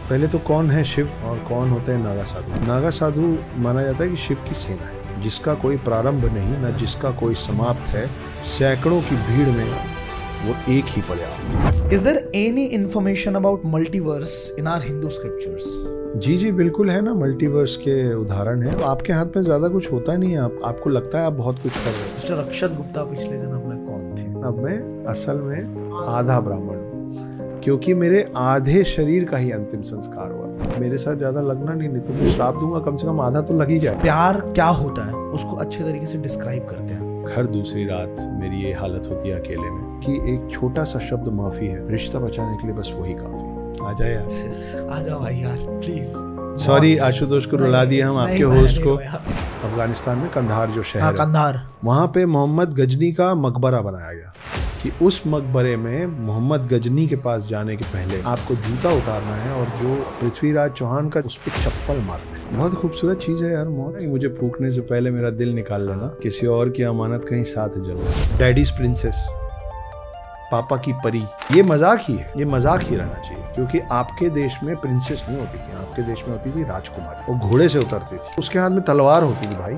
पहले तो कौन है शिव और कौन होते हैं नागा साधु। नागा साधु माना जाता है कि शिव की सेना है, जिसका कोई प्रारंभ नहीं न जिसका कोई समाप्त है, सैकड़ों की भीड़ में वो एक ही पर्याप्त। Is there any information about multiverse in our Hindu scriptures? जी बिल्कुल है ना, मल्टीवर्स के उदाहरण है। आपके हाथ में ज्यादा कुछ होता नहीं है, आपको लगता है आप बहुत कुछ कर रहे हो। मिस्टर अक्षत गुप्ता पिछले जन्म में कौन थे? अब मैं असल में आधा ब्राह्मण हूँ, क्योंकि मेरे आधे शरीर का ही अंतिम संस्कार हुआ था। मेरे साथ ज्यादा लगना नहीं तो मैं श्राप दूंगा, कम से कम आधा तो लग ही जाए। प्यार क्या होता है उसको अच्छे तरीके से डिस्क्राइब करते हैं। हर दूसरी रात मेरी ये हालत होती है अकेले में कि एक छोटा सा शब्द माफी है, रिश्ता बचाने के लिए बस वही काफी। आ जाए यार, आ जाओ भाई यार प्लीज। सॉरी आशुतोष को रुला दिया हम, आपके होस्ट को। अफगानिस्तान में कंधार जो शहर है, कंधार, वहाँ पे मोहम्मद गजनी का मकबरा बनाया गया कि उस मकबरे में मोहम्मद गजनी के पास जाने के पहले आपको जूता उतारना है और जो पृथ्वीराज चौहान का उस पर चप्पल मारना है। बहुत खूबसूरत चीज है यार मौत। मुझे फूकने से पहले मेरा दिल निकाल लेना, किसी और की अमानत कहीं साथ जरूर। डैडीज प्रिंसेस, पापा की परी, ये मजाक ही है, ये मजाक ही रहना चाहिए, क्योंकि आपके देश में प्रिंसेस नहीं होती थी, आपके देश में होती थी राजकुमारी। वो घोड़े से उतरती थी, उसके हाथ में तलवार होती थी भाई।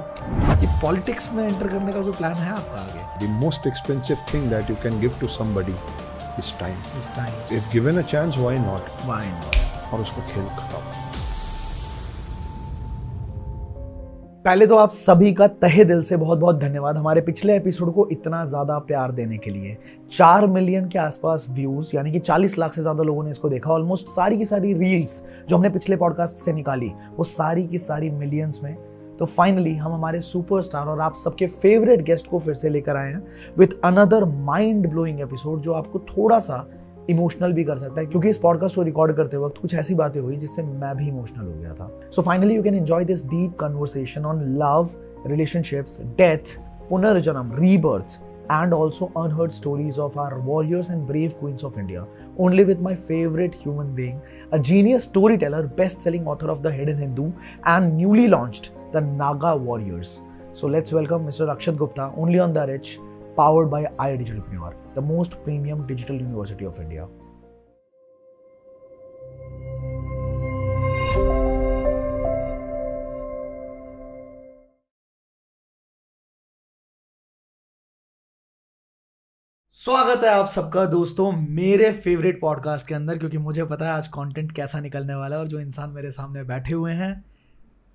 कि पॉलिटिक्स में एंटर करने का कोई प्लान है आपका आगे? The most expensive thing that you can give to somebody is time. Is time. If given a chance, why not? Why not? और उसको खेल खत्म। पहले तो आप सभी का तहे दिल से बहुत बहुत धन्यवाद हमारे पिछले एपिसोड को इतना ज्यादा प्यार देने के लिए। 4 मिलियन के आसपास व्यूज, यानी कि 40 लाख से ज्यादा लोगों ने इसको देखा। ऑलमोस्ट सारी की सारी रील्स जो हमने पिछले पॉडकास्ट से निकाली वो सारी की सारी मिलियंस में। तो फाइनली हम हमारे सुपरस्टार और आप सबके फेवरेट गेस्ट को फिर से लेकर आए हैं with another mind blowing episode, जो आपको थोड़ा सा इमोशनल भी कर सकता है, क्योंकि इस पॉडकास्ट को रिकॉर्ड करते वक्त कुछ ऐसी बातें हुई जिससे मैं भी इमोशनल हो गया था। So finally you can enjoy this deep conversation on love, relationships, death, पुनर्जन्म, rebirth and also unheard stories of our warriors and brave queens of India, only with my favorite human being, a genius storyteller, best-selling author of The Hidden Hindu and newly launched The Naga Warriors. So let's welcome Mr. Akshat Gupta, only on The Rich, powered by iDigitalpreneur, the most premium digital university of India. स्वागत है आप सबका दोस्तों मेरे favourite podcast के अंदर, क्योंकि मुझे पता है आज कंटेंट कैसा निकलने वाला है। और जो इंसान मेरे सामने बैठे हुए हैं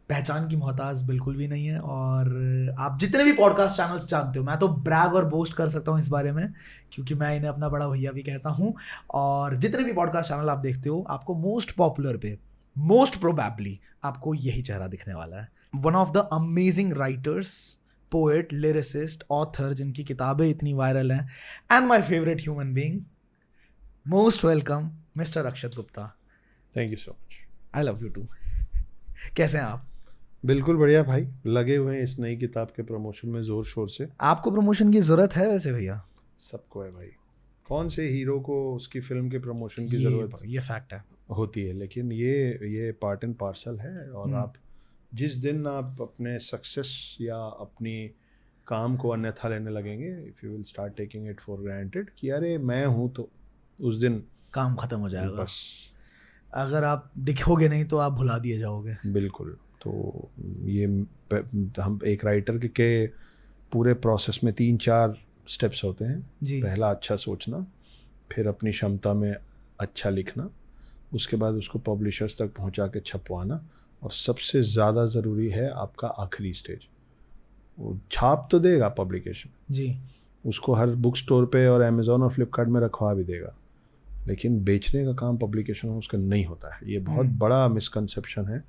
पहचान की मोहताज बिल्कुल भी नहीं है। और आप जितने भी पॉडकास्ट चैनल्स जानते हो, मैं तो ब्रैग और बोस्ट कर सकता हूँ इस बारे में, क्योंकि मैं इन्हें अपना बड़ा भैया भी कहता हूँ। और जितने भी पॉडकास्ट चैनल आप देखते हो, आपको मोस्ट पॉपुलर पे मोस्ट प्रोबेबली आपको यही चेहरा दिखने वाला है। One of the amazing writers, poet, lyricist, author, जिनकी किताबें इतनी वायरल हैं, and my favourite human being, most welcome mister Akshat Gupta. Thank you so much. I love you too. कैसे हैं आप? बिल्कुल बढ़िया भाई, लगे हुए हैं इस नई किताब के प्रमोशन में जोर शोर से। आपको प्रमोशन की जरूरत है वैसे भैया? सबको है भाई, कौन से हीरो को उसकी फिल्म के प्रमोशन की जरूरत ये फैक्ट है होती है, लेकिन ये पार्ट एंड पार्सल है। और आप जिस दिन आप अपने सक्सेस या अपनी काम को अन्यथा लेने लगेंगे, if you will start taking it for granted कि अरे मैं हूँ, तो उस दिन काम खत्म हो जाएगा। बस अगर आप दिखोगे नहीं तो आप भुला दिए जाओगे। बिल्कुल। तो ये हम एक राइटर के पूरे प्रोसेस में 3-4 स्टेप्स होते हैं जी। पहला अच्छा सोचना, फिर अपनी क्षमता में अच्छा लिखना, उसके बाद उसको पब्लिशर्स तक पहुंचा के छपवाना, और सबसे ज़्यादा ज़रूरी है आपका आखिरी स्टेज। वो छाप तो देगा पब्लिकेशन जी, उसको हर बुक स्टोर पे और अमेज़ॉन और फ्लिपकार्ट में रखवा भी देगा, लेकिन बेचने का काम पब्लिकेशन उसका नहीं होता है। ये बहुत बड़ा मिसकंसेप्शन है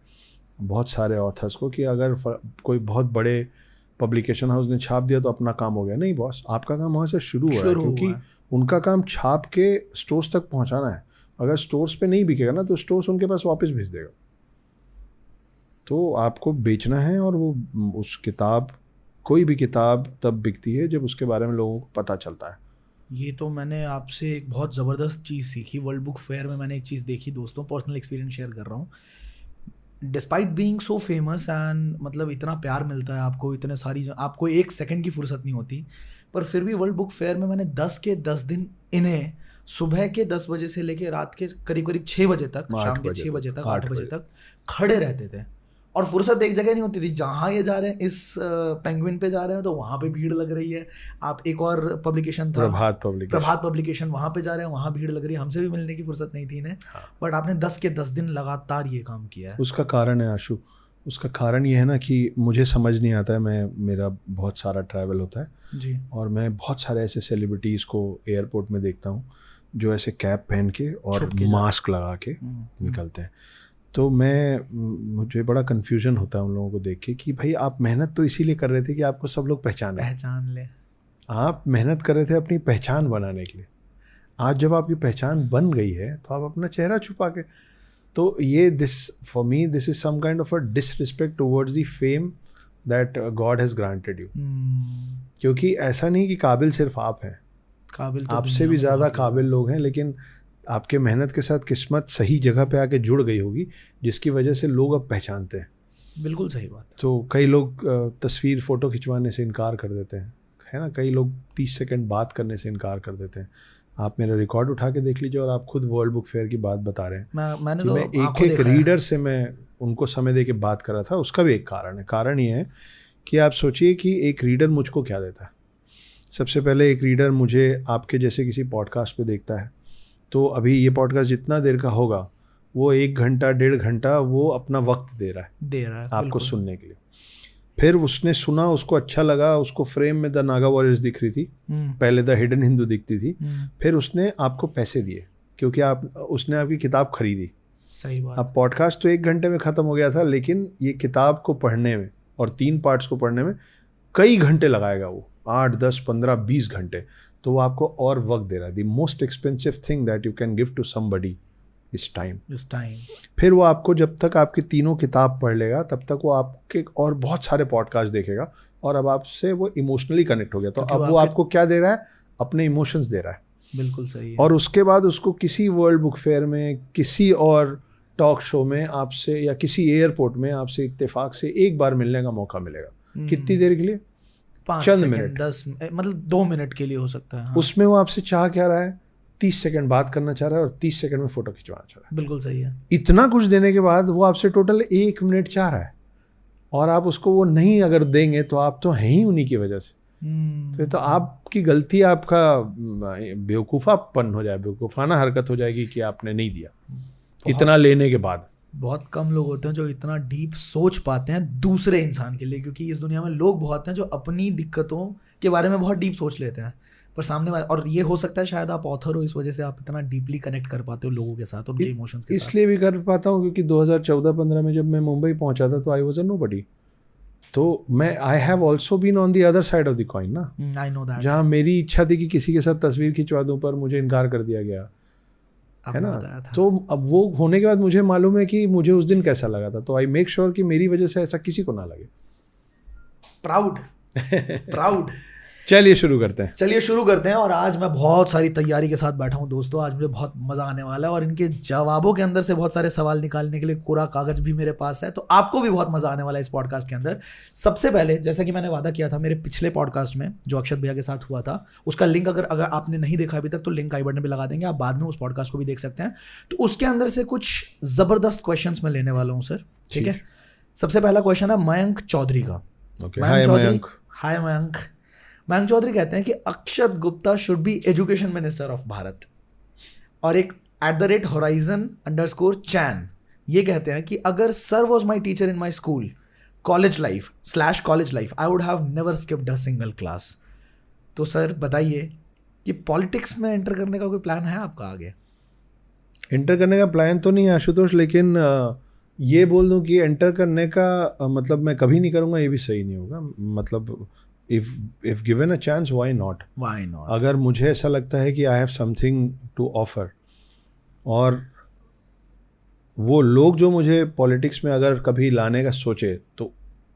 बहुत सारे ऑथर्स को कि अगर कोई बहुत बड़े पब्लिकेशन हाउस ने छाप दिया तो अपना काम हो गया। नहीं बॉस, आपका काम वहाँ से शुरू हुआ है, क्योंकि उनका काम छाप के स्टोर्स तक पहुँचाना है। अगर स्टोर्स पे नहीं बिकेगा ना, तो स्टोर्स उनके पास वापस भेज देगा। तो आपको बेचना है, और वो उस किताब, कोई भी किताब तब बिकती है जब उसके बारे में लोगों को पता चलता है। ये तो मैंने आपसे एक बहुत ज़बरदस्त चीज़ सीखी। वर्ल्ड बुक फेयर में मैंने एक चीज़ देखी दोस्तों, पर्सनल एक्सपीरियंस शेयर कर रहा हूँ। Despite being so famous and मतलब इतना प्यार मिलता है आपको, इतने सारी, आपको एक सेकंड की फुर्सत नहीं होती, पर फिर भी वर्ल्ड बुक फेयर में मैंने 10 के 10 दिन इन्हें सुबह के 10 बजे से लेके रात के करीब करीब 6 बजे तक, शाम के 6 बजे तक, 8 बजे तक खड़े रहते थे और फुर्सत एक जगह नहीं होती थी। जहाँ ये जा रहे हैं इस पेंगुइन पे जा रहे हैं तो वहाँ पे भीड़ लग रही है। आप एक और पब्लिकेशन था प्रभात पब्लिकेशन, वहाँ पे जा रहे हैं, वहाँ भीड़ लग रही है। हमसे भी मिलने की फुर्सत नहीं थी इन्हें। बट आपने 10 के 10 दिन लगातार ये काम किया है। उसका कारण है आशु, उसका कारण ये है ना कि मुझे समझ नहीं आता है, मेरा बहुत सारा ट्रैवल होता है जी, और मैं बहुत सारे ऐसे सेलिब्रिटीज़ को एयरपोर्ट में देखता हूँ जो ऐसे कैप पहन के और मास्क लगा के निकलते हैं। तो मुझे बड़ा कन्फ्यूजन होता है उन लोगों को देख के कि भाई आप मेहनत तो इसीलिए कर रहे थे कि आपको सब लोग पहचान ले। आप मेहनत कर रहे थे अपनी पहचान बनाने के लिए। आज जब आपकी पहचान बन गई है तो आप अपना चेहरा छुपा के, तो ये for me this is some kind of a disrespect towards the fame that God has granted you. क्योंकि ऐसा नहीं कि काबिल सिर्फ आप हैं, काबिल तो आपसे भी ज़्यादा काबिल लोग हैं, लेकिन आपके मेहनत के साथ किस्मत सही जगह पे आके जुड़ गई होगी जिसकी वजह से लोग अब पहचानते हैं। बिल्कुल सही बात। तो कई लोग तस्वीर फ़ोटो खिंचवाने से इनकार कर देते हैं, है ना, कई लोग 30 सेकंड बात करने से इनकार कर देते हैं। आप मेरा रिकॉर्ड उठा के देख लीजिए और आप खुद वर्ल्ड बुक फेयर की बात बता रहे हैं। मैंने तो मैं एक रीडर से मैं उनको समय दे के बात कर रहा था। उसका भी एक कारण है। कारण ये है कि आप सोचिए कि एक रीडर मुझको क्या देता है। सबसे पहले एक रीडर मुझे आपके जैसे किसी पॉडकास्ट पे देखता है, तो अभी ये पॉडकास्ट जितना देर का होगा वो 1 घंटा 1.5 घंटा वो अपना वक्त दे रहा है आपको सुनने के लिए। फिर उसने सुना, उसको अच्छा लगा, उसको फ्रेम में द नागा वॉरियर्स दिख रही थी, पहले द हिडन हिंदू दिखती थी, फिर उसने आपको पैसे दिए क्योंकि उसने आपकी किताब खरीदी। सही बात। अब पॉडकास्ट तो 1 घंटे में ख़त्म हो गया था, लेकिन ये किताब को पढ़ने में और 3 पार्ट्स को पढ़ने में कई घंटे लगाएगा वो, 8, 10, 15, 20 घंटे। तो वो आपको और वक्त दे रहा है। The most expensive thing that you can give to somebody is time. फिर वो आपको जब तक आपकी तीनों किताब पढ़ लेगा तब तक वो आपके और बहुत सारे पॉडकास्ट देखेगा और अब आपसे वो इमोशनली कनेक्ट हो गया। तो अब वो आपको क्या दे रहा है? अपने इमोशंस दे रहा है। बिल्कुल सही है। और उसके बाद उसको किसी वर्ल्ड बुक फेयर में, किसी और टॉक शो में आपसे या किसी एयरपोर्ट में आपसे इत्तेफाक से एक बार मिलने का मौका मिलेगा। कितनी देर के लिए? 5 सेकंड, 10, मतलब 2 मिनट के लिए हो सकता है। हाँ। उसमें वो आपसे चाह क्या रहा है? 30 सेकंड बात करना चाह रहा है और 30 सेकंड में फोटो खिंचवाना चाह रहा है। बिल्कुल सही है। इतना कुछ देने के बाद वो आपसे टोटल 1 मिनट चाह रहा है और आप उसको वो नहीं अगर देंगे तो आप तो हैं ही उन्हीं की वजह से। तो ये तो आपकी गलती, आपका बेवकूफ़ापन हो जाए, बेवकूफ़ाना हरकत हो जाएगी कि आपने नहीं दिया इतना लेने के बाद। बहुत कम लोग होते हैं जो इतना डीप सोच पाते हैं दूसरे इंसान के लिए, क्योंकि इस दुनिया में लोग बहुत हैं जो अपनी दिक्कतों के बारे में बहुत डीप सोच लेते हैं, पर सामने वाले, और ये हो सकता है शायद आप ऑथर हो, इस वजह से आप इतना डीपली कनेक्ट कर पाते हो लोगों के साथ, उनके इमोशंस के साथ। इसलिए भी कर पाता हूँ क्योंकि 2014-15 में जब मैं मुंबई पहुंचा था तो आई वाज अ नोबडी। तो मैं I have also been on the other side of the coin ना। I know that. जहाँ मेरी इच्छा थी कि किसी के साथ तस्वीर खिंचवा दूं पर मुझे इनकार कर दिया गया, है ना। तो अब वो होने के बाद मुझे मालूम है कि मुझे उस दिन कैसा लगा था। तो आई मेक श्योर कि मेरी वजह से ऐसा किसी को ना लगे। प्राउड। चलिए शुरू करते हैं। और आज मैं बहुत सारी तैयारी के साथ बैठा हूँ दोस्तों। आज मुझे बहुत मज़ा आने वाला है और इनके जवाबों के अंदर से बहुत सारे सवाल निकालने के लिए कोरा कागज भी मेरे पास है, तो आपको भी बहुत मज़ा आने वाला है इस पॉडकास्ट के अंदर। सबसे पहले, जैसा कि मैंने वादा किया था मेरे पिछले पॉडकास्ट में जो अक्षत भैया के साथ हुआ था, उसका लिंक अगर आपने नहीं देखा अभी तक तो लिंक आई बटन पर लगा देंगे, आप बाद में उस पॉडकास्ट को भी देख सकते हैं। तो उसके अंदर से कुछ ज़बरदस्त क्वेश्चन मैं लेने वाला हूँ सर, ठीक है। सबसे पहला क्वेश्चन है मयंक चौधरी का। हाय मयंक। मयंक चौधरी कहते हैं कि Akshat Gupta should be education minister of Bharat, और एक @horizon_chan ये कहते हैं कि अगर sir was my teacher in my school college life I would have never skipped a single class. तो सर बताइए कि पॉलिटिक्स में एंटर करने का कोई प्लान है आपका आगे? एंटर करने का प्लान तो नहीं है आशुतोष, लेकिन ये बोल दूं कि एंटर करने का मतलब मैं कभी नहीं करूँगा, ये भी सही नहीं होगा। मतलब if given a chance, why not? अगर मुझे ऐसा लगता है कि I have something to offer, और वो लोग जो मुझे पॉलिटिक्स में अगर कभी लाने का सोचे तो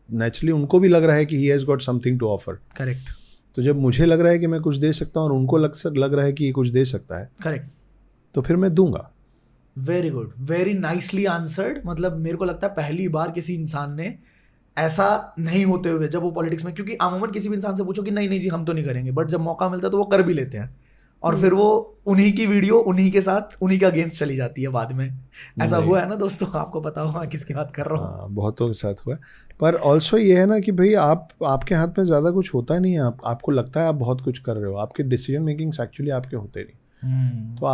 नेचुरली उनको भी लग रहा है कि he has got something to offer. Correct. तो जब मुझे लग रहा है कि मैं कुछ दे सकता हूँ और उनको लग रहा है कि ये कुछ दे सकता है, करेक्ट, तो फिर मैं दूंगा। Very good, very nicely answered. मतलब मेरे को लगता है पहली बार किसी इंसान ने ऐसा नहीं होते हुए जब वो पॉलिटिक्स में, क्योंकि आमूमन किसी भी इंसान से पूछो कि नहीं जी हम तो नहीं करेंगे, बट जब मौका मिलता है तो वो कर भी लेते हैं। और फिर वो उन्हीं की वीडियो उन्हीं के साथ उन्हीं के अगेंस्ट चली जाती है बाद में। ऐसा हुआ है ना दोस्तों, आपको पता होगा किसकी बात कर रहा हूँ। बहुतों के साथ हुआ है। पर ऑल्सो ये है ना कि भाई आपके हाथ में ज़्यादा कुछ होता नहीं है। आपको लगता है आप बहुत कुछ कर रहे हो, आपके डिसीजन मेकिंग्स एक्चुअली आपके होते नहीं। तो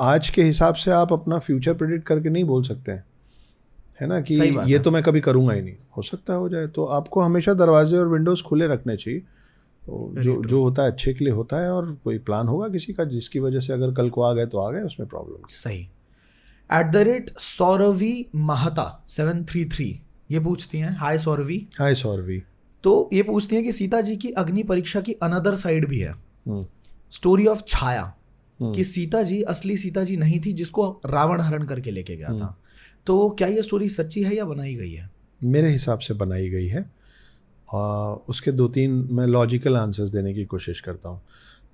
आज के हिसाब से आप अपना फ्यूचर प्रेडिक्ट करके नहीं बोल सकते हैं, है ना, कि ये तो मैं कभी करूँगा ही नहीं, हो सकता है हो जाए। तो आपको हमेशा दरवाजे और विंडोज़ खुले रखने चाहिए। जो होता है अच्छे के लिए होता है, और कोई प्लान होगा किसी का जिसकी वजह से अगर कल को आ गए तो आ गए, उसमें प्रॉब्लम। सही। @सौरवी महता 733 ये पूछती हैं, हाय सौरवी। हाय सौरवी। तो ये पूछती हैं कि सीता जी की अग्नि परीक्षा की अनदर साइड भी है, स्टोरी ऑफ छाया, कि सीता जी असली सीता जी नहीं थी जिसको रावण हरण करके लेके गया था। तो क्या ये स्टोरी सच्ची है या बनाई गई है? मेरे हिसाब से बनाई गई है। उसके 2-3 मैं लॉजिकल आंसर्स देने की कोशिश करता हूँ।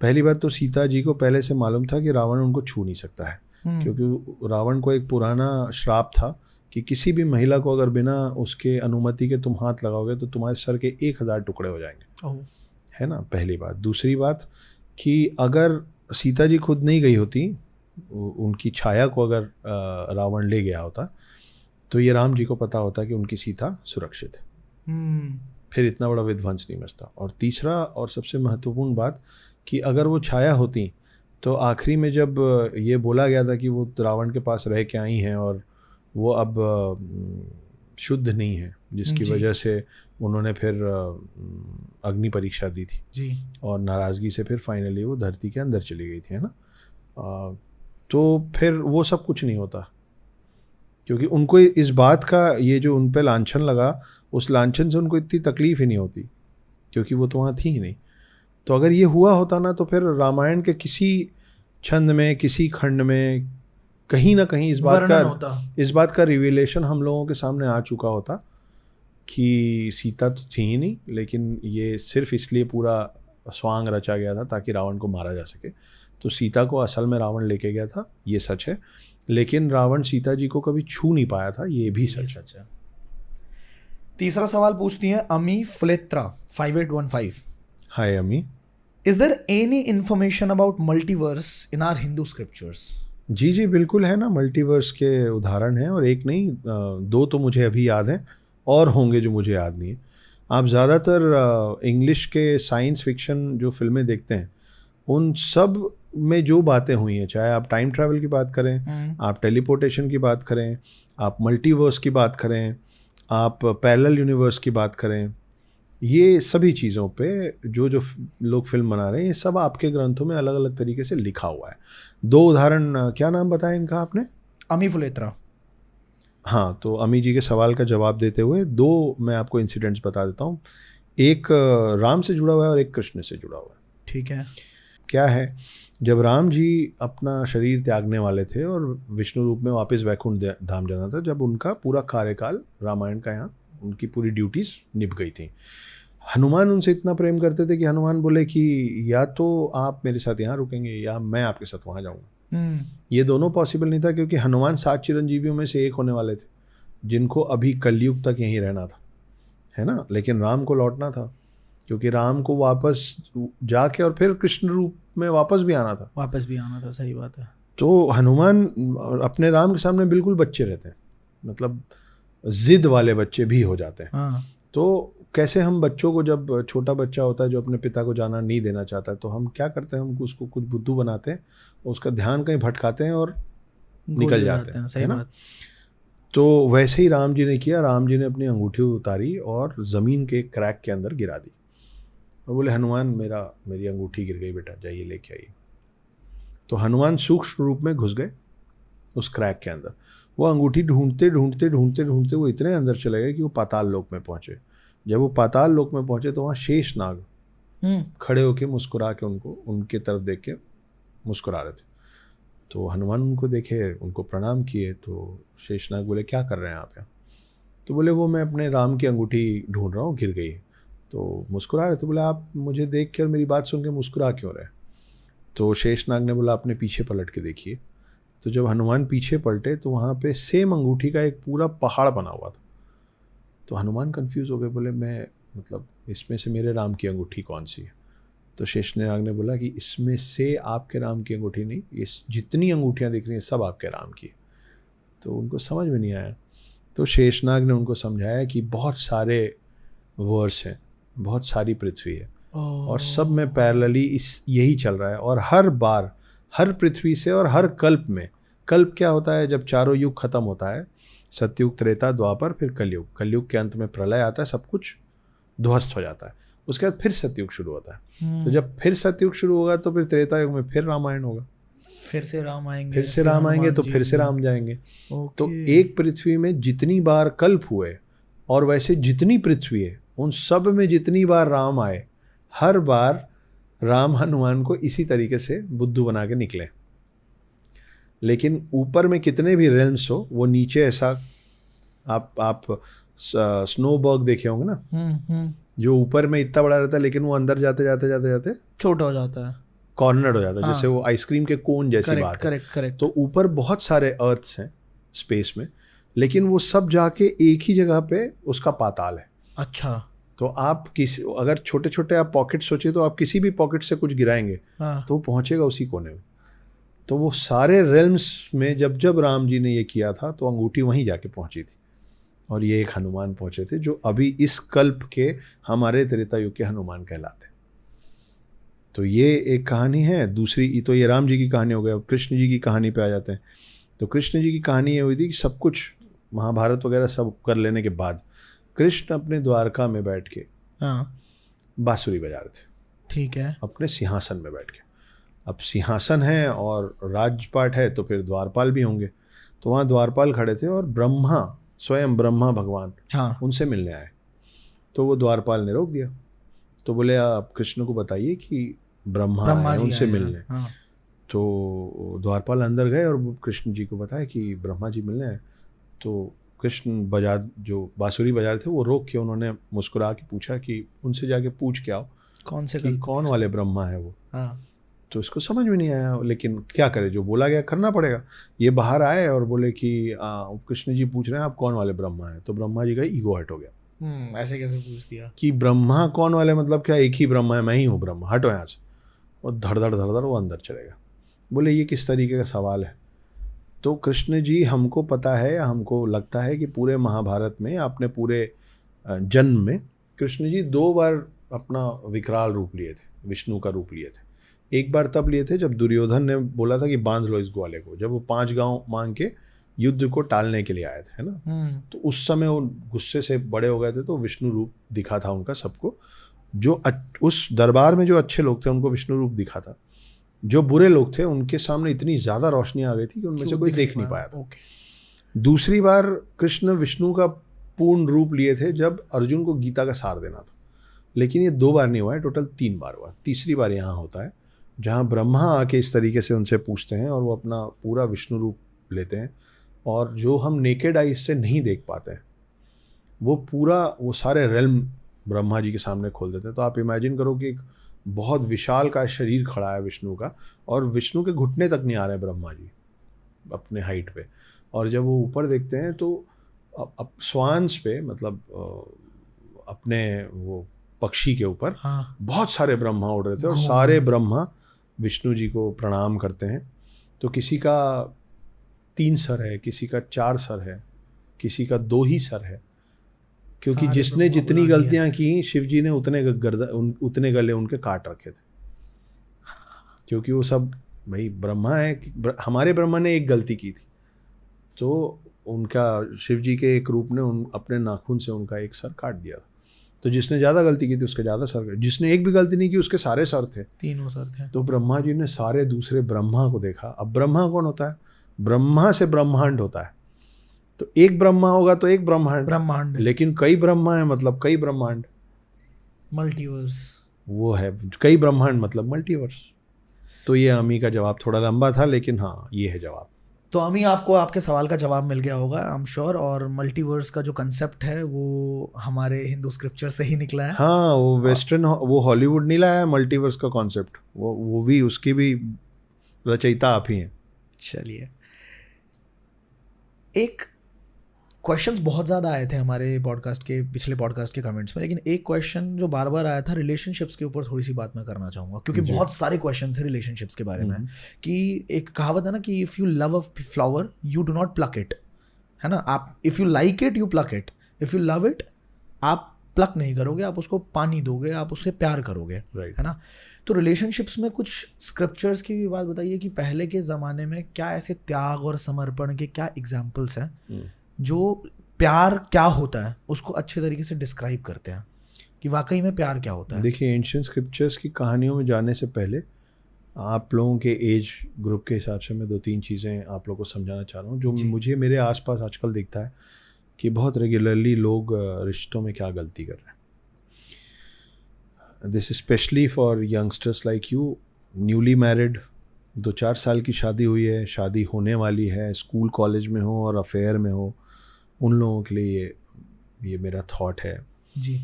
पहली बात तो सीता जी को पहले से मालूम था कि रावण उनको छू नहीं सकता है, क्योंकि रावण को एक पुराना श्राप था कि किसी भी महिला को अगर बिना उसके अनुमति के तुम हाथ लगाओगे तो तुम्हारे सर के 1000 टुकड़े हो जाएंगे, है ना, पहली बात। दूसरी बात कि अगर सीता जी खुद नहीं गई होती, उनकी छाया को अगर रावण ले गया होता, तो ये राम जी को पता होता कि उनकी सीता सुरक्षित है, फिर इतना बड़ा विध्वंस नहीं मचता। और तीसरा और सबसे महत्वपूर्ण बात कि अगर वो छाया होती तो आखिरी में जब ये बोला गया था कि वो रावण के पास रह के आई हैं और वो अब शुद्ध नहीं है, जिसकी वजह से उन्होंने फिर अग्नि परीक्षा दी थी जी, और नाराज़गी से फिर फाइनली वो धरती के अंदर चली गई थी, है ना। तो फिर वो सब कुछ नहीं होता, क्योंकि उनको इस बात का, ये जो उन पे लांछन लगा, उस लांछन से उनको इतनी तकलीफ ही नहीं होती, क्योंकि वो तो वहाँ थी ही नहीं। तो अगर ये हुआ होता ना, तो फिर रामायण के किसी छंद में, किसी खंड में कहीं ना कहीं इस बात का रिवीलेशन हम लोगों के सामने आ चुका होता कि सीता तो थी ही नहीं, लेकिन ये सिर्फ इसलिए पूरा स्वांग रचा गया था ताकि रावण को मारा जा सके। तो सीता को असल में रावण लेके गया था, ये सच है, लेकिन रावण सीता जी को कभी छू नहीं पाया था, ये भी सच है। तीसरा सवाल पूछती हैं अमी फुलेत्रा 5815। Hi Ami. Is there any information about multiverse in our Hindu scriptures? जी बिल्कुल है ना, मल्टीवर्स के उदाहरण हैं, और एक नहीं 2 तो मुझे अभी याद हैं, और होंगे जो मुझे याद नहीं है। आप ज़्यादातर इंग्लिश के साइंस फिक्शन जो फिल्में देखते हैं, उन सब में जो बातें हुई हैं, चाहे आप टाइम ट्रैवल की बात करें, आप टेलीपोर्टेशन की बात करें, आप मल्टीवर्स की बात करें, आप पैरेलल यूनिवर्स की बात करें, ये सभी चीज़ों पे जो लोग फिल्म बना रहे हैं, ये सब आपके ग्रंथों में अलग अलग तरीके से लिखा हुआ है। 2 उदाहरण, क्या नाम बताया इनका आपने? अमी फुलेत्रा। हाँ, तो अमी जी के सवाल का जवाब देते हुए 2 मैं आपको इंसिडेंट्स बता देता हूँ। एक राम से जुड़ा हुआ है और एक कृष्ण से जुड़ा हुआ है। ठीक है। क्या है, जब राम जी अपना शरीर त्यागने वाले थे और विष्णु रूप में वापस वैकुंठ धाम जाना था, जब उनका पूरा कार्यकाल रामायण का, यहाँ उनकी पूरी ड्यूटीज़ निभ गई थी, हनुमान उनसे इतना प्रेम करते थे कि हनुमान बोले कि या तो आप मेरे साथ यहाँ रुकेंगे या मैं आपके साथ वहाँ जाऊँगा। ये दोनों पॉसिबल नहीं था, क्योंकि हनुमान 7 चिरंजीवियों में से एक होने वाले थे जिनको अभी कलयुग तक यहीं रहना था, है ना। लेकिन राम को लौटना था, क्योंकि राम को वापस जाके और फिर कृष्ण रूप में वापस भी आना था। सही बात है। तो हनुमान अपने राम के सामने बिल्कुल बच्चे रहते हैं, मतलब जिद वाले बच्चे भी हो जाते हैं। हाँ। तो कैसे हम बच्चों को, जब छोटा बच्चा होता है जो अपने पिता को जाना नहीं देना चाहता है, तो हम क्या करते हैं, हम उसको कुछ बुद्धू बनाते हैं, उसका ध्यान कहीं भटकाते हैं और निकल जाते हैं, सही बात। तो वैसे ही राम जी ने किया। राम जी ने अपनी अंगूठी उतारी और ज़मीन के क्रैक के अंदर गिरा दी और बोले, हनुमान मेरी अंगूठी गिर गई बेटा, जाइए लेके आइए। तो हनुमान सूक्ष्म रूप में घुस गए उस क्रैक के अंदर। वो अंगूठी ढूंढते ढूंढते ढूंढते ढूंढते वो इतने अंदर चले गए कि वो पाताल लोक में पहुंचे। जब वो पाताल लोक में पहुंचे तो वहाँ शेष नाग खड़े होके मुस्कुरा के उनके तरफ देख के मुस्कुरा रहे थे। तो हनुमान उनको देखे, उनको प्रणाम किए। तो शेषनाग बोले, क्या कर रहे हैं आप यहाँ? तो बोले, वो मैं अपने राम की अंगूठी ढूंढ रहा हूँ, गिर गई। तो मुस्कुरा रहे थे। बोले, आप मुझे देख के और मेरी बात सुन के मुस्कुरा क्यों रहे? तो शेषनाग ने बोला, अपने पीछे पलट के देखिए। तो जब हनुमान पीछे पलटे तो वहाँ पे सेम अंगूठी का एक पूरा पहाड़ बना हुआ था। तो हनुमान कंफ्यूज हो गए, बोले, मैं मतलब इसमें से मेरे राम की अंगूठी कौन सी है? तो शेषनाग ने बोला कि इसमें से आपके राम की अंगूठी नहीं, ये जितनी अंगूठियाँ दिख रही हैं सब आपके राम की। तो उनको समझ में नहीं आया। तो शेषनाग ने उनको समझाया कि बहुत सारे वर्स हैं, बहुत सारी पृथ्वी है, और सब में पैरेलली यही चल रहा है। और हर बार हर पृथ्वी से और हर कल्प में, कल्प क्या होता है, जब चारों युग खत्म होता है, सतयुग, त्रेता, द्वापर, फिर कलयुग। कलयुग के अंत में प्रलय आता है, सब कुछ ध्वस्त हो जाता है, उसके बाद फिर सतयुग शुरू होता है। तो जब फिर सतयुग शुरू होगा तो फिर त्रेता युग में फिर रामायण होगा, फिर से राम आएंगे, फिर से राम आएंगे, तो फिर से राम जाएंगे। तो एक पृथ्वी में जितनी बार कल्प हुए और वैसे जितनी पृथ्वी है उन सब में जितनी बार राम आए, हर बार राम हनुमान को इसी तरीके से बुद्धू बना के निकले। लेकिन ऊपर में कितने भी रेल्म्स हो, वो नीचे ऐसा आप स्नोबर्ग देखे होंगे ना, जो ऊपर में इतना बड़ा रहता है लेकिन वो अंदर जाते जाते जाते जाते छोटा हो जाता है, कॉर्नर हो जाता है। जैसे वो आइसक्रीम के कोन जैसी बात है। करेक्ट। तो ऊपर बहुत सारे अर्थ्स हैं स्पेस में, लेकिन वो सब जाके एक ही जगह पे उसका पाताल है। अच्छा। तो आप अगर छोटे छोटे आप पॉकेट सोचिए, तो आप किसी भी पॉकेट से कुछ गिराएंगे तो वो पहुंचेगा उसी कोने में। तो वो सारे रेल्म्स में जब जब राम जी ने ये किया था तो अंगूठी वहीं जाके पहुंची थी, और ये एक हनुमान पहुंचे थे जो अभी इस कल्प के हमारे त्रेता युग के हनुमान कहलाते। तो ये एक कहानी है। दूसरी तो ये राम जी की कहानी हो गई। अब कृष्ण जी की कहानी पे आ जाते हैं। तो कृष्ण जी की कहानी ये हुई थी कि सब कुछ महाभारत वगैरह सब कर लेने के बाद कृष्ण अपने द्वारका में बैठ के बांसुरी बजा रहे थे। ठीक है। अपने सिंहासन में बैठ के। अब सिंहासन है और राजपाट है तो फिर द्वारपाल भी होंगे। तो वहाँ द्वारपाल खड़े थे और ब्रह्मा, स्वयं ब्रह्मा भगवान उनसे मिलने आए। तो वो द्वारपाल ने रोक दिया। तो बोले आप कृष्ण को बताइए कि ब्रह्मा आए उनसे मिलने। तो द्वारपाल अंदर गए और कृष्ण जी को बताया कि ब्रह्मा जी मिलने आए। तो कृष्ण जो बांसुरी बजा रहे थे वो रोक के उन्होंने मुस्कुरा के पूछा कि उनसे जाके पूछ के आओ कौन वाले ब्रह्मा है वो। तो इसको समझ में नहीं आया, लेकिन क्या करे, जो बोला गया करना पड़ेगा। ये बाहर आए और बोले कि कृष्ण जी पूछ रहे हैं आप कौन वाले ब्रह्मा हैं। तो ब्रह्मा जी का ईगो हट हो गया। ऐसे कैसे पूछ दिया कि ब्रह्मा कौन वाले, मतलब क्या एक ही ब्रह्मा है, मैं ही हूँ ब्रह्मा, हटो यहाँ से। और धड़ धड़ वो अंदर चलेगा। बोले ये किस तरीके का सवाल है। तो कृष्ण जी, हमको पता है, हमको लगता है कि पूरे महाभारत में, आपने पूरे जन्म में कृष्ण जी 2 बार अपना विकराल रूप लिए थे, विष्णु का रूप लिए थे। एक बार तब लिए थे जब दुर्योधन ने बोला था कि बांध लो इस ग्वाले को, जब वो 5 गांव मांग के युद्ध को टालने के लिए आए थे, है ना। तो उस समय वो गुस्से से बड़े हो गए थे, तो विष्णु रूप दिखा था उनका सबको। जो उस दरबार में जो अच्छे लोग थे उनको विष्णु रूप दिखा था। जो बुरे लोग थे उनके सामने इतनी ज़्यादा रोशनी आ गई थी कि उनमें से कोई देख नहीं पाया था। दूसरी बार कृष्ण विष्णु का पूर्ण रूप लिए थे जब अर्जुन को गीता का सार देना था। लेकिन ये 2 बार नहीं हुआ है, टोटल 3 बार हुआ। तीसरी बार यहाँ होता है जहाँ ब्रह्मा आके इस तरीके से उनसे पूछते हैं और वो अपना पूरा विष्णु रूप लेते हैं। और जो हम नेकेड आइज से नहीं देख पाते हैं वो सारे रेल्म ब्रह्मा जी के सामने खोल देते हैं। तो आप इमेजिन करो कि एक बहुत विशाल का शरीर खड़ा है विष्णु का, और विष्णु के घुटने तक नहीं आ रहे ब्रह्मा जी अपने हाइट पे। और जब वो ऊपर देखते हैं तो अब स्वांस पे, मतलब अपने वो पक्षी के ऊपर बहुत सारे ब्रह्मा उड़ रहे थे, और सारे ब्रह्मा विष्णु जी को प्रणाम करते हैं। तो किसी का 3 सर है, किसी का 4 सर है, किसी का 2 ही सर है, क्योंकि जिसने जितनी गलतियां की शिव जी ने उतने गले उनके काट रखे थे। क्योंकि वो सब भाई ब्रह्मा है। हमारे ब्रह्मा ने एक गलती की थी तो उनका शिव जी के एक रूप ने अपने नाखून से उनका एक सर काट दिया था। तो जिसने ज़्यादा गलती की थी उसके ज़्यादा सर, जिसने एक भी गलती नहीं की उसके सारे सर थे, 3 सर थे। तो ब्रह्मा जी ने सारे दूसरे ब्रह्मा को देखा। अब ब्रह्मा कौन होता है? ब्रह्मा से ब्रह्मांड होता है। तो एक ब्रह्मा होगा तो एक ब्रह्मांड, लेकिन कई ब्रह्मा है मतलब कई ब्रह्मांड, मल्टीवर्स वो है। कई ब्रह्मांड मतलब मल्टीवर्स। तो ये अमी का जवाब थोड़ा लंबा था, लेकिन हाँ ये है जवाब। तो अमी, आपको आपके सवाल का जवाब मिल गया होगा आई एम श्योर। और मल्टीवर्स का जो कंसेप्ट है वो हमारे हिंदू स्क्रिप्चर से ही निकला है। हाँ, वो वेस्टर्न, वो हॉलीवुड नहीं लाया है मल्टीवर्स का कॉन्सेप्ट। वो भी उसकी भी रचयिता आप ही हैं। चलिए, एक क्वेश्चंस बहुत ज़्यादा आए थे हमारे पॉडकास्ट के पिछले पॉडकास्ट के कमेंट्स में, लेकिन एक क्वेश्चन जो बार बार आया था रिलेशनशिप्स के ऊपर थोड़ी सी बात मैं करना चाहूँगा, क्योंकि बहुत सारे क्वेश्चन थे रिलेशनशिप्स के बारे में। कि एक कहावत है ना कि if you love a flower you do not plug it, है ना। आप if you like it you plug it, if you love it आप प्लक नहीं करोगे, आप उसको पानी दोगे, आप उससे प्यार करोगे, है ना। तो रिलेशनशिप्स में कुछ स्क्रिप्चर्स की भी बात बताइए कि पहले के ज़माने में क्या ऐसे त्याग और समर्पण के क्या एग्जाम्पल्स हैं जो प्यार क्या होता है उसको अच्छे तरीके से डिस्क्राइब करते हैं कि वाकई में प्यार क्या होता है। देखिए, एंशिएंट स्क्रिप्चर्स की कहानियों में जाने से पहले आप लोगों के एज ग्रुप के हिसाब से मैं 2-3 चीज़ें आप लोगों को समझाना चाह रहा हूँ जो मुझे मेरे आसपास आजकल दिखता है कि बहुत रेगुलरली लोग रिश्तों में क्या गलती कर रहे हैं। This specially for youngsters like you, newly married, 2-4 साल की शादी हुई है, शादी होने वाली है, स्कूल कॉलेज में हो और अफेयर में हो, उन लोगों के लिए ये मेरा थॉट है जी।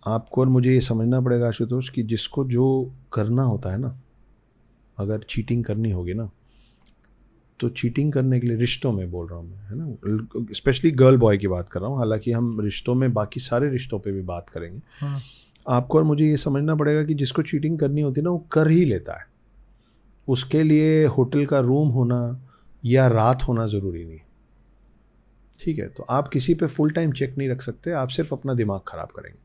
आपको और मुझे ये समझना पड़ेगा आशुतोष कि जिसको जो करना होता है ना, अगर चीटिंग करनी होगी ना तो चीटिंग करने के लिए, रिश्तों में बोल रहा हूँ मैं, है ना, स्पेशली गर्ल बॉय की बात कर रहा हूँ, हालांकि हम रिश्तों में बाकी सारे रिश्तों पे भी बात करेंगे। हाँ। आपको और मुझे ये समझना पड़ेगा कि जिसको चीटिंग करनी होती है ना वो कर ही लेता है। उसके लिए होटल का रूम होना या रात होना ज़रूरी नहीं, ठीक है। तो आप किसी पे फुल टाइम चेक नहीं रख सकते, आप सिर्फ अपना दिमाग ख़राब करेंगे।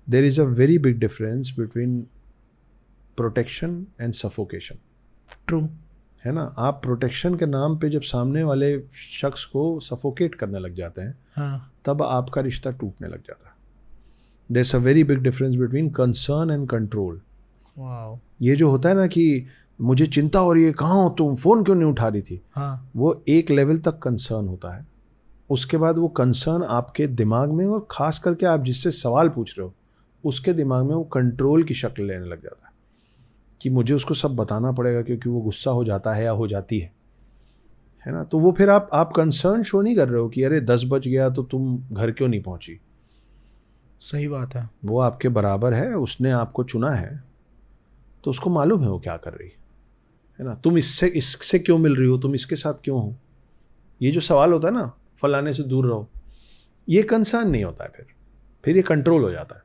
There is a very big difference between protection and suffocation. True, है ना। आप प्रोटेक्शन के नाम पे जब सामने वाले शख्स को सफोकेट करने लग जाते हैं, हाँ। तब आपका रिश्ता टूटने लग जाता है। There is a very big difference between concern and control. Wow. ये जो होता है ना कि मुझे चिंता हो रही है, कहाँ हो तुम, फ़ोन क्यों नहीं उठा रही थी, हाँ। वो एक लेवल तक कंसर्न होता है। उसके बाद वो कंसर्न आपके दिमाग में, और ख़ास करके आप जिससे सवाल पूछ रहे हो उसके दिमाग में वो कंट्रोल की शक्ल लेने लग जाता है कि मुझे उसको सब बताना पड़ेगा क्योंकि वो गुस्सा हो जाता है या हो जाती है ना। तो वो फिर आप कंसर्न शो नहीं कर रहे हो कि अरे 10 बज गया तो तुम घर क्यों नहीं पहुंची। सही बात है। वो आपके बराबर है, उसने आपको चुना है तो उसको मालूम है वो क्या कर रही है ना। तुम इससे क्यों मिल रही हो, तुम इसके साथ क्यों हो, ये जो सवाल होता है ना, फलाने से दूर रहो, ये कंसर्न नहीं होता है, फिर ये कंट्रोल हो जाता है।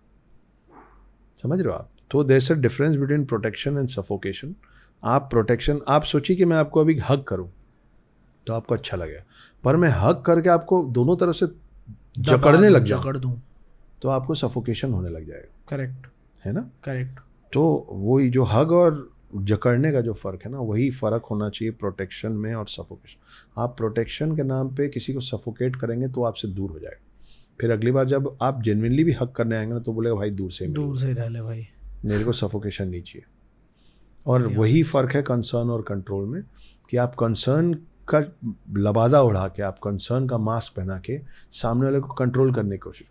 समझ रहे हो आप। तो there is a difference between protection and suffocation. आप प्रोटेक्शन, आप सोचिए कि मैं आपको अभी हग करूं तो आपको अच्छा लगेगा, पर मैं हग करके आपको दोनों तरफ से जकड़ने लग जाऊं तो आपको सफोकेशन होने लग जाएगा। करेक्ट है ना। करेक्ट। तो वही जो हग और जकड़ने का जो फ़र्क है ना, वही फ़र्क होना चाहिए प्रोटेक्शन में और सफोकेशन। आप प्रोटेक्शन के नाम पे किसी को सफोकेट करेंगे तो आपसे दूर हो जाएगा। फिर अगली बार जब आप जेन्युइनली भी हक करने आएंगे ना तो बोलेगा भाई दूर से रह ले भाई, मेरे को सफोकेशन नहीं चाहिए। और वही फ़र्क है कंसर्न और कंट्रोल में कि आप कंसर्न का लबादा उड़ा के, आप कंसर्न का मास्क पहना के सामने वाले को कंट्रोल करने की कोशिश।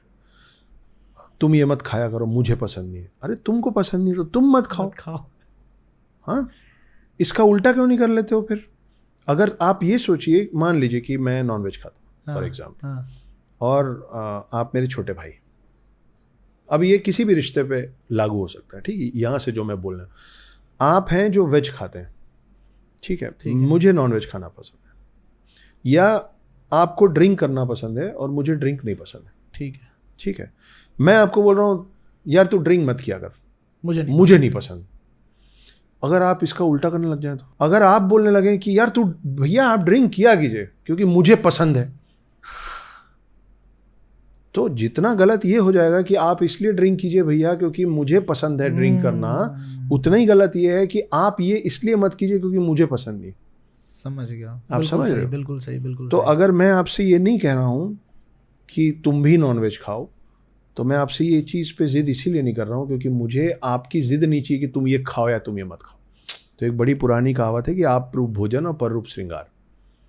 तुम ये मत खाया करो, मुझे पसंद नहीं है। अरे तुमको पसंद नहीं तो तुम मत खाओ। हाँ, इसका उल्टा क्यों नहीं कर लेते हो फिर। अगर आप ये सोचिए, मान लीजिए कि मैं नॉनवेज खाता हूँ फॉर एग्जाम्पल, और आप मेरे छोटे भाई, अब ये किसी भी रिश्ते पे लागू हो सकता है, ठीक है। यहाँ से जो मैं बोल रहा हूँ, आप हैं जो वेज खाते हैं, ठीक है, मुझे नॉनवेज खाना पसंद है, या आपको ड्रिंक करना पसंद है और मुझे ड्रिंक नहीं पसंद है, ठीक है। मैं आपको बोल रहा हूँ यार तू ड्रिंक मत किया कर, मुझे नहीं पसंद। अगर आप इसका उल्टा करने लग जाए, तो अगर आप बोलने लगे कि यार तू भैया आप ड्रिंक किया कीजिए क्योंकि मुझे पसंद है, तो जितना गलत ये हो जाएगा कि आप इसलिए ड्रिंक कीजिए भैया क्योंकि मुझे पसंद है ड्रिंक करना, उतना ही गलत ये है कि आप ये इसलिए मत कीजिए क्योंकि मुझे पसंद नहीं। समझ गया, आप समझ रहे हो। बिल्कुल सही, बिल्कुल। तो अगर मैं आपसे ये नहीं कह रहा हूँ कि तुम भी नॉनवेज खाओ, तो मैं आपसे ये चीज़ पे जिद इसीलिए नहीं कर रहा हूँ क्योंकि मुझे आपकी जिद नहीं चाहिए कि तुम ये खाओ या तुम ये मत खाओ। तो एक बड़ी पुरानी कहावत है कि आप रूप भोजन और पर रूप श्रृंगार।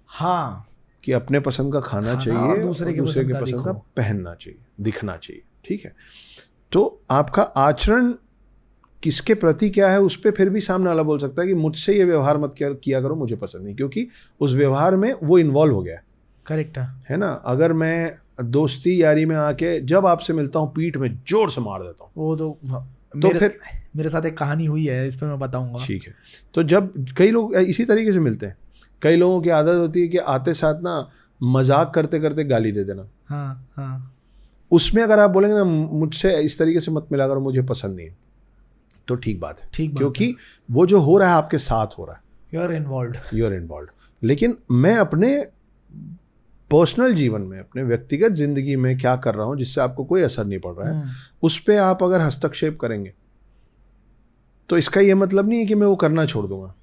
हाँ, कि अपने पसंद का खाना चाहिए और दूसरे के पसंद का पहनना चाहिए, दिखना चाहिए, ठीक है। तो आपका आचरण किसके प्रति क्या है उस पर फिर भी सामने वाला बोल सकता है कि मुझसे ये व्यवहार मत किया करो, मुझे पसंद नहीं, क्योंकि उस व्यवहार में वो इन्वॉल्व हो गया। करेक्ट है ना। अगर मैं दोस्ती यारी में आके जब आपसे मिलता हूँ पीठ में जोर से मार देता हूँ, वो तो फिर मेरे साथ एक कहानी हुई है, इस पर मैं बताऊंगा, ठीक है। तो जब कई लोग इसी तरीके से मिलते हैं, कई लोगों की आदत होती है कि आते साथ ना मजाक करते करते गाली दे देना। हाँ हाँ। उसमें अगर आप बोलेंगे ना मुझसे इस तरीके से मत मिला करो, मुझे पसंद नहीं, तो ठीक बात है, ठीक बात क्योंकि है। वो जो हो रहा है आपके साथ हो रहा है, यू आर इन्वॉल्व। लेकिन मैं अपने पर्सनल जीवन में, अपने व्यक्तिगत जिंदगी में क्या कर रहा हूँ जिससे आपको कोई असर नहीं पड़ रहा है, उस पर आप अगर हस्तक्षेप करेंगे तो इसका ये मतलब नहीं है कि मैं वो करना छोड़ दूंगा,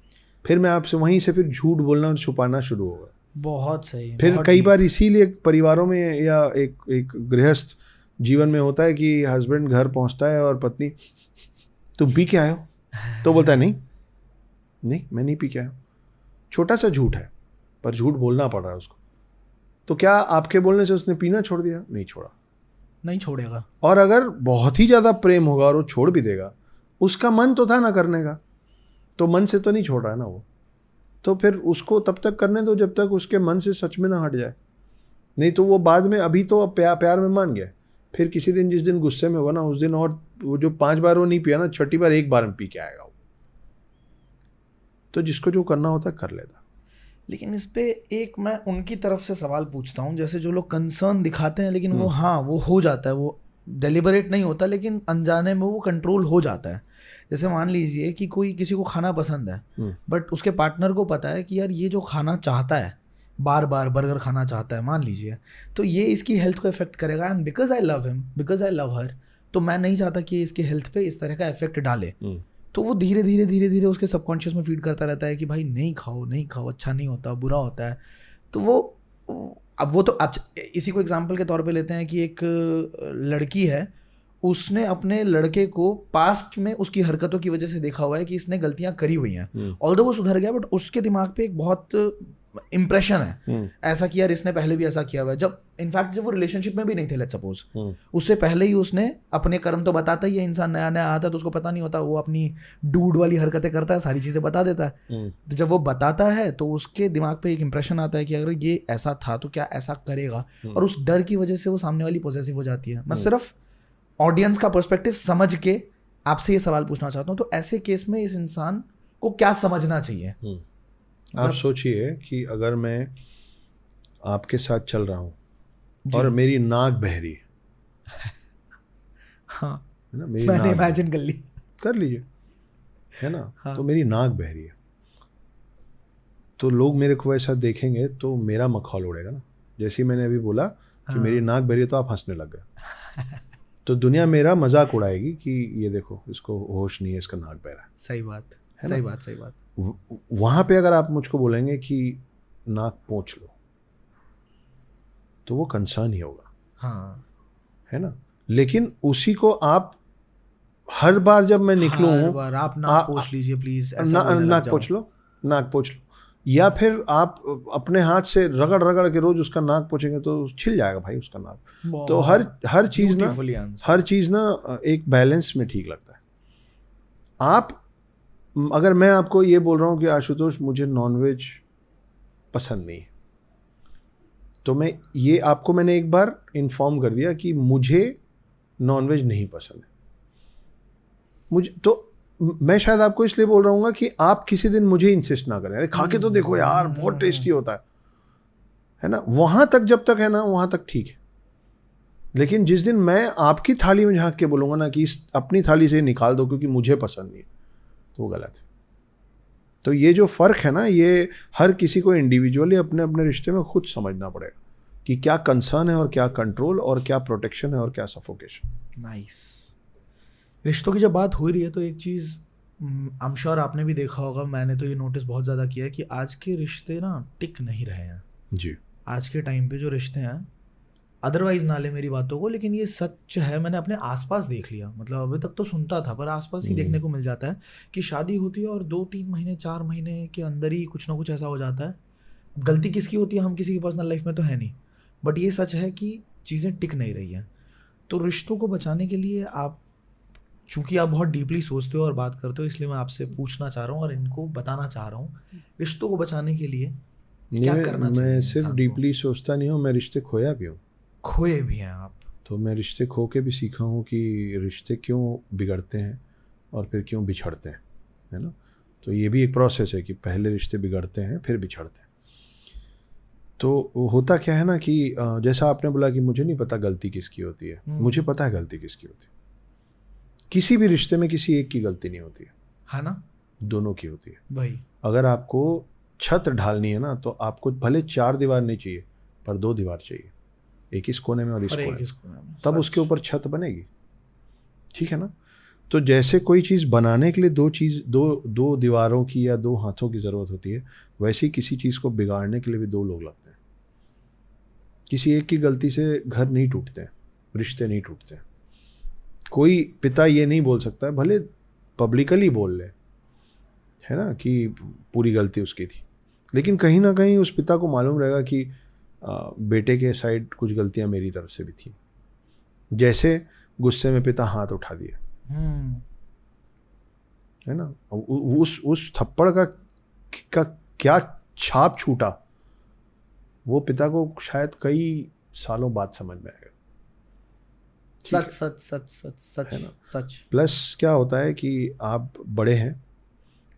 फिर मैं आपसे वहीं से फिर झूठ बोलना और छुपाना शुरू होगा। बहुत सही। फिर कई बार इसीलिए परिवारों में या एक गृहस्थ जीवन में होता है कि हस्बैंड घर पहुंचता है और पत्नी तुम पी के आए हो, तो बोलता है नहीं मैं नहीं पी के आया। छोटा सा झूठ है पर झूठ बोलना पड़ रहा है उसको, तो क्या आपके बोलने से उसने पीना छोड़ दिया? नहीं छोड़ा, नहीं छोड़ेगा। और अगर बहुत ही ज़्यादा प्रेम होगा और वो छोड़ भी देगा, उसका मन तो था ना करने का, तो मन से तो नहीं छोड़ रहा है ना वो, तो फिर उसको तब तक करने दो जब तक उसके मन से सच में ना हट जाए। नहीं तो वो बाद में, अभी तो प्यार में मान गया, फिर किसी दिन जिस दिन गुस्से में होगा ना उस दिन, और वो जो 5 बार वो नहीं पिया ना, 6ठी बार एक बार में पी के आएगा वो। तो जिसको जो करना होता है कर लेता। लेकिन इस पे एक मैं उनकी तरफ से सवाल पूछता हूँ, जैसे जो लोग कंसर्न दिखाते हैं लेकिन वो, हाँ वो हो जाता है, वो डेलिबरेट नहीं होता लेकिन अनजाने में वो कंट्रोल हो जाता है। जैसे मान लीजिए कि कोई किसी को खाना पसंद है बट उसके पार्टनर को पता है कि यार ये जो खाना चाहता है, बार बार बर्गर खाना चाहता है मान लीजिए, तो ये इसकी हेल्थ को इफेक्ट करेगा, and because I love him, because I love हर, तो मैं नहीं चाहता कि इसके हेल्थ पे इस तरह का इफेक्ट डाले। तो वो धीरे धीरे उसके सबकॉन्शियस में फीड करता रहता है कि भाई नहीं खाओ, अच्छा नहीं होता, बुरा होता है। तो वो, अब वो तो आप इसी को एग्जांपल के तौर पे लेते हैं कि एक लड़की है, उसने अपने लड़के को पास्ट में उसकी हरकतों की वजह से देखा हुआ है कि इसने गलतियां करी हुई हैं, ऑल्दो वो सुधर गया बट उसके दिमाग पे एक बहुत इंप्रेशन है ऐसा कि यार इसने पहले भी ऐसा किया हुआ है। जब इनफैक्ट जब वो रिलेशनशिप में भी नहीं थे, लेट्स सपोज, उससे पहले ही उसने अपने कर्म तो बताता ही है, इंसान नया नया आता है तो उसको पता नहीं होता, वो अपनी डूड वाली हरकतें करता है, सारी चीजें बता देता है। तो जब वो बताता है तो उसके दिमाग पे एक इंप्रेशन आता है कि अगर ये ऐसा था तो क्या ऐसा करेगा, और उस डर की वजह से वो सामने वाली पॉसेसिव हो जाती है। मैं सिर्फ ऑडियंस का पर्सपेक्टिव समझ के आपसे ये सवाल पूछना चाहता हूँ, तो ऐसे केस में इस इंसान को क्या समझना चाहिए? आप सोचिए कि अगर मैं आपके साथ चल रहा हूँ और मेरी नाक बह रही है, हाँ है ना, मेरी मैंने नाक इमेजिन कर लीजिए, है ना, हाँ। तो मेरी नाक बह रही है, तो लोग मेरे को ऐसा देखेंगे तो मेरा मखौल उड़ेगा ना। जैसे ही मैंने अभी बोला कि मेरी नाक बह रही है तो आप हंसने लग गए, तो दुनिया मेरा मजाक उड़ाएगी कि ये देखो इसको होश नहीं है, इसका नाक बह रहा है। सही बात, सही बात। वहां पे अगर आप मुझको बोलेंगे कि नाक पोंछ लो तो वो कंसर्न ही होगा, हाँ, है ना। लेकिन उसी को आप हर बार जब मैं निकलूं, आप नाक पोंछ लीजिए प्लीज, नाक पोंछ लो, या फिर आप अपने हाथ से रगड़ रगड़ के रोज उसका नाक पोंछेंगे तो छिल जाएगा भाई उसका नाक। तो हर चीज ना एक बैलेंस में ठीक लगता है। आप, अगर मैं आपको ये बोल रहा हूँ कि आशुतोष मुझे नॉनवेज पसंद नहीं है, तो मैंने एक बार इन्फॉर्म कर दिया कि मुझे नॉनवेज नहीं पसंद है। मैं शायद आपको इसलिए बोल रहा हूँ कि आप किसी दिन मुझे इंसिस्ट ना करें, अरे खा के तो देखो यार बहुत टेस्टी होता है ना। वहां तक जब तक है ना, वहां तक ठीक है। लेकिन जिस दिन मैं आपकी थाली में झांक के बोलूंगा ना कि इस अपनी थाली से निकाल दो क्योंकि मुझे पसंद नहीं है, तो वो गलत है। तो ये जो फर्क है ना, ये हर किसी को इंडिविजुअली अपने अपने रिश्ते में खुद समझना पड़ेगा कि क्या कंसर्न है और क्या कंट्रोल, और क्या प्रोटेक्शन है और क्या सफोकेशन। नाइस। रिश्तों की जब बात हो रही है तो एक चीज़ आई एम श्योर आपने भी देखा होगा, मैंने तो ये नोटिस बहुत ज़्यादा किया है कि आज के रिश्ते ना टिक नहीं रहे हैं जी। आज के टाइम पे जो रिश्ते हैं, अदरवाइज ना ले मेरी बातों को, लेकिन ये सच है, मैंने अपने आसपास देख लिया। मतलब अभी तक तो सुनता था पर आसपास ही देखने को मिल जाता है कि शादी होती है और 2-3 महीने 4 महीने के अंदर ही कुछ ना कुछ ऐसा हो जाता है। गलती किसकी होती है, हम किसी की पर्सनल लाइफ में तो है नहीं, बट ये सच है कि चीज़ें टिक नहीं रही हैं। तो रिश्तों को बचाने के लिए आप, चूँकि आप बहुत डीपली सोचते हो और बात करते हो, इसलिए मैं आपसे पूछना चाह रहा हूँ और इनको बताना चाह रहा हूँ, रिश्तों को बचाने के लिए क्या करना चाहिए? मैं सिर्फ डीपली सोचता नहीं हूँ, मैं रिश्ते खोया भी हूँ। खोए भी हैं आप? तो मैं रिश्ते खो के भी सीखा हूँ कि रिश्ते क्यों बिगड़ते हैं और फिर क्यों बिछड़ते हैं, है ना। तो ये भी एक प्रोसेस है कि पहले रिश्ते बिगड़ते हैं फिर बिछड़ते हैं। तो होता क्या है ना कि जैसा आपने बोला कि मुझे नहीं पता गलती किसकी होती है, मुझे पता है गलती किसकी होती है। किसी भी रिश्ते में किसी एक की गलती नहीं होती है ना, दोनों की होती है भाई। अगर आपको छत ढालनी है ना, तो आपको भले 4 दीवार नहीं चाहिए, पर 2 दीवार चाहिए, एक इस कोने में और इस कोने में, तब उसके ऊपर छत बनेगी। ठीक है ना। तो जैसे कोई चीज़ बनाने के लिए दो दीवारों की या 2 हाथों की ज़रूरत होती है, वैसे ही किसी चीज़ को बिगाड़ने के लिए भी 2 लोग लगते हैं। किसी एक की गलती से घर नहीं टूटते, रिश्ते नहीं टूटते। कोई पिता ये नहीं बोल सकता है, भले पब्लिकली बोल ले, है ना, कि पूरी गलती उसकी थी, लेकिन कहीं ना कहीं उस पिता को मालूम रहेगा कि बेटे के साइड कुछ गलतियां मेरी तरफ से भी थी। जैसे गुस्से में पिता हाथ उठा दिया, है ना, उस थप्पड़ का क्या छाप छूटा, वो पिता को शायद कई सालों बाद समझ में आएगा। सच सच सच सच सच है ना, सच। प्लस क्या होता है कि आप बड़े हैं,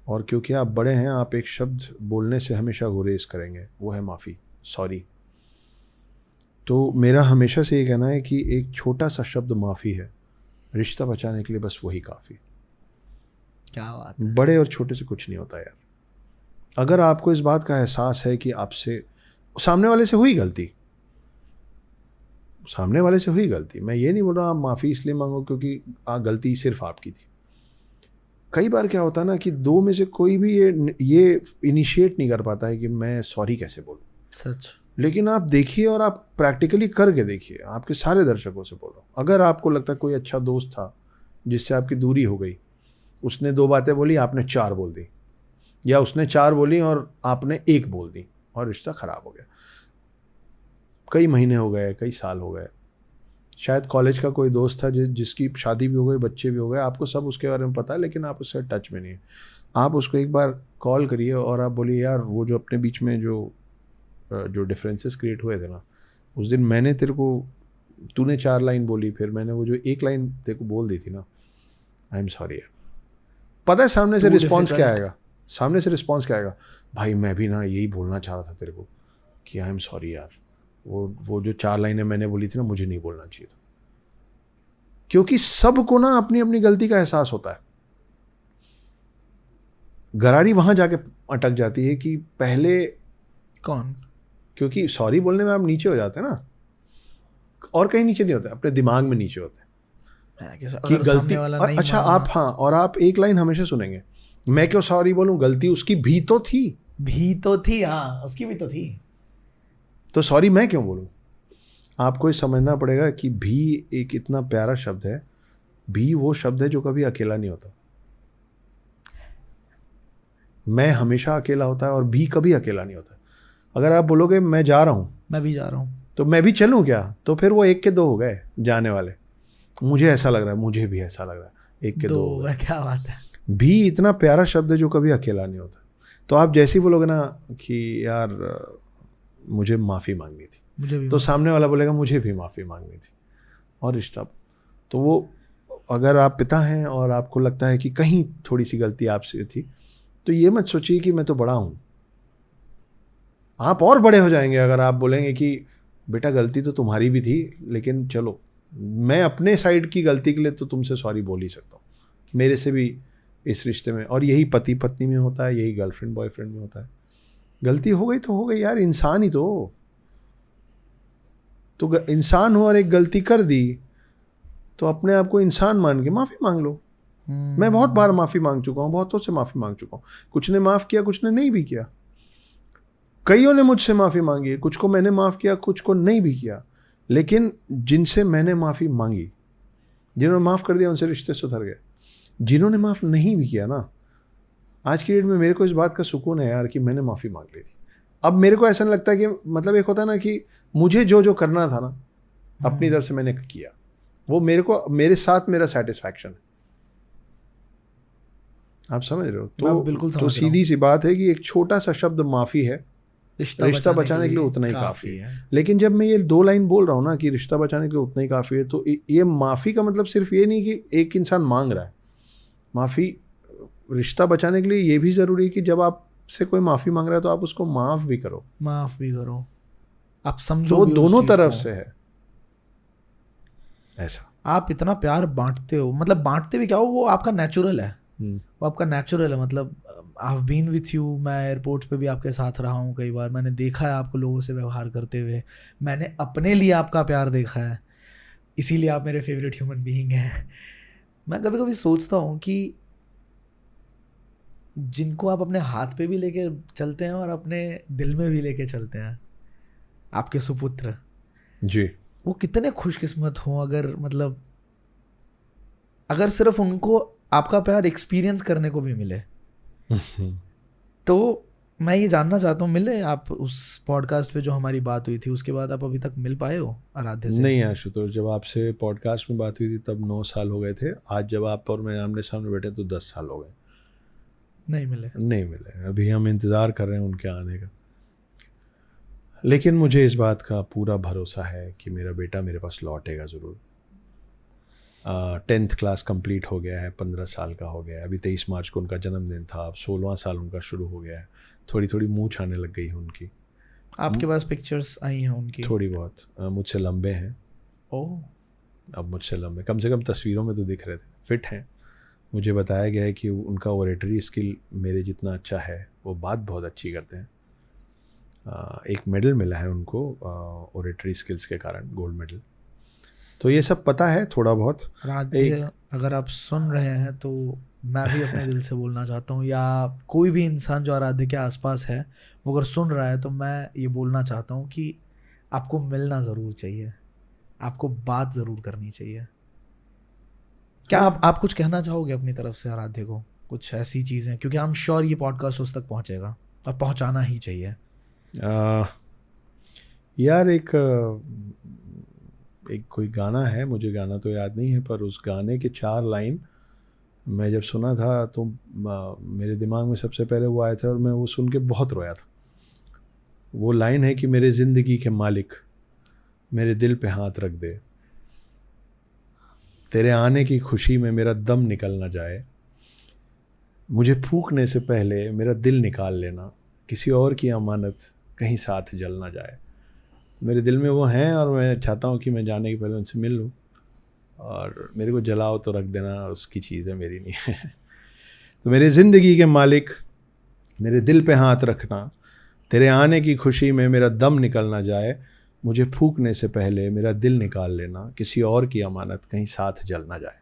और क्योंकि आप बड़े हैं, आप एक शब्द बोलने से हमेशा गुरेज करेंगे, वो है माफ़ी, सॉरी। तो मेरा हमेशा से ये कहना है कि एक छोटा सा शब्द माफ़ी है, रिश्ता बचाने के लिए बस वही काफ़ी। क्या बात है। बड़े और छोटे से कुछ नहीं होता यार। अगर आपको इस बात का एहसास है कि आपसे सामने वाले से हुई गलती, सामने वाले से हुई गलती, मैं ये नहीं बोल रहा आप माफ़ी इसलिए मांगो क्योंकि गलती सिर्फ आपकी थी। कई बार क्या होता है ना कि 2 में से कोई भी ये इनिशिएट नहीं कर पाता है कि मैं सॉरी कैसे बोलूं। सच। लेकिन आप देखिए और आप प्रैक्टिकली करके देखिए, आपके सारे दर्शकों से बोलो, अगर आपको लगता है कोई अच्छा दोस्त था जिससे आपकी दूरी हो गई, उसने 2 बातें बोली, आपने 4 बोल दी, या उसने 4 बोली और आपने 1 बोल दी, और रिश्ता खराब हो गया। कई महीने हो गए, कई साल हो गए, शायद कॉलेज का कोई दोस्त था जिसकी शादी भी हो गई, बच्चे भी हो गए, आपको सब उसके बारे में पता है, लेकिन आप उससे टच में नहीं है। आप उसको एक बार कॉल करिए और आप बोलिए, यार वो जो अपने बीच में जो डिफरेंसेस क्रिएट हुए थे ना, उस दिन मैंने तेरे को, तूने 4 लाइन बोली, फिर मैंने वो जो 1 लाइन तेरे को बोल दी थी ना, आई एम सॉरी यार। पता है सामने से रिस्पॉन्स क्या आएगा? सामने से रिस्पॉन्स क्या आएगा? भाई मैं भी ना यही बोलना चाह रहा था तेरे को कि आई एम सॉरी यार, वो जो 4 लाइनें मैंने बोली थी ना, मुझे नहीं बोलना चाहिए था। क्योंकि सबको ना अपनी अपनी गलती का एहसास होता है। गरारी वहां जाके अटक जाती है कि पहले कौन, क्योंकि सॉरी बोलने में आप नीचे हो जाते हैं ना, और कहीं नीचे नहीं होते, अपने दिमाग में नीचे होते हैं कि गलती वाला नहीं। अच्छा आप, हाँ, और आप 1 लाइन हमेशा सुनेंगे, मैं क्यों सॉरी बोलूं, गलती उसकी भी तो थी, हाँ उसकी भी तो थी, तो सॉरी मैं क्यों बोलूं। आपको ये समझना पड़ेगा कि भी एक इतना प्यारा शब्द है, भी वो शब्द है जो कभी अकेला नहीं होता। मैं हमेशा अकेला होता है और भी कभी अकेला नहीं होता। अगर आप बोलोगे मैं जा रहा हूं, मैं भी जा रहा हूं, तो मैं भी चलूं क्या, तो फिर वो 1 के 2 हो गए जाने वाले। मुझे ऐसा लग रहा है, मुझे भी ऐसा लग रहा है, 1 के 2 हो गए। क्या बात है। भी इतना प्यारा शब्द है जो कभी अकेला नहीं होता। तो आप जैसे ही बोलोगे ना कि यार मुझे माफ़ी मांगनी थी, मुझे भी, तो सामने वाला बोलेगा मुझे भी माफ़ी मांगनी थी, और रिश्ता। तो वो, अगर आप पिता हैं और आपको लगता है कि कहीं थोड़ी सी गलती आपसे थी, तो ये मत सोचिए कि मैं तो बड़ा हूं। आप और बड़े हो जाएंगे अगर आप बोलेंगे कि बेटा गलती तो तुम्हारी भी थी, लेकिन चलो मैं अपने साइड की गलती के लिए तो तुमसे सॉरी बोल ही सकता हूँ, मेरे से भी इस रिश्ते में। और यही पति पत्नी में होता है, यही गर्लफ्रेंड बॉयफ्रेंड में होता है। गलती हो गई तो हो गई यार, इंसान ही तो इंसान हो और एक गलती कर दी, तो अपने आप को इंसान मान के माफ़ी मांग लो। मैं बहुत बार माफ़ी मांग चुका हूँ, बहुतों से माफ़ी मांग चुका हूँ। कुछ ने माफ़ किया, कुछ ने नहीं भी किया। कईयों ने मुझसे माफ़ी मांगी है, कुछ को मैंने माफ़ किया, कुछ को नहीं भी किया। लेकिन जिनसे मैंने माफ़ी मांगी, जिन्होंने माफ़ कर दिया, उनसे रिश्ते सुधर गए। जिन्होंने माफ़ नहीं भी किया ना, आज की डेट में मेरे को इस बात का सुकून है यार कि मैंने माफ़ी मांग ली थी। अब मेरे को ऐसा नहीं लगता कि, मतलब एक होता है ना कि मुझे जो करना था ना अपनी तरफ से मैंने किया, वो मेरे साथ मेरा सेटिस्फैक्शन है। आप समझ रहे हो? तो बिल्कुल तो सीधी सी बात है कि एक छोटा सा शब्द माफ़ी है, रिश्ता बचाने के लिए उतना ही काफ़ी है। लेकिन जब मैं ये 2 लाइन बोल रहा हूँ ना कि रिश्ता बचाने के लिए उतना ही काफ़ी है, तो ये माफ़ी का मतलब सिर्फ ये नहीं कि एक इंसान मांग रहा है माफ़ी। रिश्ता बचाने के लिए ये भी ज़रूरी है कि जब आपसे कोई माफ़ी मांग रहा है तो आप उसको माफ़ भी करो। आप समझो वो भी दोनों तरफ से है ऐसा। आप इतना प्यार बांटते हो, मतलब बांटते भी क्या हो, वो आपका नेचुरल है, वो आपका नेचुरल है। मतलब I have been with you, मैं एयरपोर्ट्स पे भी आपके साथ रहा हूँ कई बार, मैंने देखा है आपको लोगों से व्यवहार करते हुए, मैंने अपने लिए आपका प्यार देखा है, इसीलिए आप मेरे फेवरेट ह्यूमन बीइंग हैं। मैं कभी कभी सोचता हूँ कि जिनको आप अपने हाथ पे भी लेके चलते हैं और अपने दिल में भी लेके चलते हैं, आपके सुपुत्र जी, वो कितने खुशकिस्मत हों, अगर मतलब अगर सिर्फ उनको आपका प्यार एक्सपीरियंस करने को भी मिले। तो मैं ये जानना चाहता हूँ, मिले आप उस पॉडकास्ट पे जो हमारी बात हुई थी, उसके बाद आप अभी तक मिल पाए हो आराध्य से? नहीं आशुतोष, जब आपसे पॉडकास्ट में बात हुई थी तब 9 साल हो गए थे। आज जब आप और मैं आमने सामने बैठे तो 10 साल हो गए। नहीं मिले? नहीं मिले, अभी हम इंतज़ार कर रहे हैं उनके आने का। लेकिन मुझे इस बात का पूरा भरोसा है कि मेरा बेटा मेरे पास लौटेगा ज़रूर। 10th क्लास कंप्लीट हो गया है, 15 साल का हो गया है, अभी 23 मार्च को उनका जन्मदिन था, अब 16वां साल उनका शुरू हो गया है। थोड़ी थोड़ी मूंछ आने लग गई है उनकी। आपके पास पिक्चर्स आई हैं उनकी? थोड़ी बहुत, मुझसे लंबे हैं। ओह, अब मुझसे लंबे, कम से कम तस्वीरों में तो दिख रहे थे, फिट हैं। मुझे बताया गया है कि उनका ओरेटरी स्किल मेरे जितना अच्छा है, वो बात बहुत अच्छी करते हैं। एक मेडल मिला है उनको ओरेटरी स्किल्स के कारण, गोल्ड मेडल। तो ये सब पता है थोड़ा बहुत। राधे, अगर आप सुन रहे हैं तो मैं भी अपने दिल से बोलना चाहता हूँ, या कोई भी इंसान जो आराध्य के आसपास है वो अगर सुन रहा है, तो मैं ये बोलना चाहता हूँ कि आपको मिलना ज़रूर चाहिए, आपको बात ज़रूर करनी चाहिए। क्या आप कुछ कहना चाहोगे अपनी तरफ से आराध्य को, कुछ ऐसी चीज़ें, क्योंकि आई एम श्योर ये पॉडकास्ट उस तक पहुँचेगा और पहुँचाना ही चाहिए। यार एक कोई गाना है, मुझे गाना तो याद नहीं है, पर उस गाने के 4 लाइन मैं जब सुना था तो मेरे दिमाग में सबसे पहले वो आया था और मैं वो सुन के बहुत रोया था। वो लाइन है कि मेरे ज़िंदगी के मालिक मेरे दिल पे हाथ रख दे, तेरे आने की खुशी में मेरा दम निकल ना जाए, मुझे फूंकने से पहले मेरा दिल निकाल लेना, किसी और की अमानत कहीं साथ जल ना जाए। मेरे दिल में वो हैं और मैं चाहता हूँ कि मैं जाने के पहले उनसे मिल लूँ, और मेरे को जलाओ तो रख देना, उसकी चीज़ है, मेरी नहीं है। तो मेरे ज़िंदगी के मालिक मेरे दिल पे हाथ रखना, तेरे आने की खुशी में मेरा दम निकल ना जाए, मुझे फूंकने से पहले मेरा दिल निकाल लेना, किसी और की अमानत कहीं साथ जल ना जाए।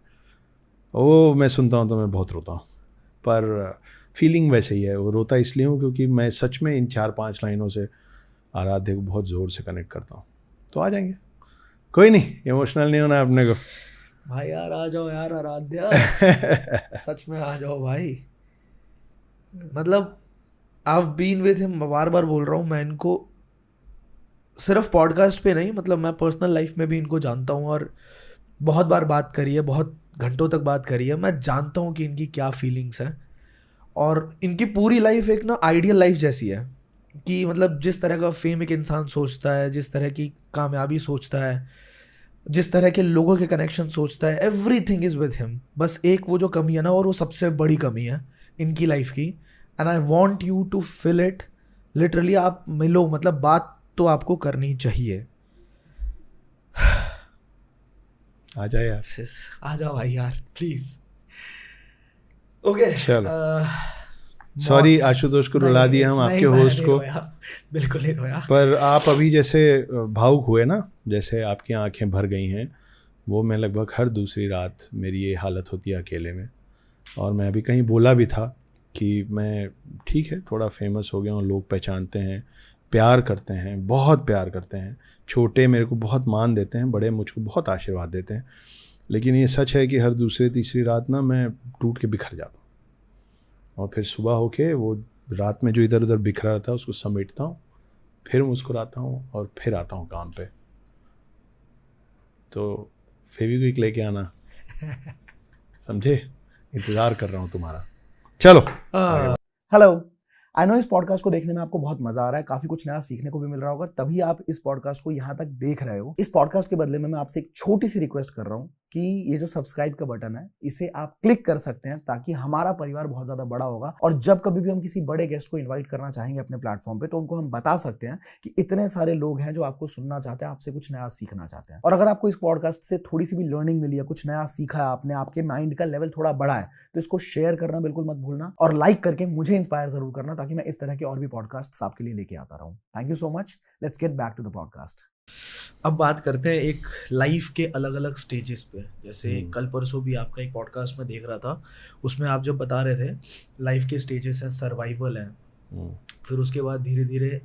वो मैं सुनता हूँ तो मैं बहुत रोता हूँ, पर फीलिंग वैसे ही है। वो रोता इसलिए हूँ क्योंकि मैं सच में इन 4-5 लाइनों से आराध्य को बहुत ज़ोर से कनेक्ट करता हूँ। तो आ जाएंगे, कोई नहीं, इमोशनल नहीं होना अपने को। भाई यार आ जाओ यार आराध्या, सच में आ जाओ भाई। मतलब I have been with him, बार बार बोल रहा हूँ, मैं इनको सिर्फ पॉडकास्ट पे नहीं, मतलब मैं पर्सनल लाइफ में भी इनको जानता हूँ, और बहुत बार बात करी है, बहुत घंटों तक बात करी है। मैं जानता हूँ कि इनकी क्या फीलिंग्स हैं, और इनकी पूरी लाइफ एक ना आइडियल लाइफ जैसी है, कि मतलब जिस तरह का फेम एक इंसान सोचता है, जिस तरह की कामयाबी सोचता है, जिस तरह के लोगों के कनेक्शन सोचता है, एवरीथिंग इज़ विद हिम। बस एक वो जो कमी है ना, और वो सबसे बड़ी कमी है इनकी लाइफ की, and I want you to fill it. Literally आप मिलो, मतलब बात तो आपको करनी चाहिए। आ जाए यार, आ जाओ भाई यार प्लीज। ओके, चलो। सॉरी आशुतोष को रुला दिया हम, आपके होस्ट को। बिल्कुल नहीं रोया। पर आप अभी जैसे भावुक हुए ना, जैसे आपकी आंखें भर गई हैं, वो मैं लगभग हर दूसरी रात मेरी ये हालत होती है अकेले में। और मैं अभी कहीं बोला भी था कि मैं ठीक है, थोड़ा फेमस हो गया हूँ, लोग पहचानते हैं, प्यार करते हैं, बहुत प्यार करते हैं, छोटे मेरे को बहुत मान देते हैं, बड़े मुझको बहुत आशीर्वाद देते हैं। लेकिन ये सच है कि हर दूसरी तीसरी रात ना मैं टूट के बिखर जाता हूँ, और फिर सुबह होके वो रात में जो इधर उधर बिखरा रहता है उसको समेटता हूँ, फिर मुस्कुराता हूँ और फिर आता हूँ काम पे। तो फेविक्विक लेके आना, समझे? इंतज़ार कर रहा हूँ तुम्हारा। चलो। हेलो, आई नो इस पॉडकास्ट को देखने में आपको बहुत मजा आ रहा है, काफी कुछ नया सीखने को भी मिल रहा होगा, तभी आप इस पॉडकास्ट को यहाँ तक देख रहे हो। इस पॉडकास्ट के बदले में मैं आपसे एक छोटी सी रिक्वेस्ट कर रहा हूँ कि ये जो सब्सक्राइब का बटन है इसे आप क्लिक कर सकते हैं, ताकि हमारा परिवार बहुत ज्यादा बड़ा होगा और जब कभी भी हम किसी बड़े गेस्ट को इन्वाइट करना चाहेंगे अपने प्लेटफॉर्म पे, तो उनको हम बता सकते हैं कि इतने सारे लोग हैं जो आपको सुनना चाहते हैं, आपसे कुछ नया सीखना चाहते हैं। और अगर आपको इस पॉडकास्ट से थोड़ी सी भी लर्निंग मिली है, कुछ नया सीखा है आपने, आपके माइंड का लेवल थोड़ा बढ़ा है, तो इसको शेयर करना बिल्कुल मत भूलना और लाइक करके मुझे इंस्पायर जरूर करना, ताकि मैं इस तरह के और भी पॉडकास्ट आपके लिए लेके आता रहूं। Thank you so much. Let's get back to the podcast. अब बात करते हैं एक लाइफ के अलग अलग स्टेजेस पे। जैसे कल परसों भी आपका एक पॉडकास्ट में देख रहा था, उसमें आप जब बता रहे थे लाइफ के स्टेजेस हैं, सर्वाइवल है, फिर उसके बाद धीरे धीरे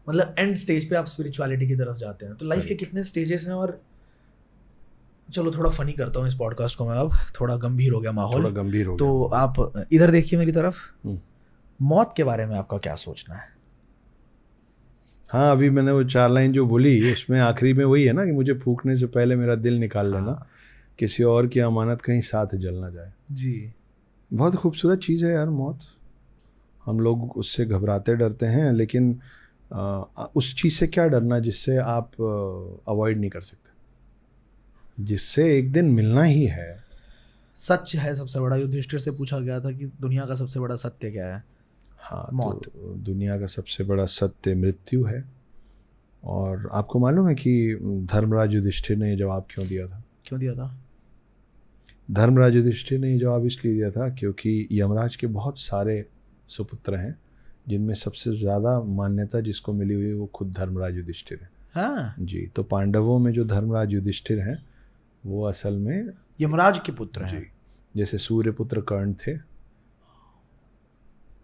मतलब एंड स्टेज पे आप स्पिरिचुअलिटी की तरफ जाते हैं। तो लाइफ के कितने स्टेजेस हैं? और चलो थोड़ा फनी करता हूँ इस पॉडकास्ट को मैं, अब थोड़ा गंभीर हो गया माहौल, थोड़ा गंभीर हो तो गया। आप इधर देखिए मेरी तरफ। मौत के बारे में आपका क्या सोचना है? हाँ, अभी मैंने वो 4 लाइन जो बोली उसमें आखिरी में वही है ना कि मुझे फूकने से पहले मेरा दिल निकाल लेना, किसी और की अमानत कहीं साथ जल ना जाए। जी, बहुत खूबसूरत चीज़ है यार मौत। हम लोग उससे घबराते डरते हैं, लेकिन उस चीज़ से क्या डरना जिससे आप अवॉइड नहीं कर सकते, जिससे एक दिन मिलना ही है। सच है सबसे बड़ा। युधिष्ठिर से पूछा गया था कि दुनिया का सबसे बड़ा सत्य क्या है? हाँ, मौत। तो दुनिया का सबसे बड़ा सत्य मृत्यु है। और आपको मालूम है कि धर्मराज युधिष्ठिर ने ये जवाब क्यों दिया था? क्यों दिया था? धर्मराज युधिष्ठिर ने ये जवाब इसलिए दिया था क्योंकि यमराज के बहुत सारे सुपुत्र हैं, जिनमें सबसे ज़्यादा मान्यता जिसको मिली हुई है वो खुद धर्मराज युधिष्ठिर है। हाँ जी, तो पांडवों में जो धर्मराज युधिष्ठिर हैं वो असल में यमराज के पुत्र हैं। जी, जैसे सूर्यपुत्र कर्ण थे,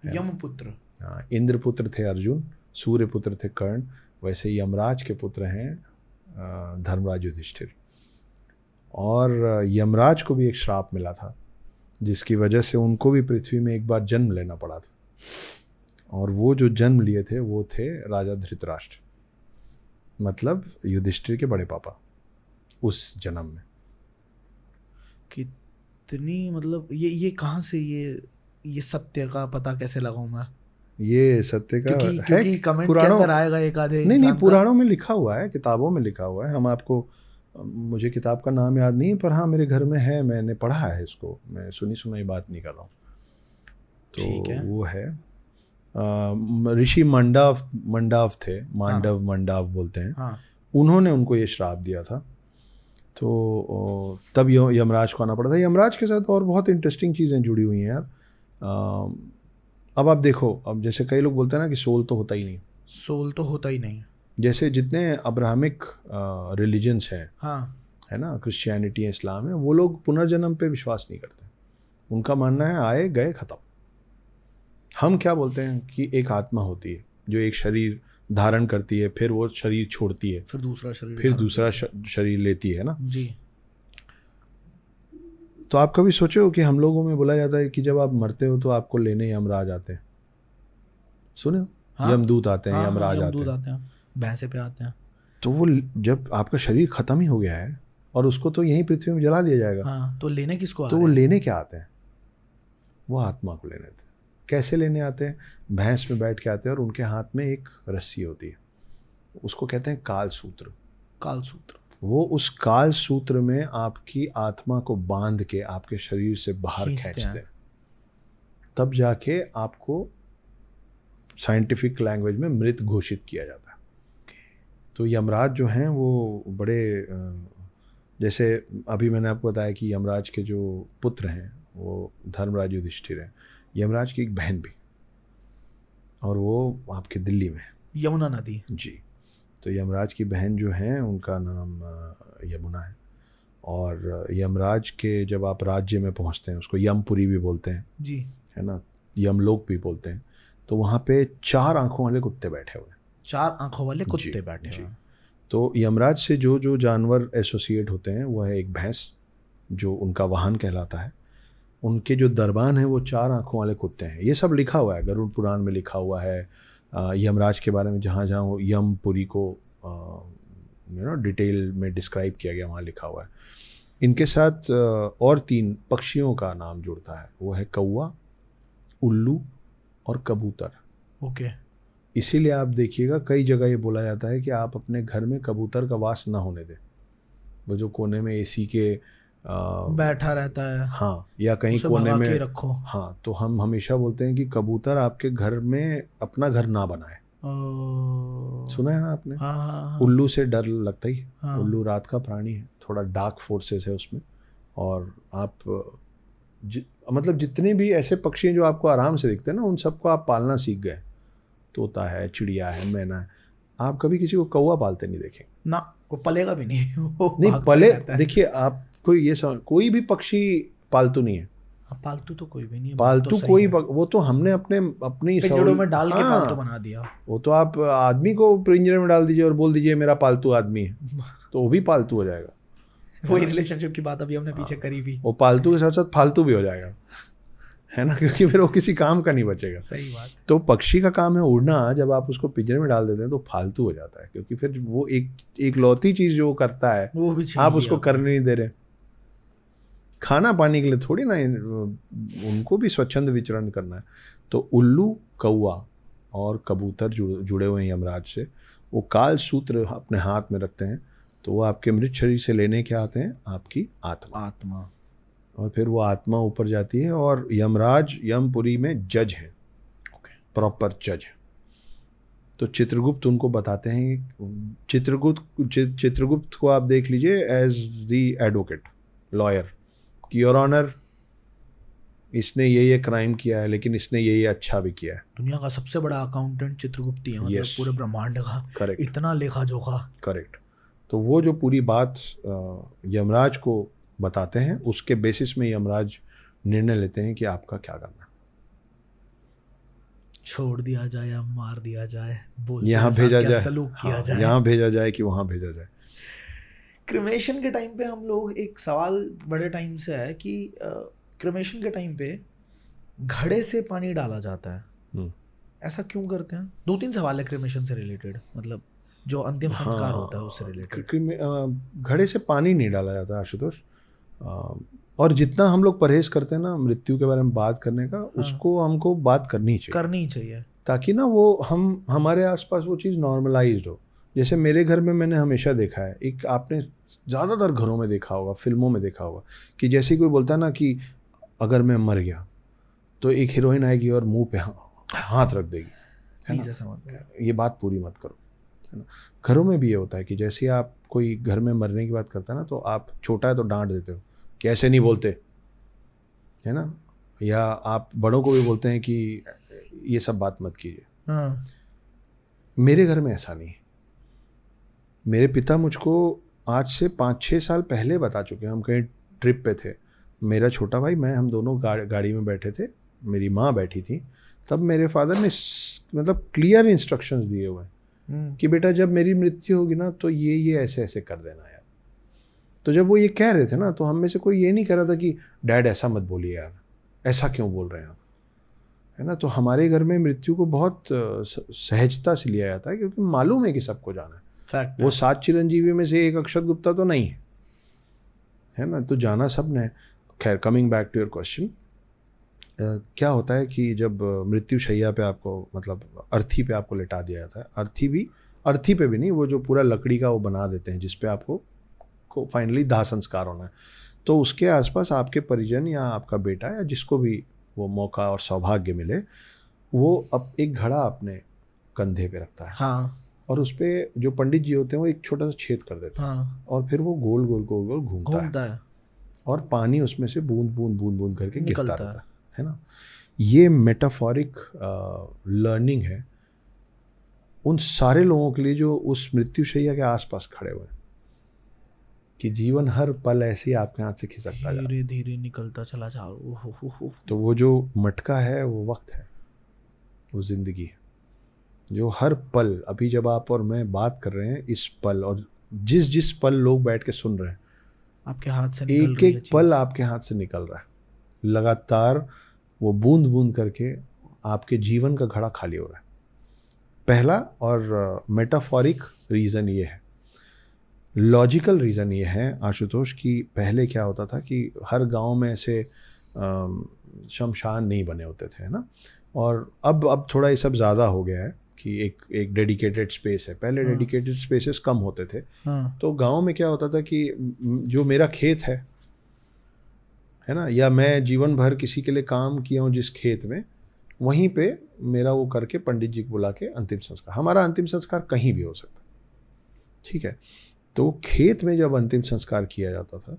यमपुत्र, हाँ, इंद्रपुत्र थे अर्जुन, सूर्यपुत्र थे कर्ण, वैसे यमराज के पुत्र हैं धर्मराज युधिष्ठिर। और यमराज को भी एक श्राप मिला था जिसकी वजह से उनको भी पृथ्वी में एक बार जन्म लेना पड़ा था, और वो जो जन्म लिए थे वो थे राजा धृतराष्ट्र, मतलब युधिष्ठिर के बड़े पापा उस जन्म में। कितनी मतलब ये कहाँ से ये सत्य का पता कैसे लगाऊं मैं? ये सत्य का क्योंकि कमेंट के अंदर आएगा एक आधे नहीं, पुराणों में लिखा हुआ है, किताबों में लिखा हुआ है। हम आपको, मुझे किताब का नाम याद नहीं, पर हाँ मेरे घर में है, मैंने पढ़ा है इसको, मैं सुनी सुनाई बात नहीं कर रहा हूँ। तो वो है ऋषि मंडाव थे, मंडाव बोलते हैं। हाँ। उन्होंने उनको ये श्राप दिया था, तो तब यमराज को आना पड़ा था। यमराज के साथ और बहुत इंटरेस्टिंग चीज़ें जुड़ी हुई हैं यार। अब आप देखो, अब जैसे कई लोग बोलते हैं ना कि सोल तो होता ही नहीं। सोल तो होता ही नहीं। जैसे जितने अब्राहमिक रिलीजन्स हैं, हाँ, है ना, क्रिश्चियनिटी है, इस्लाम है, वो लोग पुनर्जन्म पे विश्वास नहीं करते। उनका मानना है आए गए खत्म। हम क्या बोलते हैं कि एक आत्मा होती है जो एक शरीर धारण करती है, फिर वो शरीर छोड़ती है, फिर दूसरा शरीर लेती है ना जी। तो आप कभी सोचे हो कि हम लोगों में बोला जाता है कि जब आप मरते हो तो आपको लेने यमराज आते हैं? सुने हो? हाँ? यमदूत आते हैं, हाँ, यमराज आते हैं, भैंसे पे आते हैं। तो वो जब आपका शरीर खत्म ही हो गया है और उसको तो यहीं पृथ्वी में जला दिया जाएगा, हाँ, तो लेने किसको आ तो रहे वो हैं? लेने क्या आते हैं? वो आत्मा को लेने आते हैं। कैसे लेने आते हैं? भैंस में बैठ के आते हैं और उनके हाथ में एक रस्सी होती है, उसको कहते हैं काल सूत्र। वो उस काल सूत्र में आपकी आत्मा को बांध के आपके शरीर से बाहर खींचते हैं, तब जाके आपको साइंटिफिक लैंग्वेज में मृत घोषित किया जाता है। तो यमराज जो हैं वो बड़े, जैसे अभी मैंने आपको बताया कि यमराज के जो पुत्र हैं वो धर्मराज युधिष्ठिर हैं, यमराज की एक बहन भी, और वो आपके दिल्ली में यमुना नदी। जी, तो यमराज की बहन जो हैं उनका नाम यमुना है। और यमराज के जब आप राज्य में पहुंचते हैं, उसको यमपुरी भी बोलते हैं जी, है ना, यमलोक भी बोलते हैं, तो वहाँ पे 4 आंखों वाले कुत्ते बैठे हुए हैं। 4 आंखों वाले कुत्ते बैठे हुए हैं। तो यमराज से जो जो जानवर एसोसिएट होते हैं वो है एक भैंस जो उनका वाहन कहलाता है, उनके जो दरबान है वो 4 आंखों वाले कुत्ते हैं। ये सब लिखा हुआ है, गरुड़ पुराण में लिखा हुआ है, यमराज के बारे में जहाँ जहाँ वो यमपुरी को डिटेल में डिस्क्राइब किया गया वहाँ लिखा हुआ है। इनके साथ और 3 पक्षियों का नाम जुड़ता है, वो है कौवा, उल्लू और कबूतर। ओके। इसीलिए आप देखिएगा कई जगह ये बोला जाता है कि आप अपने घर में कबूतर का वास ना होने दें। वो जो कोने में एसी के बैठा रहता है, हाँ, या कहीं कोने में रखो। हाँ, तो हम हमेशा बोलते हैं कि कबूतर आपके घर में अपना घर ना बनाए। सुना है ना आपने? हाँ। उल्लू से डर लगता ही है। हाँ। उल्लू रात का प्राणी है, थोड़ा डार्क फोर्सेस है उसमें, और आप मतलब जितने भी ऐसे पक्षी हैं जो आपको आराम से दिखते हैं ना, उन सबको आप पालना सीख गए। तोता है, चिड़िया है, मैना है। आप कभी किसी को कौवा पालते नहीं देखें ना, वो पलेगा भी नहीं। वो नहीं पले, देखिए आप कोई भी पक्षी पालतू नहीं है। पालतू तो कोई भी नहीं है, पालतू तो कोई वो तो हमने अपनी पिंजरों में डाल के पालतू बना दिया। वो तो आप आदमी को पिंजरे में डाल दीजिए और बोल दीजिए मेरा पालतू आदमी है, तो वो भी पालतू हो जाएगा। वही रिलेशनशिप की बात अभी हमने पीछे करी भी, वो पालतू के साथ साथ फालतू भी हो जाएगा, है ना, क्योंकि फिर वो किसी काम का नहीं बचेगा। सही बात। तो पक्षी का काम है उड़ना, जब आप उसको पिंजरे में डाल देते हैं तो फालतू हो जाता है, क्योंकि फिर वो एक लौती चीज जो करता है वो भी आप उसको करने नहीं दे रहे। खाना पानी के लिए थोड़ी ना, उनको भी स्वच्छंद विचरण करना है। तो उल्लू, कौवा और कबूतर जुड़े हुए हैं यमराज से। वो काल सूत्र अपने हाथ में रखते हैं, तो वो आपके मृत शरीर से लेने के आते हैं आपकी आत्मा, और फिर वो आत्मा ऊपर जाती है, और यमराज यमपुरी में जज है, प्रॉपर जज है। तो चित्रगुप्त उनको बताते हैं, चित्रगुप्त को आप देख लीजिए एज द एडवोकेट, लॉयर, कि योर ऑनर इसने ये क्राइम किया है, लेकिन इसने ये अच्छा भी किया है। दुनिया का सबसे बड़ा अकाउंटेंट चित्रगुप्त ही है, मतलब पूरे ब्रह्मांड का। करेक्ट। इतना लेखा जोखा। करेक्ट। तो वो जो पूरी बात यमराज को बताते हैं, उसके बेसिस में यमराज निर्णय लेते हैं कि आपका क्या करना, छोड़ दिया जाए या मार दिया जाए, यहाँ भेजा जाए, सलूक किया जाए, यहाँ भेजा जाए कि वहाँ भेजा जाए। क्रिमेशन के टाइम पे हम लोग, एक सवाल बड़े टाइम से है कि क्रिमेशन के टाइम पे घड़े से पानी डाला जाता है, ऐसा क्यों करते हैं? 2-3 सवाल है क्रिमेशन से रिलेटेड, मतलब जो अंतिम संस्कार होता है उससे रिलेटेड। घड़े से पानी नहीं डाला जाता आशुतोष, और जितना हम लोग परहेज करते हैं ना मृत्यु के बारे में बात करने का, उसको हमको बात करनी चाहिए, ताकि ना वो हमारे आसपास वो चीज़ नॉर्मलाइज्ड हो। जैसे मेरे घर में मैंने हमेशा देखा है, एक आपने ज़्यादातर घरों में देखा होगा, फिल्मों में देखा होगा, कि जैसे कोई बोलता है ना कि अगर मैं मर गया, तो एक हीरोइन आएगी और मुंह पे हाथ रख देगी, है ना, ये बात पूरी मत करो, है ना। घरों में भी ये होता है कि जैसे आप कोई घर में मरने की बात करता है ना, तो आप छोटा है तो डांट देते हो कि ऐसे नहीं बोलते, है ना, या आप बड़ों को भी बोलते हैं कि ये सब बात मत कीजिए। मेरे घर में ऐसा नहीं है। मेरे पिता मुझको आज से 5-6 साल पहले बता चुके हैं। हम कहीं ट्रिप पे थे, मेरा छोटा भाई, मैं, हम दोनों गाड़ी में बैठे थे, मेरी माँ बैठी थी, तब मेरे फादर ने मतलब क्लियर इंस्ट्रक्शंस दिए हुए हैं कि बेटा जब मेरी मृत्यु होगी ना, तो ये ऐसे ऐसे कर देना यार। तो जब वो ये कह रहे थे ना, तो हम में से कोई ये नहीं कह रहा था कि डैड ऐसा मत बोलिए यार, ऐसा क्यों बोल रहे हैं आप, है ना। तो हमारे घर में मृत्यु को बहुत सहजता से लिया जाता है, क्योंकि मालूम है कि सबको जाना है। फैक्ट, वो 7 चिरंजीवी में से एक अक्षत गुप्ता तो नहीं है ना, तो जाना सब ने। खैर, coming back to your question, क्या होता है कि जब मृत्यु शैया पे आपको, मतलब अर्थी पे आपको लेटा दिया जाता है, अर्थी पे भी नहीं, वो जो पूरा लकड़ी का वो बना देते हैं जिसपे आपको फाइनली दाह संस्कार होना है, तो उसके आसपास आपके परिजन या आपका बेटा या जिसको भी वो मौका और सौभाग्य मिले, वो अब एक घड़ा अपने कंधे पे रखता है। हाँ। और उस पर जो पंडित जी होते हैं वो एक छोटा सा छेद कर देते हैं। हाँ। और फिर वो गोल गोल गोल गोल घूमता है और पानी उसमें से बूंद बूंद बूंद बूंद करके गिरता रहता है ना। ये मेटाफोरिक लर्निंग है उन सारे लोगों के लिए जो उस मृत्युशैया के आसपास खड़े हुए हैं, कि जीवन हर पल ऐसे ही आपके हाथ से खिसकता है, धीरे धीरे निकलता चला जा रहा। तो वो जो मटका है वो वक्त है, वो जिंदगी है, जो हर पल, अभी जब आप और मैं बात कर रहे हैं इस पल, और जिस पल लोग बैठ के सुन रहे हैं, आपके हाथ से एक एक पल आपके हाथ से निकल रहा है लगातार। वो बूंद बूंद करके आपके जीवन का घड़ा खाली हो रहा है। पहला और मेटाफोरिक रीज़न ये है। लॉजिकल रीज़न ये है आशुतोष कि पहले क्या होता था कि हर गांव में ऐसे शमशान नहीं बने होते थे, है ना। और अब थोड़ा ये सब ज़्यादा हो गया है कि एक डेडिकेटेड स्पेस है। पहले डेडिकेटेड स्पेसेस कम होते थे। तो गांव में क्या होता था कि जो मेरा खेत है है ना, या मैं जीवन भर किसी के लिए काम किया हूँ जिस खेत में, वहीं पे मेरा वो करके पंडित जी को बुला के अंतिम संस्कार, हमारा अंतिम संस्कार कहीं भी हो सकता है, ठीक है। तो खेत में जब अंतिम संस्कार किया जाता था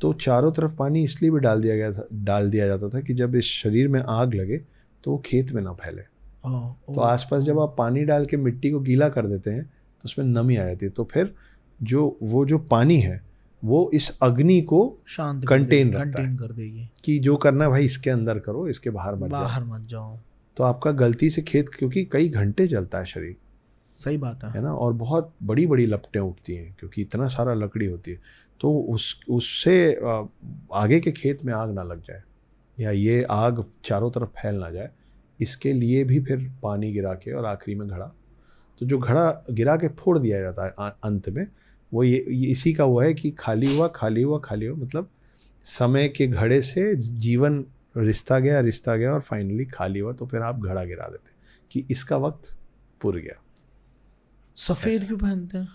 तो चारों तरफ पानी इसलिए भी डाल दिया जाता था कि जब इस शरीर में आग लगे तो वो खेत में ना फैले। तो आसपास जब आप पानी डाल के मिट्टी को गीला कर देते हैं तो उसमें नमी आ जाती है, तो फिर जो पानी है वो इस अग्नि को शांत कंटेन कर देगी कि जो करना है भाई इसके अंदर करो, इसके बाहर मत जाओ। तो आपका गलती से खेत, क्योंकि कई घंटे जलता है शरीर, सही बात है ना, और बहुत बड़ी बड़ी लपटें उठती हैं क्योंकि इतना सारा लकड़ी होती है, तो उससे आगे के खेत में आग ना लग जाए या ये आग चारों तरफ फैल ना जाए, इसके लिए भी फिर पानी गिरा के और आखिरी में घड़ा, तो जो घड़ा गिरा के फोड़ दिया जाता है अंत में, वो ये इसी का वो है कि खाली हुआ मतलब समय के घड़े से जीवन रिश्ता गया और फाइनली खाली हुआ, तो फिर आप घड़ा गिरा देते कि इसका वक्त पुर गया। सफ़ेद क्यों पहनते हैं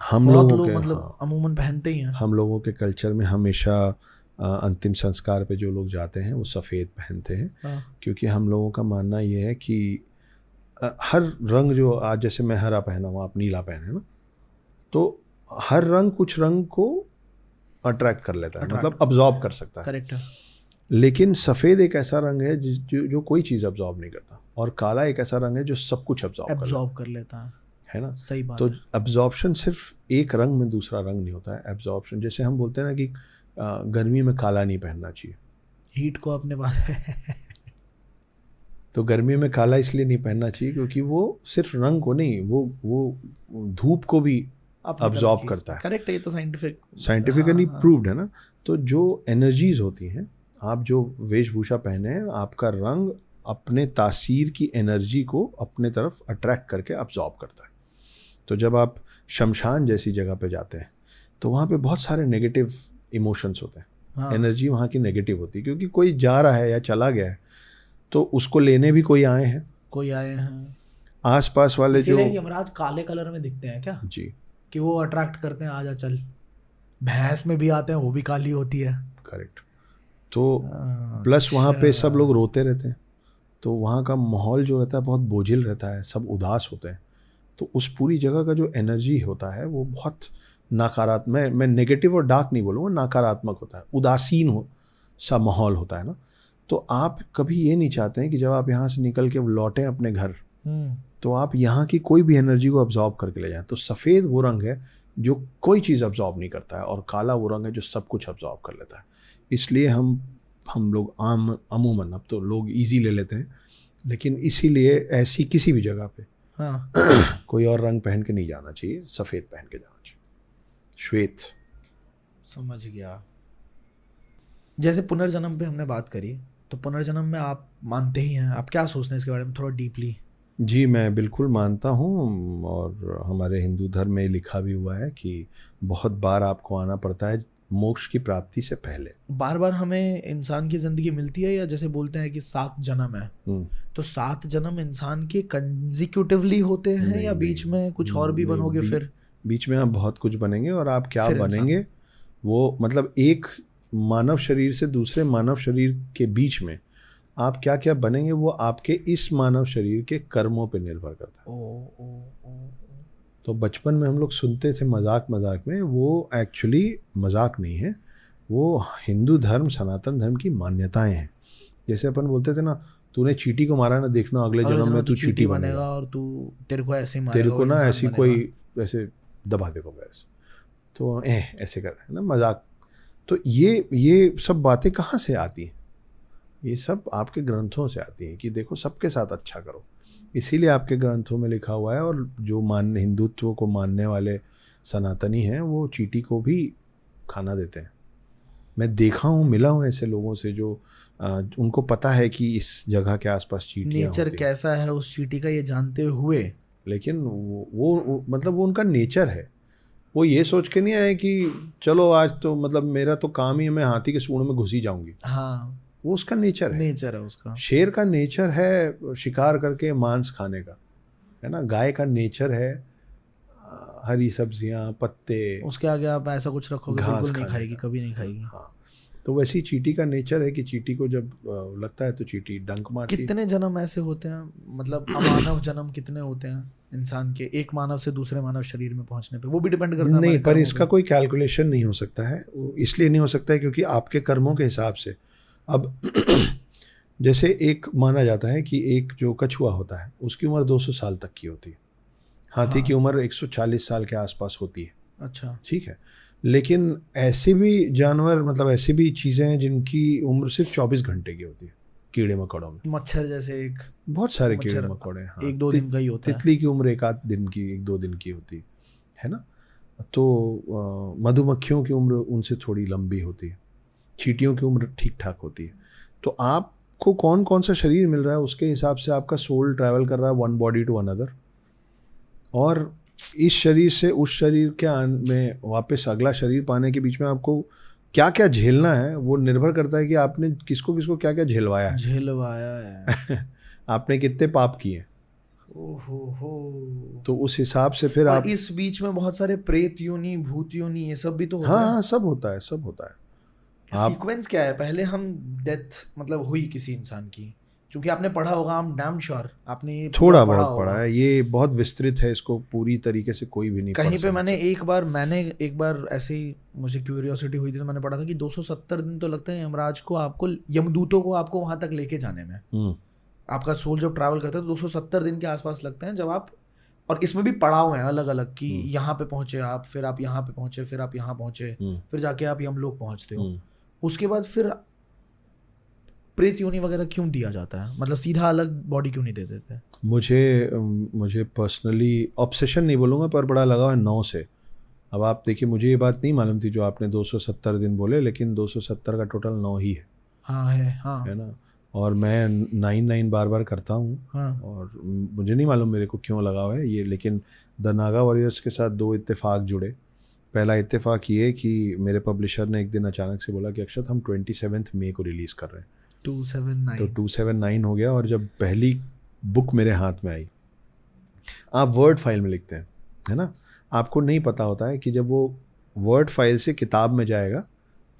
हम लोग मतलब हाँ, अमूमन पहनते ही हैं। हम लोगों के कल्चर में हमेशा अंतिम संस्कार पे जो लोग जाते हैं वो सफ़ेद पहनते हैं। क्योंकि हम लोगों का मानना ये है कि हर रंग, जो आज जैसे मैं हरा पहना हूँ, आप नीला पहने ना, तो हर रंग कुछ रंग को अट्रैक्ट कर लेता है, मतलब अब्जॉर्ब कर सकता है। करेक्ट है। लेकिन सफ़ेद एक ऐसा रंग है जो कोई चीज़ अब्जॉर्ब नहीं करता, और काला एक ऐसा रंग है जो सब कुछ अब्जॉर्ब कर लेता है ना। सही बात तो है। अब्जॉर्प्शन सिर्फ एक रंग में दूसरा रंग नहीं होता है। अब्जॉर्प्शन, जैसे हम बोलते हैं ना कि गर्मी में काला नहीं पहनना चाहिए, हीट को अपने पास तो गर्मी में काला इसलिए नहीं पहनना चाहिए क्योंकि वो सिर्फ रंग को नहीं, वो धूप को भी अब्जॉर्ब करता है। करेक्ट है, ये तो साइंटिफिकली प्रूव्ड है ना। तो जो एनर्जीज होती हैं, आप जो वेशभूषा पहने हैं, आपका रंग अपने तासीर की एनर्जी को अपने तरफ अट्रैक्ट करके अब्जॉर्ब करता है। तो जब आप शमशान जैसी जगह पे जाते हैं तो वहाँ पे बहुत सारे नेगेटिव इमोशंस होते हैं, एनर्जी वहाँ की नेगेटिव होती है, क्योंकि कोई जा रहा है या चला गया है तो उसको लेने भी कोई आए हैं। आसपास वाले जो यमराज काले कलर में दिखते हैं क्या जी, कि वो अट्रैक्ट करते हैं, आजा चल। भैंस में भी आते हैं, वो भी काली होती है। करेक्ट। तो प्लस वहाँ पे सब लोग रोते रहते हैं, तो वहाँ का माहौल जो रहता है बहुत बोझिल रहता है, सब उदास होते हैं। तो उस पूरी जगह का जो एनर्जी होता है वो बहुत नकारात्मक, मैं नेगेटिव और डार्क नहीं बोलूँगा, नकारात्मक होता है, उदासीन सा माहौल होता है ना। तो आप कभी ये नहीं चाहते हैं कि जब आप यहाँ से निकल के लौटें अपने घर, तो आप यहाँ की कोई भी एनर्जी को अब्जॉर्ब करके ले जाएं। तो सफ़ेद वो रंग है जो कोई चीज़ अब्जॉर्ब नहीं करता है, और काला वो रंग है जो सब कुछ अब्जॉर्ब कर लेता है। इसलिए हम लोग अमूमन, अब तो लोग इजी ले लेते हैं, लेकिन इसीलिए ऐसी किसी भी जगह पे कोई और रंग पहन के नहीं जाना चाहिए, सफ़ेद पहन के जाना चाहिए, श्वेत। समझ गया। जैसे पुनर्जन्म पे हमने बात करी, तो पुनर्जन्म में आप मानते ही हैं, आप क्या सोचते हैं इसके बारे में थोड़ा डीपली? जी, मैं बिल्कुल मानता हूँ, और हमारे हिंदू धर्म में लिखा भी हुआ है कि बहुत बार आपको आना पड़ता है मोक्ष की प्राप्ति से पहले। बार बार हमें इंसान की ज़िंदगी मिलती है, या जैसे बोलते हैं कि 7 जन्म है, तो 7 जन्म इंसान के कंसेक्यूटिवली होते हैं, या बीच में कुछ और भी बनोगे? फिर बीच में आप बहुत कुछ बनेंगे, और आप क्या बनेंगे वो, मतलब एक मानव शरीर से दूसरे मानव शरीर के बीच में आप क्या क्या बनेंगे वो आपके इस मानव शरीर के कर्मों पे निर्भर करता है। तो बचपन में हम लोग सुनते थे मजाक में, वो एक्चुअली मजाक नहीं है, वो हिंदू धर्म, सनातन धर्म की मान्यताएं हैं। जैसे अपन बोलते थे ना, तूने चींटी को मारा ना, देखना अगले जन्म में तू चींटी बनेगा, और तेरे को ऐसे मारेगा, तेरे को ना ऐसी कोई ऐसे दबा देगा वैसे, तो ऐसे कर है ना, मजाक। तो ये सब बातें कहाँ से आती हैं? ये सब आपके ग्रंथों से आती हैं कि देखो सबके साथ अच्छा करो, इसीलिए आपके ग्रंथों में लिखा हुआ है। और जो हिंदुत्व को मानने वाले सनातनी हैं वो चींटी को भी खाना देते हैं। मैं देखा हूँ, मिला हूँ ऐसे लोगों से जो उनको पता है कि इस जगह के आसपास चींटियाँ होती हैं। नेचर कैसा है उस चींटी का ये जानते हुए, लेकिन वो मतलब वो उनका नेचर है। वो ये सोच के नहीं आए कि चलो आज तो मतलब मेरा तो काम ही है, मैं हाथी के सूंड में घुसी जाऊंगी। हाँ, वो उसका नेचर है उसका। शेर का नेचर है शिकार करके मांस खाने का, है ना। गाय का नेचर है हरी सब्जियां, पत्ते, उसके आगे आप ऐसा कुछ रखोगे बिल्कुल नहीं खाएगी, कभी नहीं खाएगी। हाँ, तो वैसे ही चींटी का नेचर है कि चींटी को जब लगता है तो चींटी डंक मारती है। कितने जन्म ऐसे होते हैं, मतलब अमानव जन्म कितने होते हैं इंसान के, एक मानव से दूसरे मानव शरीर में पहुंचने पे? वो भी डिपेंड करता है नहीं, पर इसका कोई कैलकुलेशन नहीं हो सकता है। इसलिए नहीं हो सकता है क्योंकि आपके कर्मों के हिसाब से। अब जैसे एक माना जाता है कि एक जो कछुआ होता है उसकी उम्र 200 साल तक की होती है, हाथी की उम्र 140 साल के आसपास होती है। अच्छा, ठीक है, लेकिन ऐसे भी जानवर, मतलब ऐसी भी चीज़ें हैं जिनकी उम्र सिर्फ 24 घंटे की होती है। कीड़े मकोड़ों में मच्छर जैसे एक बहुत सारे कीड़े मकोड़े, हाँ, 1-2 दिन का ही होता है। तितली की उम्र 1-8 दिन की, 1-2 दिन की होती है ना। तो मधुमक्खियों की उम्र उनसे थोड़ी लंबी होती है, चींटियों की उम्र ठीक ठाक होती है। तो आपको कौन कौन सा शरीर मिल रहा है उसके हिसाब से आपका सोल ट्रैवल कर रहा है वन बॉडी टू अनदर, और इस शरीर से उस शरीर के में वापस अगला शरीर पाने के बीच में आपको क्या क्या झेलना है वो निर्भर करता है कि आपने किसको किसको क्या क्या झेलवाया है आपने कितने पाप किए। ओहो, तो उस हिसाब से फिर आप इस बीच में बहुत सारे प्रेत योनि, भूत योनि, ये सब भी तो होता हाँ है। हाँ, सब होता है, सब होता है। सीक्वेंस क्या है? पहले हम डेथ मतलब हुई किसी इंसान की, क्योंकि आपने पढ़ा होगा, I'm damn sure आपने ये थोड़ा बहुत पढ़ा है, ये बहुत विस्तृत है, इसको पूरी तरीके से कोई भी नहीं कहीं पे। मैंने एक बार ऐसे ही मुझे क्यूरियोसिटी हुई थी तो मैंने पढ़ा था कि 270 दिन तो लगते हैं यमराज को, आपको यमदूतों को आपको वहां तक लेके जाने में। आपका सोल जब ट्रैवल करता है तो 270 दिन के आसपास लगते हैं जब आप, और इसमें भी पड़ाव हैं अलग अलग कि यहाँ पे पहुंचे आप, फिर आप यहाँ पे पहुंचे, फिर आप यहाँ पहुंचे, फिर जाके आप यमलोक पहुंचते हो। उसके बाद फिर प्रेत योनि वगैरह क्यों दिया जाता है? मतलब सीधा अलग बॉडी क्यों नहीं दे देते? मुझे पर्सनली ऑब्सेशन नहीं बोलूँगा, पर बड़ा लगा है 9 से। अब आप देखिए, मुझे ये बात नहीं मालूम थी जो आपने 270 दिन बोले, लेकिन 270 का टोटल 9 ही है। हाँ है ना। और मैं 9 बार बार करता हूँ। हाँ। और मुझे नहीं मालूम मेरे को क्यों लगा हुआ है ये, लेकिन द नागा वॉरियर्स के साथ 2 इत्तेफाक जुड़े। पहला इत्तेफाक ये कि मेरे पब्लिशर ने एक दिन अचानक से बोला कि अक्षत हम 27 मई को रिलीज़ कर रहे हैं। 279 तो 279 हो गया। और जब पहली बुक मेरे हाथ में आई, आप वर्ड फाइल में लिखते हैं, है ना, आपको नहीं पता होता है कि जब वो वर्ड फाइल से किताब में जाएगा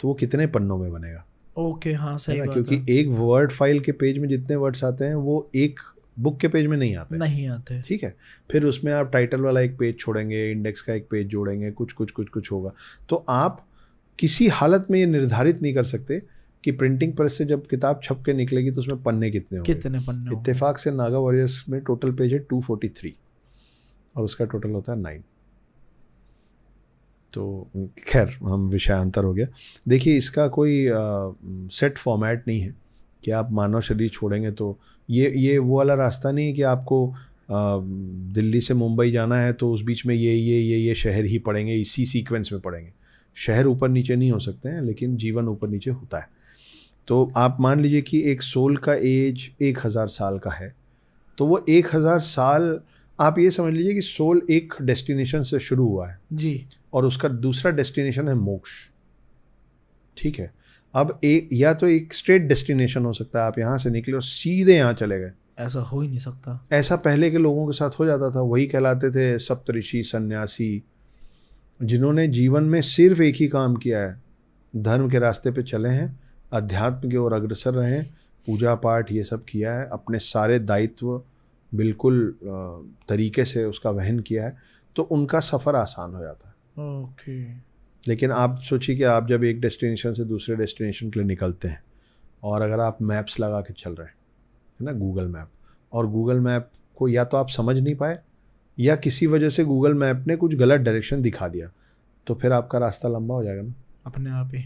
तो वो कितने पन्नों में बनेगा। ओके, हाँ सही बात है। क्योंकि एक वर्ड फाइल के पेज में जितने वर्ड्स आते हैं वो एक बुक के पेज में नहीं आते। ठीक है, फिर उसमें आप टाइटल वाला एक पेज छोड़ेंगे, इंडेक्स का एक पेज जोड़ेंगे, कुछ होगा। तो आप किसी हालत में ये निर्धारित नहीं कर सकते कि प्रिंटिंग प्रेस से जब किताब छप के निकलेगी तो उसमें पन्ने कितने होंगे। इत्तेफाक से नागा वॉरियर्स में टोटल पेज है 243 और उसका टोटल होता है 9। तो खैर, हम विषयांतर हो गया। देखिए, इसका कोई सेट फॉर्मेट नहीं है कि आप मानव शरीर छोड़ेंगे तो ये वो वाला रास्ता नहीं है कि आपको दिल्ली से मुंबई जाना है तो उस बीच में ये शहर ही पड़ेंगे, इसी सीक्वेंस में पड़ेंगे। शहर ऊपर नीचे नहीं हो सकते हैं, लेकिन जीवन ऊपर नीचे होता है। तो आप मान लीजिए कि एक सोल का एज 1000 साल का है, तो वो 1000 साल आप ये समझ लीजिए कि सोल एक डेस्टिनेशन से शुरू हुआ है जी, और उसका दूसरा डेस्टिनेशन है मोक्ष। ठीक है, अब या तो एक स्ट्रेट डेस्टिनेशन हो सकता है, आप यहाँ से निकले और सीधे यहाँ चले गए। ऐसा हो ही नहीं सकता। ऐसा पहले के लोगों के साथ हो जाता था, वही कहलाते थे सप्तऋषि सन्यासी, जिन्होंने जीवन में सिर्फ एक ही काम किया है, धर्म के रास्ते पे चले हैं, अध्यात्म की ओर अग्रसर रहे हैं, पूजा पाठ ये सब किया है, अपने सारे दायित्व बिल्कुल तरीके से उसका वहन किया है, तो उनका सफ़र आसान हो जाता है। ओके। लेकिन आप सोचिए कि आप जब एक डेस्टिनेशन से दूसरे डेस्टिनेशन के लिए निकलते हैं और अगर आप मैप्स लगा के चल रहे हैं, है ना, गूगल मैप, और गूगल मैप को या तो आप समझ नहीं पाए या किसी वजह से गूगल मैप ने कुछ गलत डायरेक्शन दिखा दिया, तो फिर आपका रास्ता लंबा हो जाएगा ना अपने आप ही।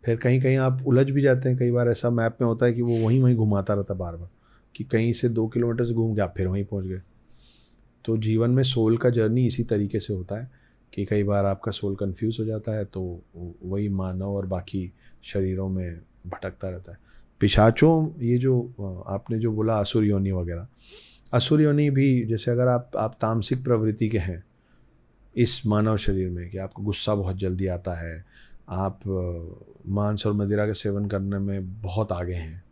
फिर कहीं कहीं आप उलझ भी जाते हैं। कई बार ऐसा मैप में होता है कि वो वहीं घुमाता रहता बार बार, कि कहीं से 2 किलोमीटर से घूम के आप फिर वहीं पहुंच गए। तो जीवन में सोल का जर्नी इसी तरीके से होता है कि कई बार आपका सोल कंफ्यूज हो जाता है, तो वही मानव और बाकी शरीरों में भटकता रहता है। पिशाचों, ये जो आपने जो बोला असुर योनि वगैरह, असुर योनि भी जैसे अगर आप तामसिक प्रवृत्ति के हैं इस मानव शरीर में, कि आपको गुस्सा बहुत जल्दी आता है, आप मांस और मदिरा का सेवन करने में बहुत आगे हैं,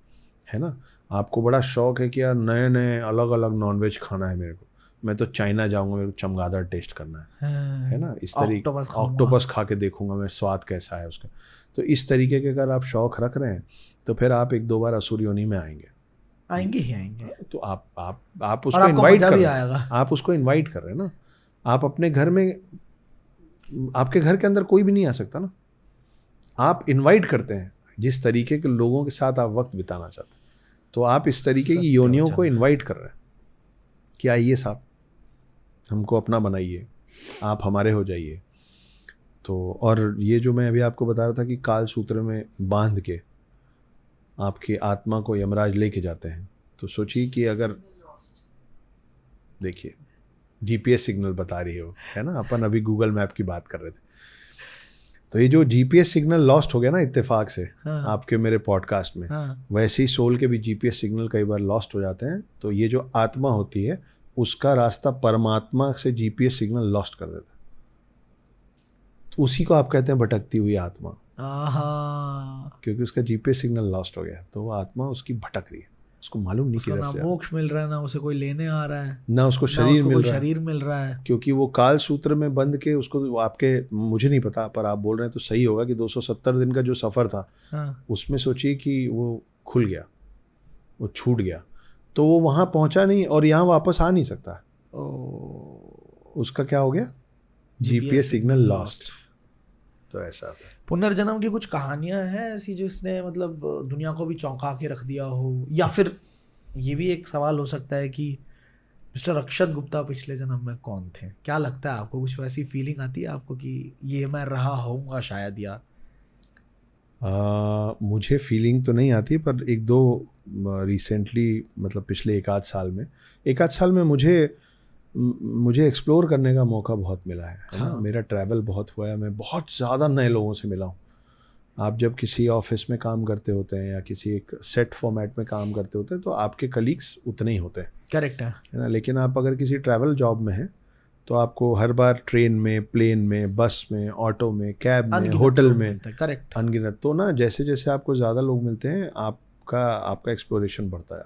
है ना, आपको बड़ा शौक है कि यार नए नए अलग अलग नॉनवेज खाना है मेरे को, मैं तो चाइना जाऊंगा, मेरे को चमगादड़ टेस्ट करना है ना, इस तरीके ऑक्टोपस खा के देखूंगा मैं स्वाद कैसा है उसका। तो इस तरीके के अगर आप शौक रख रहे हैं तो फिर आप 1-2 बार असुर योनि में आएंगे ही आएंगे। तो आप उसको इनवाइट कर रहे हैं, आप उसको इनवाइट कर रहे हैं ना। आप अपने घर में, आपके घर के अंदर कोई भी नहीं आ सकता ना, आप इनवाइट करते हैं जिस तरीके के लोगों के साथ आप वक्त बिताना चाहते हैं। तो आप इस तरीके की योनियों को इनवाइट कर रहे हैं कि आइए साहब, हमको अपना बनाइए, आप हमारे हो जाइए। तो और ये जो मैं अभी आपको बता रहा था कि काल सूत्र में बांध के आपकी आत्मा को यमराज लेके जाते हैं, तो सोचिए कि अगर देखिए जीपीएस सिग्नल बता रही है ना, अपन अभी गूगल मैप की बात कर रहे थे, तो ये जो जीपीएस सिग्नल लॉस्ट हो गया ना इत्तेफाक से, हाँ, आपके मेरे पॉडकास्ट में, हाँ, वैसे ही सोल के भी जीपीएस सिग्नल कई बार लॉस्ट हो जाते हैं। तो ये जो आत्मा होती है उसका रास्ता परमात्मा से जीपीएस सिग्नल लॉस्ट कर देता है, तो उसी को आप कहते हैं भटकती हुई आत्मा, क्योंकि उसका जीपीएस सिग्नल लॉस्ट हो गया। तो वो आत्मा उसकी भटक रही है, उसको मालूम नहीं किधर से, ना मोक्ष मिल रहा है, ना उसे कोई लेने आ रहा है, ना उसको शरीर मिल रहा है, क्योंकि वो काल सूत्र में बंद के उसको आपके, मुझे नहीं पता पर आप बोल रहे हैं तो सही होगा कि 270 दिन का जो सफ़र था, हाँ, उसमें सोचिए कि वो खुल गया, वो छूट गया, तो वो वहाँ पहुँचा नहीं और यहाँ वापस आ नहीं सकता। उसका क्या हो गया, जीपीएस सिग्नल लॉस्ट। तो ऐसा था। पुनर्जन्म की कुछ कहानियां हैं ऐसी जिसने मतलब दुनिया को भी चौंका के रख दिया हो, या फिर ये भी एक सवाल हो सकता है कि मिस्टर अक्षत गुप्ता पिछले जन्म में कौन थे? क्या लगता है आपको, कुछ वैसी फीलिंग आती है आपको कि ये मैं रहा होऊंगा शायद? या मुझे फीलिंग तो नहीं आती, पर 1-2 रिसेंटली, मतलब पिछले 1-8 साल में मुझे एक्सप्लोर करने का मौका बहुत मिला है, हाँ, ना। मेरा ट्रैवल बहुत हुआ है, मैं बहुत ज़्यादा नए लोगों से मिला हूँ। आप जब किसी ऑफिस में काम करते होते हैं या किसी एक सेट फॉर्मेट में काम करते होते हैं तो आपके कलीग्स उतने ही होते हैं, करेक्ट है ना। लेकिन आप अगर किसी ट्रैवल जॉब में हैं तो आपको हर बार ट्रेन में, प्लेन में, बस में, ऑटो में, कैब में, होटल में, करेक्ट, अनगिनत। तो ना जैसे जैसे आपको ज़्यादा लोग मिलते हैं आपका एक्सप्लोरेशन बढ़ता है,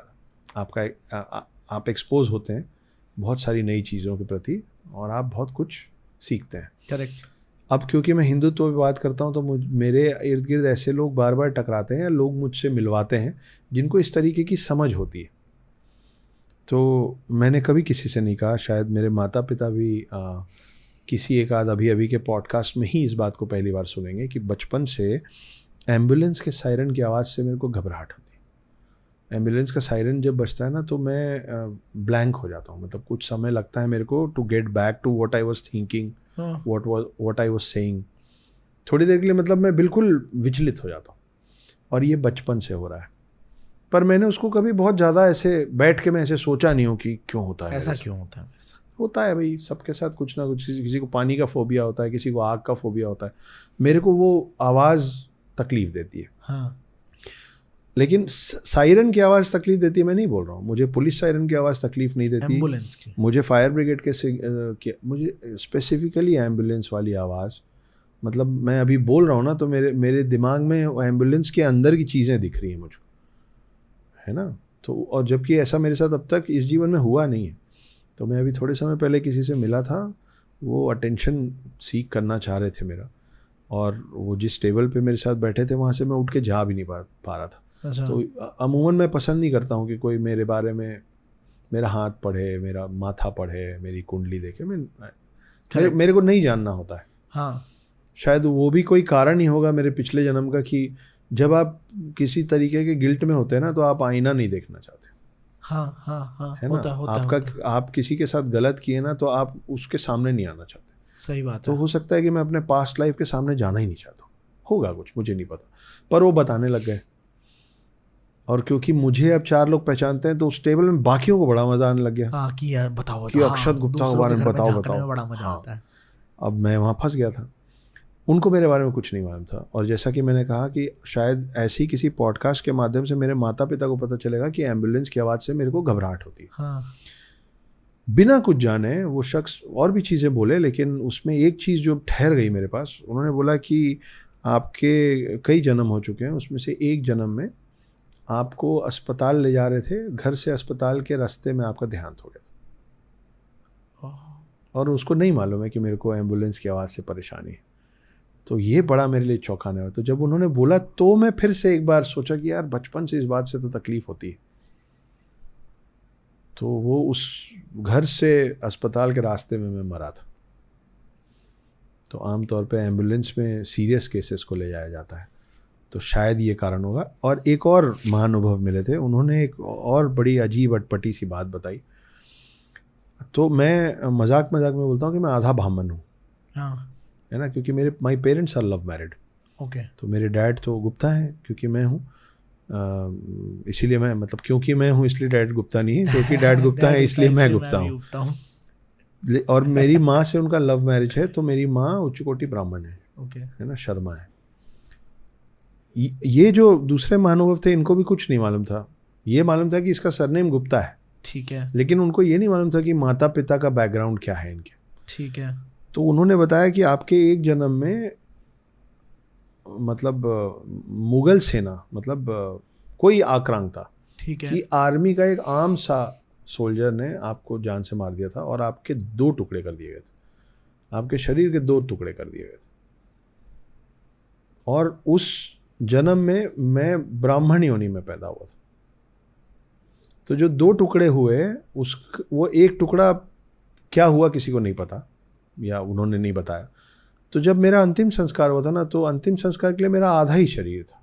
आप एक्सपोज होते हैं बहुत सारी नई चीज़ों के प्रति और आप बहुत कुछ सीखते हैं। करेक्ट। अब क्योंकि मैं हिंदुत्व की बात करता हूँ तो मेरे इर्द गिर्द ऐसे लोग बार बार टकराते हैं या लोग मुझसे मिलवाते हैं जिनको इस तरीके की समझ होती है। तो मैंने कभी किसी से नहीं कहा, शायद मेरे माता पिता भी किसी एक आध अभी के पॉडकास्ट में ही इस बात को पहली बार सुनेंगे कि बचपन से एम्बुलेंस के सायरन की आवाज़ से मेरे को घबराहट होती है। एम्बुलेंस का सायरन जब बजता है ना तो मैं ब्लैंक हो जाता हूँ, मतलब कुछ समय लगता है मेरे को to get back to what I was thinking, what I was saying. थोड़ी देर के लिए मतलब मैं बिल्कुल विचलित हो जाता हूँ, और ये बचपन से हो रहा है। पर मैंने उसको कभी बहुत ज़्यादा ऐसे बैठ के मैं ऐसे सोचा नहीं हो कि क्यों होता है, ऐसा क्यों होता है। ऐसा होता है भाई, सबके साथ कुछ ना कुछ। किसी को पानी का फोबिया होता है, किसी को आग का फोबिया होता है। मेरे को वो आवाज़ तकलीफ देती है। हाँ। लेकिन सायरन की आवाज़ तकलीफ देती है मैं नहीं बोल रहा हूँ। मुझे पुलिस सायरन की आवाज़ तकलीफ नहीं देती, एम्बुलेंस की, मुझे फायर ब्रिगेड के मुझे स्पेसिफिकली एम्बुलेंस वाली आवाज़, मतलब मैं अभी बोल रहा हूँ ना तो मेरे दिमाग में एम्बुलेंस के अंदर की चीज़ें दिख रही हैं मुझको, है ना। तो और जबकि ऐसा मेरे साथ अब तक इस जीवन में हुआ नहीं है। तो मैं अभी थोड़े समय पहले किसी से मिला था, वो अटेंशन सीख करना चाह रहे थे मेरा, और वो जिस टेबल पे मेरे साथ बैठे थे वहाँ से मैं उठ के जा भी नहीं पा रहा था। अच्छा। तो अमूमन मैं पसंद नहीं करता हूँ कि कोई मेरे बारे में मेरा हाथ पढ़े, मेरा माथा पढ़े, मेरी कुंडली देखे। मेरे को नहीं जानना होता है। हाँ। शायद वो भी कोई कारण ही होगा मेरे पिछले जन्म का कि जब आप किसी तरीके के गिल्ट में होते हैं ना तो आप आईना नहीं देखना चाहते। हाँ हाँ हाँ, है ना। आप किसी के साथ गलत किए ना तो आप उसके सामने नहीं आना चाहते। सही बात है। तो हो सकता है कि मैं अपने पास्ट लाइफ के सामने जाना ही नहीं चाहता, होगा कुछ, मुझे नहीं पता। पर वो बताने लग गए, और क्योंकि मुझे अब 4 लोग पहचानते हैं तो उस टेबल में बाकियों को बड़ा मजा आने लग गया। हाँ, कि बताओ कि अक्षत गुप्ता के बारे में बताओ। बड़ा मजा आता है। अब मैं वहाँ फंस गया था, उनको मेरे बारे में कुछ नहीं मालूम था। और जैसा कि मैंने कहा कि शायद ऐसी किसी पॉडकास्ट के माध्यम से मेरे माता पिता को पता चलेगा कि एम्बुलेंस की आवाज़ से मेरे को घबराहट होती है। हाँ। बिना कुछ जाने वो शख्स और भी चीज़ें बोले, लेकिन उसमें एक चीज़ जो ठहर गई मेरे पास, उन्होंने बोला कि आपके कई जन्म हो चुके हैं, उसमें से एक जन्म में आपको अस्पताल ले जा रहे थे, घर से अस्पताल के रास्ते में आपका देहांत हो गया था। और उसको नहीं मालूम है कि मेरे को एम्बुलेंस की आवाज़ से परेशानी है। तो ये बड़ा मेरे लिए चौंकाने वाला। तो जब उन्होंने बोला तो मैं फिर से एक बार सोचा कि यार बचपन से इस बात से तो तकलीफ होती है। तो वो उस घर से अस्पताल के रास्ते में मैं मरा था। तो आमतौर पे एम्बुलेंस में सीरियस केसेस को ले जाया जाता है, तो शायद ये कारण होगा। और एक और महानुभव मिले थे, उन्होंने एक और बड़ी अजीब अटपटी सी बात बताई। तो मैं मजाक मजाक में बोलता हूँ कि मैं आधा ब्राह्मण हूँ, है ना, क्योंकि मेरे my parents are love married. Okay. तो मेरे डैड तो गुप्ता हैं क्योंकि मैं हूँ, इसीलिए मैं, मतलब क्योंकि मैं हूँ इसलिए डैड गुप्ता नहीं है, क्योंकि डैड गुप्ता है इसलिए मैं गुप्ता हूँ। और मेरी माँ से उनका लव मैरिज है, तो मेरी माँ उच्च कोटि ब्राह्मण है, है ना, शर्मा है। ये जो दूसरे महानुभव थे इनको भी कुछ नहीं मालूम था। ये मालूम था कि इसका सरनेम गुप्ता है, ठीक है, लेकिन उनको ये नहीं मालूम था कि माता पिता का बैकग्राउंड क्या है इनके, ठीक है। तो उन्होंने बताया कि आपके एक जन्म में मतलब मुगल सेना, मतलब कोई आक्रांत था, ठीक है, कि आर्मी का एक आम सा सोल्जर ने आपको जान से मार दिया था और आपके 2 टुकड़े कर दिए गए थे, आपके शरीर के 2 टुकड़े कर दिए गए थे। और उस जन्म में मैं ब्राह्मण योनि में पैदा हुआ था। तो जो 2 टुकड़े हुए, वो एक टुकड़ा क्या हुआ किसी को नहीं पता, या उन्होंने नहीं बताया। तो जब मेरा अंतिम संस्कार हुआ था ना, तो अंतिम संस्कार के लिए मेरा आधा ही शरीर था।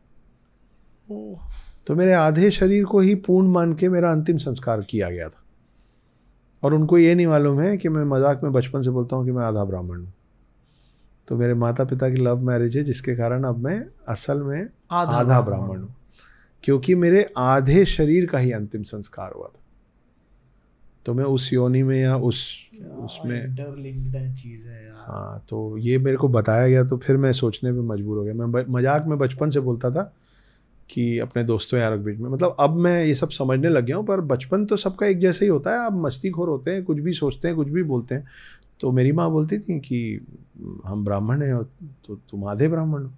तो मेरे आधे शरीर को ही पूर्ण मान के मेरा अंतिम संस्कार किया गया था। और उनको ये नहीं मालूम है कि मैं मजाक में बचपन से बोलता हूँ कि मैं आधा ब्राह्मण हूँ। तो मेरे माता पिता की लव मैरिज है, जिसके कारण अब मैं असल में आधा ब्राह्मण हूँ, क्योंकि मेरे आधे शरीर का ही अंतिम संस्कार हुआ था। तो मैं उस योनि में या उसमें इंटरलिंक्ड चीज है यार। हाँ, तो ये मेरे को बताया गया, तो फिर मैं सोचने पे मजबूर हो गया। मैं मजाक में बचपन से बोलता था कि अपने दोस्तों यारों के बीच में, मतलब अब मैं ये सब समझने लग गया हूँ, पर बचपन तो सबका एक जैसा ही होता है। आप मस्तीखोर होते हैं, कुछ भी सोचते हैं, कुछ भी बोलते हैं। तो मेरी माँ बोलती थी कि हम ब्राह्मण हैं, तो तुम आधे ब्राह्मण हो।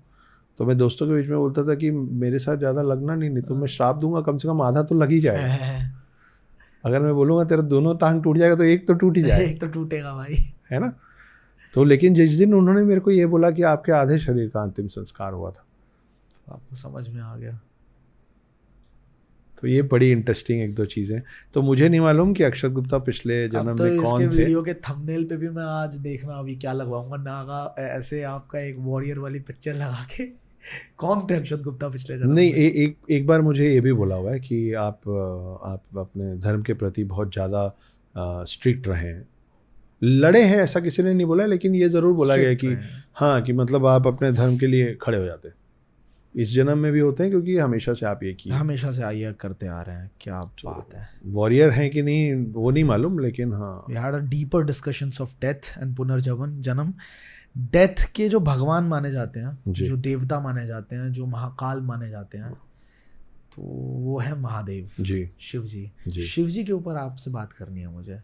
तो मैं दोस्तों के बीच में बोलता था कि मेरे साथ ज़्यादा लगना नहीं तो मैं श्राप दूंगा, कम से कम आधा तो लग ही जाएगा। अगर मैं बोलूँगा तेरा दोनों टांग टूट जाएगा, तो एक तो टूट ही जाएगा, एक तो टूटेगा भाई, है ना। तो लेकिन जिस दिन उन्होंने मेरे को ये बोला कि आपके आधे शरीर का अंतिम संस्कार हुआ था, तो आपको समझ में आ गया। तो ये बड़ी इंटरेस्टिंग 1-2 चीज़ें। तो मुझे नहीं मालूम कि अक्षत गुप्ता पिछले जन्म में कौन थे। इसके वीडियो के थंबनेल पे भी मैं आज देखना अभी क्या लगवाऊंगा, नागा ऐसे आपका एक वॉरियर वाली पिक्चर लगा के। कौन थे अक्षत गुप्ता पिछले जन्म नहीं, एक बार मुझे ये भी बोला हुआ है कि आप अपने धर्म के प्रति बहुत ज़्यादा स्ट्रिक्ट रहे हैं, लड़े हैं, ऐसा किसी ने नहीं बोला, लेकिन ये ज़रूर बोला गया कि हाँ, कि मतलब आप अपने धर्म के लिए खड़े हो जाते हैं। इस जन्म में भी होते हैं, क्योंकि हमेशा से आप ये किए, हमेशा से आइए करते आ रहे हैं। क्या बात है। वॉरियर हैं कि नहीं वो नहीं मालूम, लेकिन हाँ, we had a deeper discussions of death and पुनर्जन्म। जन्म, डेथ के जो भगवान माने जाते हैं, जो देवता माने जाते हैं, जो महाकाल माने जाते हैं, तो वो है महादेव जी, शिव जी। शिव जी के ऊपर आपसे बात करनी है मुझे,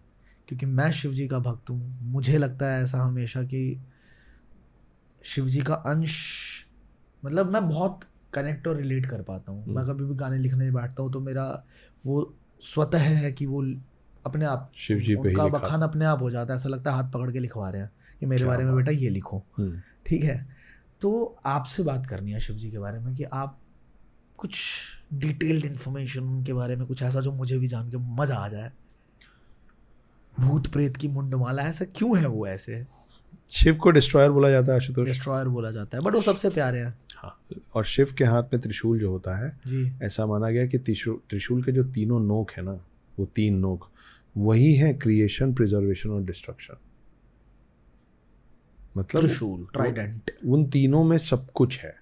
क्योंकि मैं शिव जी का भक्त हूँ। मुझे लगता है ऐसा हमेशा कि शिव जी का अंश, मतलब मैं बहुत कनेक्ट और रिलेट कर पाता हूँ। मैं कभी भी गाने लिखने बैठता हूँ तो मेरा वो स्वतः है कि वो अपने आप शिव जी पे उनका बखान अपने आप हो जाता है। ऐसा लगता है हाथ पकड़ के लिखवा रहे हैं कि मेरे बारे में बेटा ये लिखो, ठीक है। तो आपसे बात करनी है शिव जी के बारे में, कि आप कुछ डिटेल्ड इन्फॉर्मेशन उनके बारे में, कुछ ऐसा जो मुझे भी जान के मजा आ जाए। भूत प्रेत की मुंडमाला, ऐसा क्यों है वो ऐसे? शिव को डिस्ट्रॉयर बोला जाता है, आशुतोष, डिस्ट्रॉयर बोला जाता है, बट वो सबसे प्यारे हैं। हाँ, और शिव के हाथ में त्रिशूल जो होता है जी, ऐसा माना गया कि त्रिशूल के जो 3 नोक है ना, वो 3 नोक वही है क्रिएशन, प्रिजर्वेशन और डिस्ट्रक्शन। मतलब त्रिशूल, ट्राइडेंट, उन तीनों में सब कुछ है।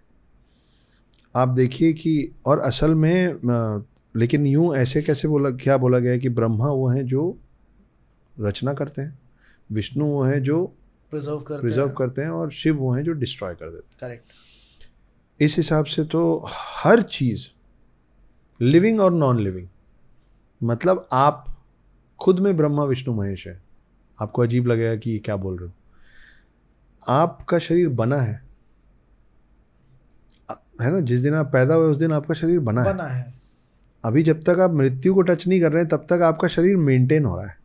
आप देखिए कि, और असल में लेकिन यूं ऐसे कैसे क्या बोला गया है कि ब्रह्मा वो हैं जो रचना करते हैं, विष्णु वो हैं जो प्रिजर्व करते हैं, और शिव वो हैं जो डिस्ट्रॉय कर देते हैं। करेक्ट। इस हिसाब से तो हर चीज़, लिविंग और नॉन लिविंग, मतलब आप खुद में ब्रह्मा विष्णु महेश है। आपको अजीब लगेगा कि ये क्या बोल रहे हो। आपका शरीर बना है ना, जिस दिन आप पैदा हुए उस दिन आपका शरीर बना है। अभी जब तक आप मृत्यु को टच नहीं कर रहे हैं तब तक आपका शरीर मेंटेन हो रहा है।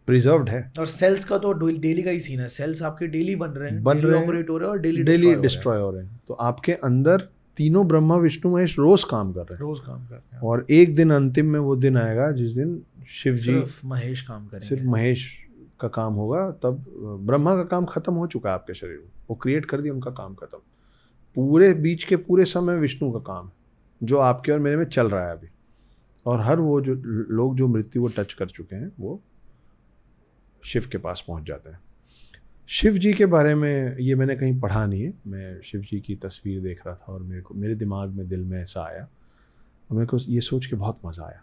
प्रिजर्व्ड है। और सेल्स का तो डेली का ही सीन है, सेल्स आपके डेली बन रहे हैं, ऑपरेट हो रहे हैं और डेली डिस्ट्रॉय हो रहे हैं। तो आपके अंदर तीनों ब्रह्मा विष्णु महेश रोज काम कर रहे हैं। और एक दिन अंतिम में वो दिन आएगा जिस दिन शिव जी सिर्फ महेश काम करेंगे, सिर्फ महेश का काम होगा। तब ब्रह्मा का काम खत्म हो चुका है आपके शरीर में, वो क्रिएट कर दिया, उनका काम खत्म। पूरे बीच के पूरे समय विष्णु का काम है जो आपके और मेरे में चल रहा है अभी। और हर वो जो लोग जो मृत्यु को टच कर चुके हैं वो शिव के पास पहुंच जाते हैं। शिव जी के बारे में ये मैंने कहीं पढ़ा नहीं है, मैं शिव जी की तस्वीर देख रहा था और मेरे दिमाग में दिल में ऐसा आया और मेरे को ये सोच के बहुत मज़ा आया।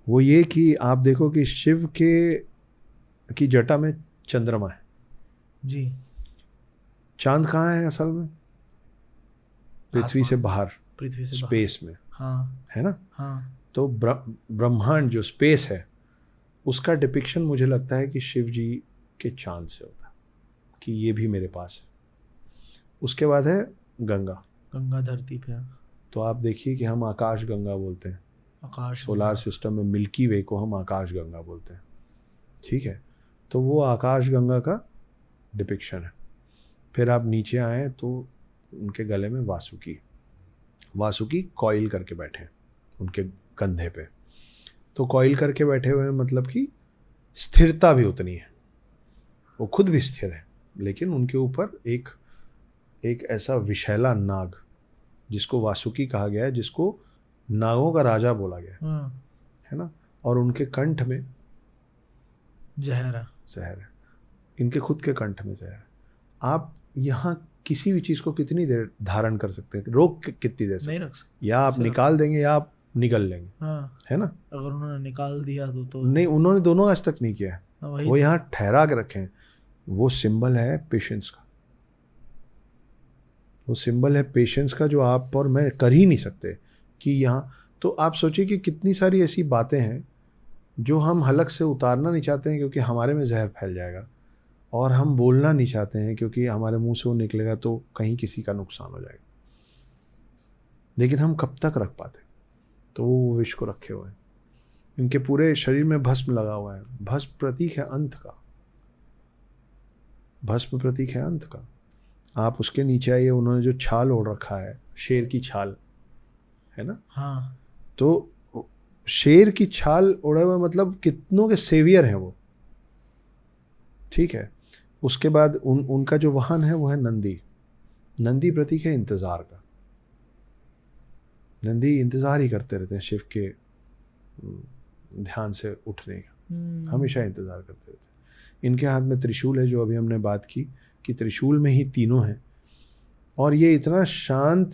वो ये कि आप देखो कि शिव की जटा में चंद्रमा है जी। चांद कहाँ है असल में? पृथ्वी से बाहर, स्पेस में। हाँ है ना? हाँ। तो ब्रह्मांड जो स्पेस है उसका डिपिक्शन मुझे लगता है कि शिव जी के चांद से होता है कि ये भी मेरे पास है। उसके बाद है गंगा धरती पे। तो आप देखिए कि हम आकाश गंगा बोलते हैं, सोलार सिस्टम में मिल्की वे को हम आकाश गंगा बोलते हैं, ठीक है। तो वो आकाश गंगा का डिपिक्शन है। फिर आप नीचे आए तो उनके गले में वासुकी कॉइल करके बैठे हैं उनके कंधे पे। तो कॉइल करके बैठे हुए हैं मतलब कि स्थिरता भी उतनी है, वो खुद भी स्थिर है, लेकिन उनके ऊपर एक ऐसा विशैला नाग जिसको वासुकी कहा गया है, जिसको नागों का राजा बोला गया है ना। और उनके कंठ में जहर है, इनके खुद के कंठ में जहर है। आप यहाँ किसी भी चीज़ को कितनी देर धारण कर सकते हैं, रोक कितनी देर नहीं रख सकते, या आप निकाल देंगे या आप निकल लेंगे। हाँ। है ना? अगर उन्होंने निकाल दिया तो नहीं, उन्होंने दोनों आज तक नहीं किया है, वो यहाँ ठहरा के रखे हैं। वो सिंबल है पेशेंस का, वो सिंबल है पेशेंस का जो आप और मैं कर ही नहीं सकते कि यहाँ। तो आप सोचिए कि कितनी सारी ऐसी बातें हैं जो हम हलक से उतारना नहीं चाहते हैं क्योंकि हमारे में जहर फैल जाएगा, और हम बोलना नहीं चाहते हैं क्योंकि हमारे मुंह से वो निकलेगा तो कहीं किसी का नुकसान हो जाएगा, लेकिन हम कब तक रख पाते? तो वो विष को रखे हुए हैं। इनके पूरे शरीर में भस्म लगा हुआ है। भस्म प्रतीक है अंत का, भस्म प्रतीक है अंत का। आप उसके नीचे आइए, उन्होंने जो छाल ओढ़ रखा है, शेर की छाल है ना। हाँ। तो शेर की छाल ओढ़े हुए मतलब कितनों के सेवियर हैं वो, ठीक है। उसके बाद उनका जो वाहन है वो है नंदी प्रतीक है इंतजार का। नंदी इंतजार ही करते रहते हैं शिव के ध्यान से उठने का, हमेशा इंतजार करते रहते हैं। इनके हाथ में त्रिशूल है, जो अभी हमने बात की कि त्रिशूल में ही तीनों हैं। और ये इतना शांत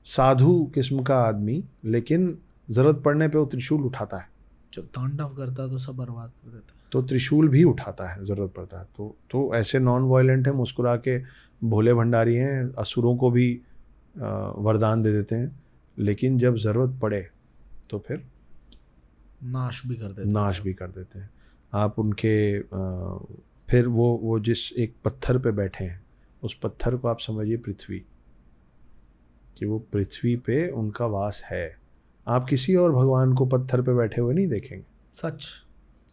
साधु किस्म का आदमी, लेकिन जरूरत पड़ने पे वो त्रिशूल उठाता है। जब तांडव करता है तो सब बर्बाद कर देता है, तो त्रिशूल भी उठाता है, जरूरत पड़ता है तो ऐसे नॉन वायलेंट है, मुस्कुरा के भोले भंडारी हैं, असुरों को भी वरदान दे देते हैं, लेकिन जब ज़रूरत पड़े तो फिर नाश भी कर देते हैं। आप उनके फिर वो जिस एक पत्थर पे बैठे हैं, उस पत्थर को आप समझिए पृथ्वी, कि वो पृथ्वी पे उनका वास है। आप किसी और भगवान को पत्थर पे बैठे हुए नहीं देखेंगे। सच।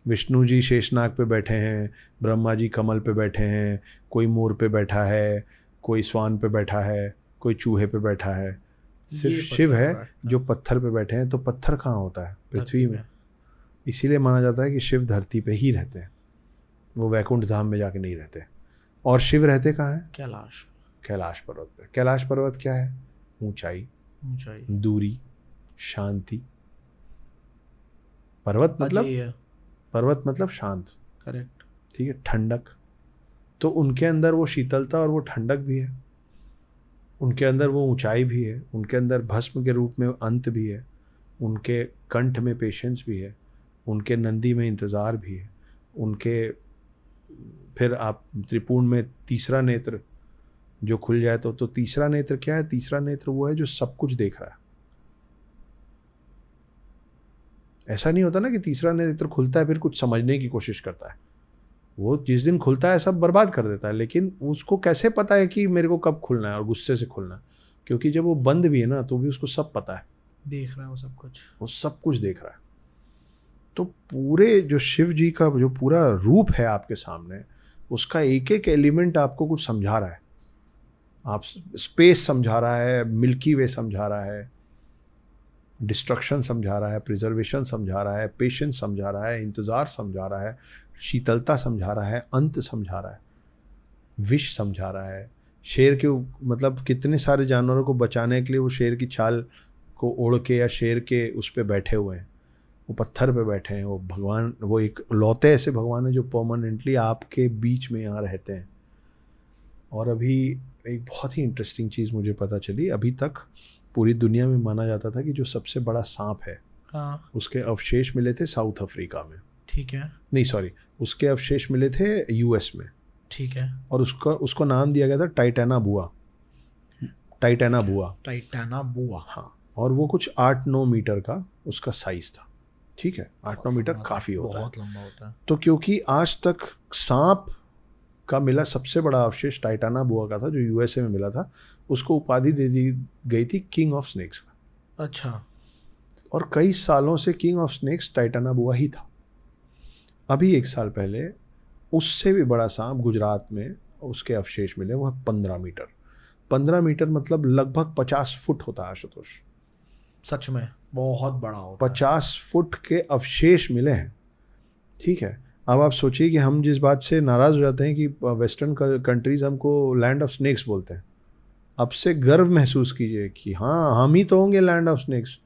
विष्णु जी शेषनाग पे बैठे हैं, ब्रह्मा जी कमल पे बैठे हैं, कोई मोर पे बैठा है, कोई स्वान पे बैठा है, कोई चूहे पे बैठा है। सिर्फ शिव है जो पत्थर पे बैठे हैं। तो पत्थर कहाँ होता है? पृथ्वी में। इसीलिए माना जाता है कि शिव धरती पे ही रहते हैं, वो वैकुंठ धाम में जाके नहीं रहते। और शिव रहते कहाँ हैं? कैलाश पर्वत पे। कैलाश पर्वत क्या है? ऊंचाई, दूरी, शांति। पर्वत मतलब शांत, करेक्ट, ठीक है, ठंडक। तो उनके अंदर वो शीतलता और वो ठंडक भी है, उनके अंदर वो ऊंचाई भी है, उनके अंदर भस्म के रूप में अंत भी है, उनके कंठ में पेशेंस भी है, उनके नंदी में इंतज़ार भी है, उनके फिर आप त्रिपुण में तीसरा नेत्र जो खुल जाए तो तीसरा नेत्र क्या है? तीसरा नेत्र वो है जो सब कुछ देख रहा है। ऐसा नहीं होता ना कि तीसरा नेत्र खुलता है फिर कुछ समझने की कोशिश करता है। वो जिस दिन खुलता है सब बर्बाद कर देता है, लेकिन उसको कैसे पता है कि मेरे को कब खुलना है और गुस्से से खुलना है? क्योंकि जब वो बंद भी है ना तो भी उसको सब पता है, देख रहा है वो सब कुछ, वो सब कुछ देख रहा है। तो पूरे जो शिव जी का जो पूरा रूप है आपके सामने, उसका एक एक एलिमेंट आपको कुछ समझा रहा है। आप स्पेस समझा रहा है, मिल्की वे समझा रहा है, डिस्ट्रक्शन समझा रहा है, प्रिजर्वेशन समझा रहा है, पेशेंस समझा रहा है, इंतज़ार समझा रहा है, शीतलता समझा रहा है, अंत समझा रहा है, विष समझा रहा है। शेर के मतलब कितने सारे जानवरों को बचाने के लिए वो शेर की छाल को ओढ़ के या शेर के उस पे बैठे हुए हैं, वो पत्थर पे बैठे हैं। वो भगवान, वो एक लौते ऐसे भगवान है जो परमानेंटली आपके बीच में यहाँ रहते हैं। और अभी एक बहुत ही इंटरेस्टिंग चीज़ मुझे पता चली, अभी तक पूरी दुनिया में माना जाता था कि जो सबसे बड़ा सांप है, हाँ, उसके अवशेष मिले थे साउथ अफ्रीका में। ठीक है। नहीं सॉरी, उसके अवशेष मिले थे यूएस में। ठीक है। और उसको नाम दिया गया था टाइटाना बुआ। टाइटाना बुआ, टाइटाना बुआ, हाँ। और वो कुछ 8-9 मीटर का उसका साइज था। ठीक है, 8-9 मीटर काफ़ी होता है, बहुत लंबा होता है। तो क्योंकि आज तक सांप का मिला सबसे बड़ा अवशेष टाइटाना बुआ का था, जो यूएसए में मिला था, उसको उपाधि दे दी गई थी किंग ऑफ स्नेक्स का। अच्छा। और कई सालों से किंग ऑफ स्नेक्स टाइटाना बुआ ही था। अभी 1 साल पहले उससे भी बड़ा सांप गुजरात में उसके अवशेष मिले, वह 15 मीटर। 15 मीटर मतलब लगभग 50 फुट होता है आशुतोष। सच में बहुत बड़ा होता है। 50 फुट के अवशेष मिले हैं। ठीक है, अब आप सोचिए कि हम जिस बात से नाराज़ हो जाते हैं कि वेस्टर्न कंट्रीज़ हमको लैंड ऑफ स्नेक्स बोलते हैं, अब से गर्व महसूस कीजिए कि हाँ, हम ही तो होंगे लैंड ऑफ स्नेक्स,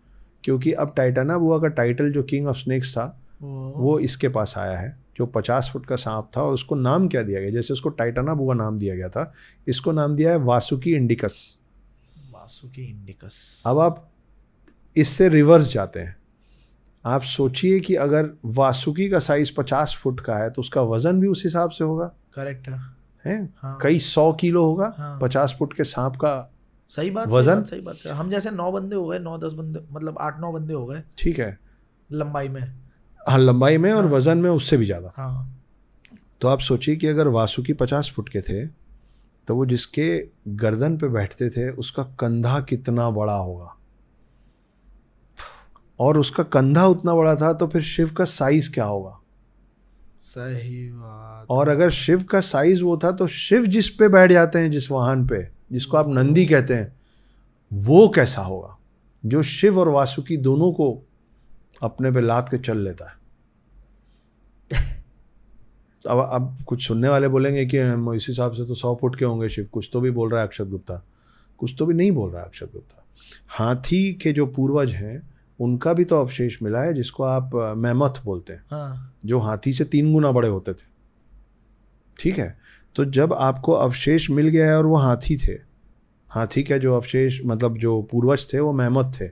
क्योंकि अब टाइटाना बुआ का टाइटल जो किंग ऑफ स्नेक्स था वो इसके पास आया है, जो 50 फुट का सांप था। और उसको नाम क्या दिया गया, जैसे उसको टाइटाना बुआ नाम दिया गया था, इसको नाम दिया है वासुकी इंडिकस। वासुकी इंडिकस। अब आप इससे रिवर्स जाते हैं, आप सोचिए कि अगर वासुकी का साइज 50 फुट का है तो उसका वजन भी उस हिसाब से होगा। करेक्ट है, हाँ। कई 100 किलो होगा। हाँ। 50 फुट के सांप का सही बात, वजन। सही बात। हम जैसे 9 बंदे हो गए, 9-10 बंदे, मतलब 8-9 बंदे हो गए। ठीक है, लंबाई में। हाँ, लंबाई में और हाँ। वजन में उससे भी ज़्यादा। हाँ। तो आप सोचिए कि अगर वासुकी 50 फुट के थे तो वो जिसके गर्दन पे बैठते थे उसका कंधा कितना बड़ा होगा, और उसका कंधा उतना बड़ा था तो फिर शिव का साइज क्या होगा। सही बात। और अगर शिव का साइज वो था तो शिव जिस पे बैठ जाते हैं, जिस वाहन पे, जिसको आप नंदी कहते हैं, वो कैसा होगा, जो शिव और वासुकी दोनों को अपने पे लाद के चल लेता है। अब कुछ सुनने वाले बोलेंगे कि इस हिसाब से तो 100 फुट के होंगे शिव, कुछ तो भी बोल रहा है अक्षत गुप्ता, कुछ तो भी नहीं बोल रहा है अक्षत गुप्ता। हाथी के जो पूर्वज हैं उनका भी तो अवशेष मिला है, जिसको आप मैमथ बोलते हैं। हाँ। जो हाथी से 3 गुना बड़े होते थे। ठीक है, तो जब आपको अवशेष मिल गया है और वो हाथी थे, हाथी का जो अवशेष मतलब जो पूर्वज थे वो मैमथ थे,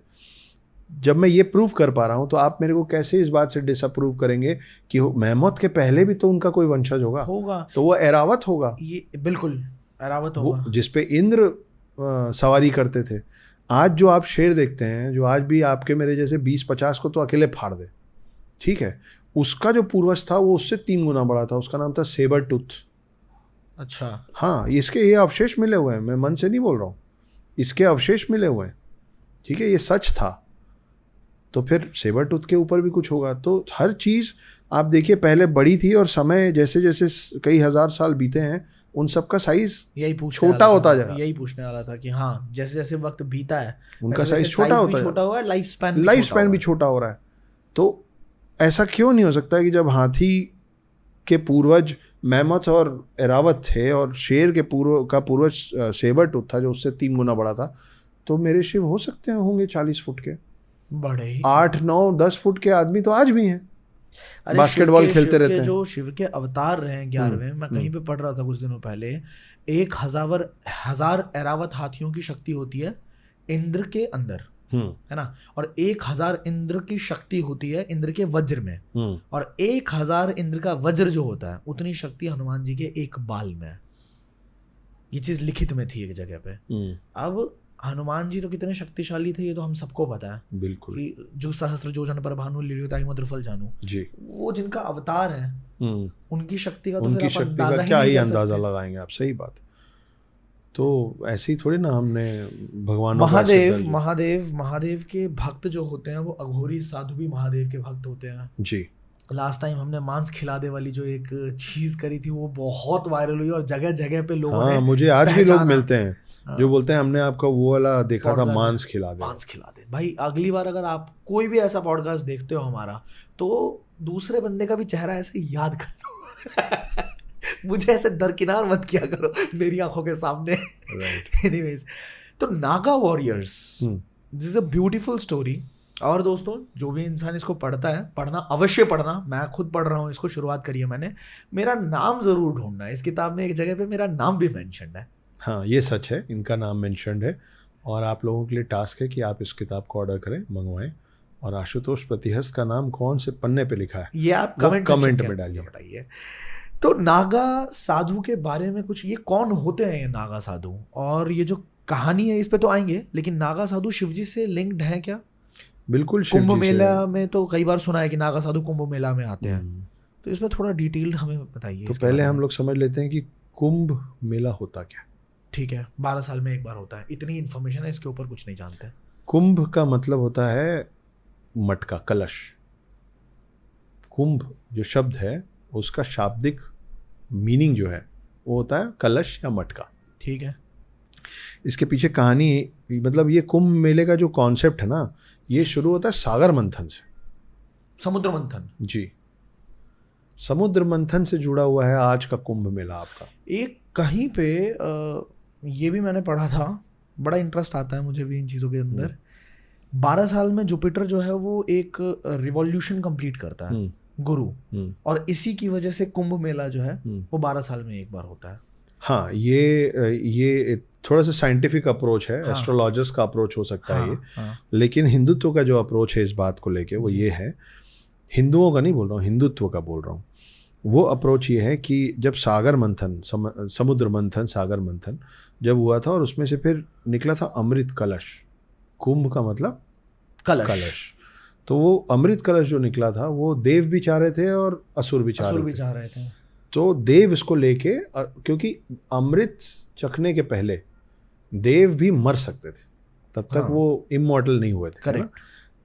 जब मैं ये प्रूव कर पा रहा हूँ तो आप मेरे को कैसे इस बात से डिसअप्रूव करेंगे कि मैमथ के पहले भी तो उनका कोई वंशज होगा। तो वो ऐरावत होगा। ये बिल्कुल ऐरावत होगा, वो जिसपे इंद्र सवारी करते थे। आज जो आप शेर देखते हैं, जो आज भी आपके मेरे जैसे 20-50 को तो अकेले फाड़ दे, ठीक है, उसका जो पूर्वज था वो उससे 3 गुना बड़ा था, उसका नाम था सेबर टूथ। अच्छा। हाँ, इसके ये अवशेष मिले हुए हैं, मैं मन से नहीं बोल रहा हूँ, इसके अवशेष मिले हुए हैं। ठीक है, ये सच था। तो फिर सेबर टूथ के ऊपर भी कुछ होगा। तो हर चीज़ आप देखिए पहले बड़ी थी, और समय जैसे जैसे कई हजार साल बीते हैं उन सब का साइज छोटा होता जा रहा है। यही पूछने वाला था कि हाँ, जैसे जैसे वक्त बीता है उनका साइज छोटा हुआ है, लाइफ स्पैन भी छोटा हो रहा है। तो ऐसा क्यों नहीं हो सकता कि जब हाथी के पूर्वज मैमथ और ऐरावत थे और शेर के पूर्वज सेबर टूथ था जो उससे 3 गुना बड़ा था, तो मेरे शिव हो सकते हैं, होंगे 40 फुट के, बड़े 8-9-10 फुट के आदमी तो आज भी हैं, बास्केटबॉल खेलते रहते हैं। जो शिव के अवतार रहे 11वें, मैं कहीं पे पढ़ रहा था कुछ दिनों पहले, 1000 ऐरावत हाथियों की शक्ति होती है इंद्र के अंदर, है ना, और 1000 इंद्र की शक्ति होती है इंद्र के वज्र में, और 1000 इंद्र का वज्र जो होता है उतनी शक्ति हनुमान जी के एक बाल में है। ये चीज लिखित में थी एक जगह पे। अब हनुमान जी तो कितने शक्तिशाली थे ये तो हम सबको पता है, बिल्कुल, कि जो सहस्त्र जोजन पर भानु लील्योताहि मधुरफल जानू जी, वो जिनका अवतार है उनकी शक्ति का तो फिर आप क्या ही अंदाजा लगाएंगे आप। सही बात है। तो ऐसे ही थोड़ी ना हमने भगवान महादेव के भक्त जो होते हैं वो अघोरी साधु भी महादेव के भक्त होते हैं जी। लास्ट टाइम हमने मांस खिला दे वाली जो एक चीज करी थी वो बहुत वायरल हुई और जगह जगह पे लोगों ने मुझे आज भी लोग मिलते हैं जो बोलते हैं हमने आपका वो वाला देखा था, मांस खिला दे। भाई अगली बार अगर आप कोई भी ऐसा पॉडकास्ट देखते हो हमारा तो दूसरे बंदे का भी चेहरा ऐसे याद कर लो मुझे ऐसे दरकिनार मत किया करो मेरी आंखों के सामने। एनीवेज, तो Naga warriors, this is a beautiful story. और दोस्तों जो भी इंसान इसको पढ़ता है, पढ़ना अवश्य पढ़ना, मैं खुद पढ़ रहा हूँ इसको, शुरुआत करी है मैंने। मेरा नाम जरूर ढूंढना है, इस किताब में एक जगह पे मेरा नाम भी मेंशन्ड है। हाँ ये सच है, इनका नाम मेंशन्ड है। और आप लोगों के लिए टास्क है कि आप इस किताब को ऑर्डर करें, मंगवाएं। और आशुतोष प्रतिहस्त का नाम कौन से पन्ने पे लिखा है ये आप कमेंट में डालिए, बताइए। तो नागा साधु के बारे में कुछ, ये कौन होते हैं ये नागा साधु, और ये जो कहानी है इस पे तो आएंगे, लेकिन नागा साधु शिवजी से लिंक्ड है क्या? बिल्कुल। कुंभ मेला में तो कई बार सुना है कि नागा साधु कुंभ मेला में आते हैं, तो इसमें थोड़ा डिटेल हमें बताइए। तो पहले हम लोग समझ लेते हैं कि कुंभ मेला होता क्या। ठीक है, 12 साल में एक बार होता है, इतनी इन्फॉर्मेशन है, इसके ऊपर कुछ नहीं जानते। कुंभ का मतलब होता है मटका, कलश। कुंभ जो शब्द है उसका शाब्दिक मीनिंग जो है वो होता है कलश या मटका। ठीक है। इसके पीछे कहानी, मतलब ये कुंभ मेले का जो कॉन्सेप्ट है ना, ये शुरू होता है सागर मंथन से। समुद्र मंथन। जी, समुद्र मंथन से जुड़ा हुआ है आज का कुंभ मेला आपका। एक कहीं पे ये भी मैंने पढ़ा था, बड़ा इंटरेस्ट आता है मुझे भी इन चीज़ों के अंदर। 12 साल में जुपिटर जो है वो एक रिवॉल्यूशन कंप्लीट करता है, गुरु, और इसी की वजह से कुंभ मेला जो है वो 12 साल में एक बार होता है। हाँ, ये थोड़ा सा साइंटिफिक अप्रोच है, एस्ट्रोलॉजर्स का अप्रोच हो सकता है ये। लेकिन हिंदुत्व का जो अप्रोच है इस बात को लेके वो ये है, हिंदुओं का नहीं बोल रहा हूँ, हिंदुत्व का बोल रहा हूँ। वो अप्रोच ये है कि जब सागर मंथन, समुद्र मंथन, सागर मंथन जब हुआ था और उसमें से फिर निकला था अमृत कलश। कुंभ का मतलब कलश। तो वो अमृत कलश जो निकला था वो देव भी चाह रहे थे और असुर भी चाह रहे थे। तो देव इसको लेके, क्योंकि अमृत चखने के पहले देव भी मर सकते थे, तब तक वो इमॉर्टल नहीं हुए थे, है ना?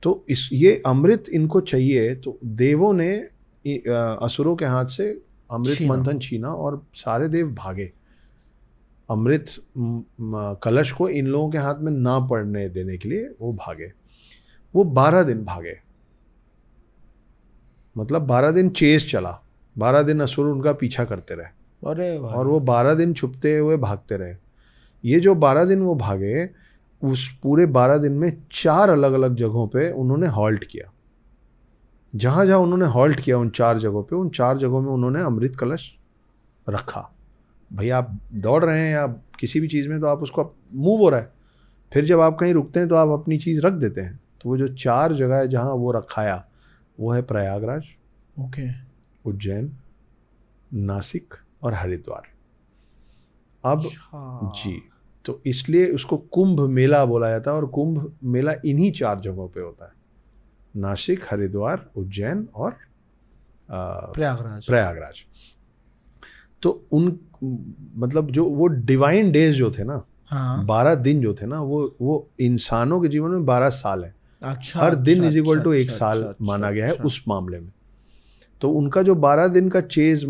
तो ये अमृत इनको चाहिए, तो देवों ने असुरों के हाथ से अमृत मंथन छीना और सारे देव भागे। अमृत कलश को इन लोगों के हाथ में ना पड़ने देने के लिए वो भागे। वो 12 दिन भागे, मतलब 12 दिन चेस चला, 12 दिन असुर उनका पीछा करते रहे। अरे और वो 12 दिन छुपते हुए भागते रहे। ये जो 12 दिन वो भागे, उस पूरे 12 दिन में 4 अलग अलग जगहों पे उन्होंने हॉल्ट किया। जहाँ जहाँ उन्होंने हॉल्ट किया उन 4 जगहों पे, उन 4 जगहों में उन्होंने अमृत कलश रखा। भाई आप दौड़ रहे हैं या किसी भी चीज़ में तो आप उसको मूव हो रहा है, फिर जब आप कहीं रुकते हैं तो आप अपनी चीज़ रख देते हैं। तो वो जो 4 जगह है जहाँ वो रखाया वो है प्रयागराज, ओके, उज्जैन, नासिक और हरिद्वार। अब जी, तो इसलिए उसको कुंभ मेला बोला जाता है। और कुंभ मेला इन्हीं 4 जगहों पे होता है, नासिक, हरिद्वार, उज्जैन और प्रयागराज। तो उन मतलब जो वो डिवाइन डेज जो थे ना, 12 दिन जो थे ना, वो इंसानों के जीवन में 12 साल है। हर दिन इज इक्वल टू 1 साल माना गया है उस मामले में। तो उनका जो 12 दिन का चेज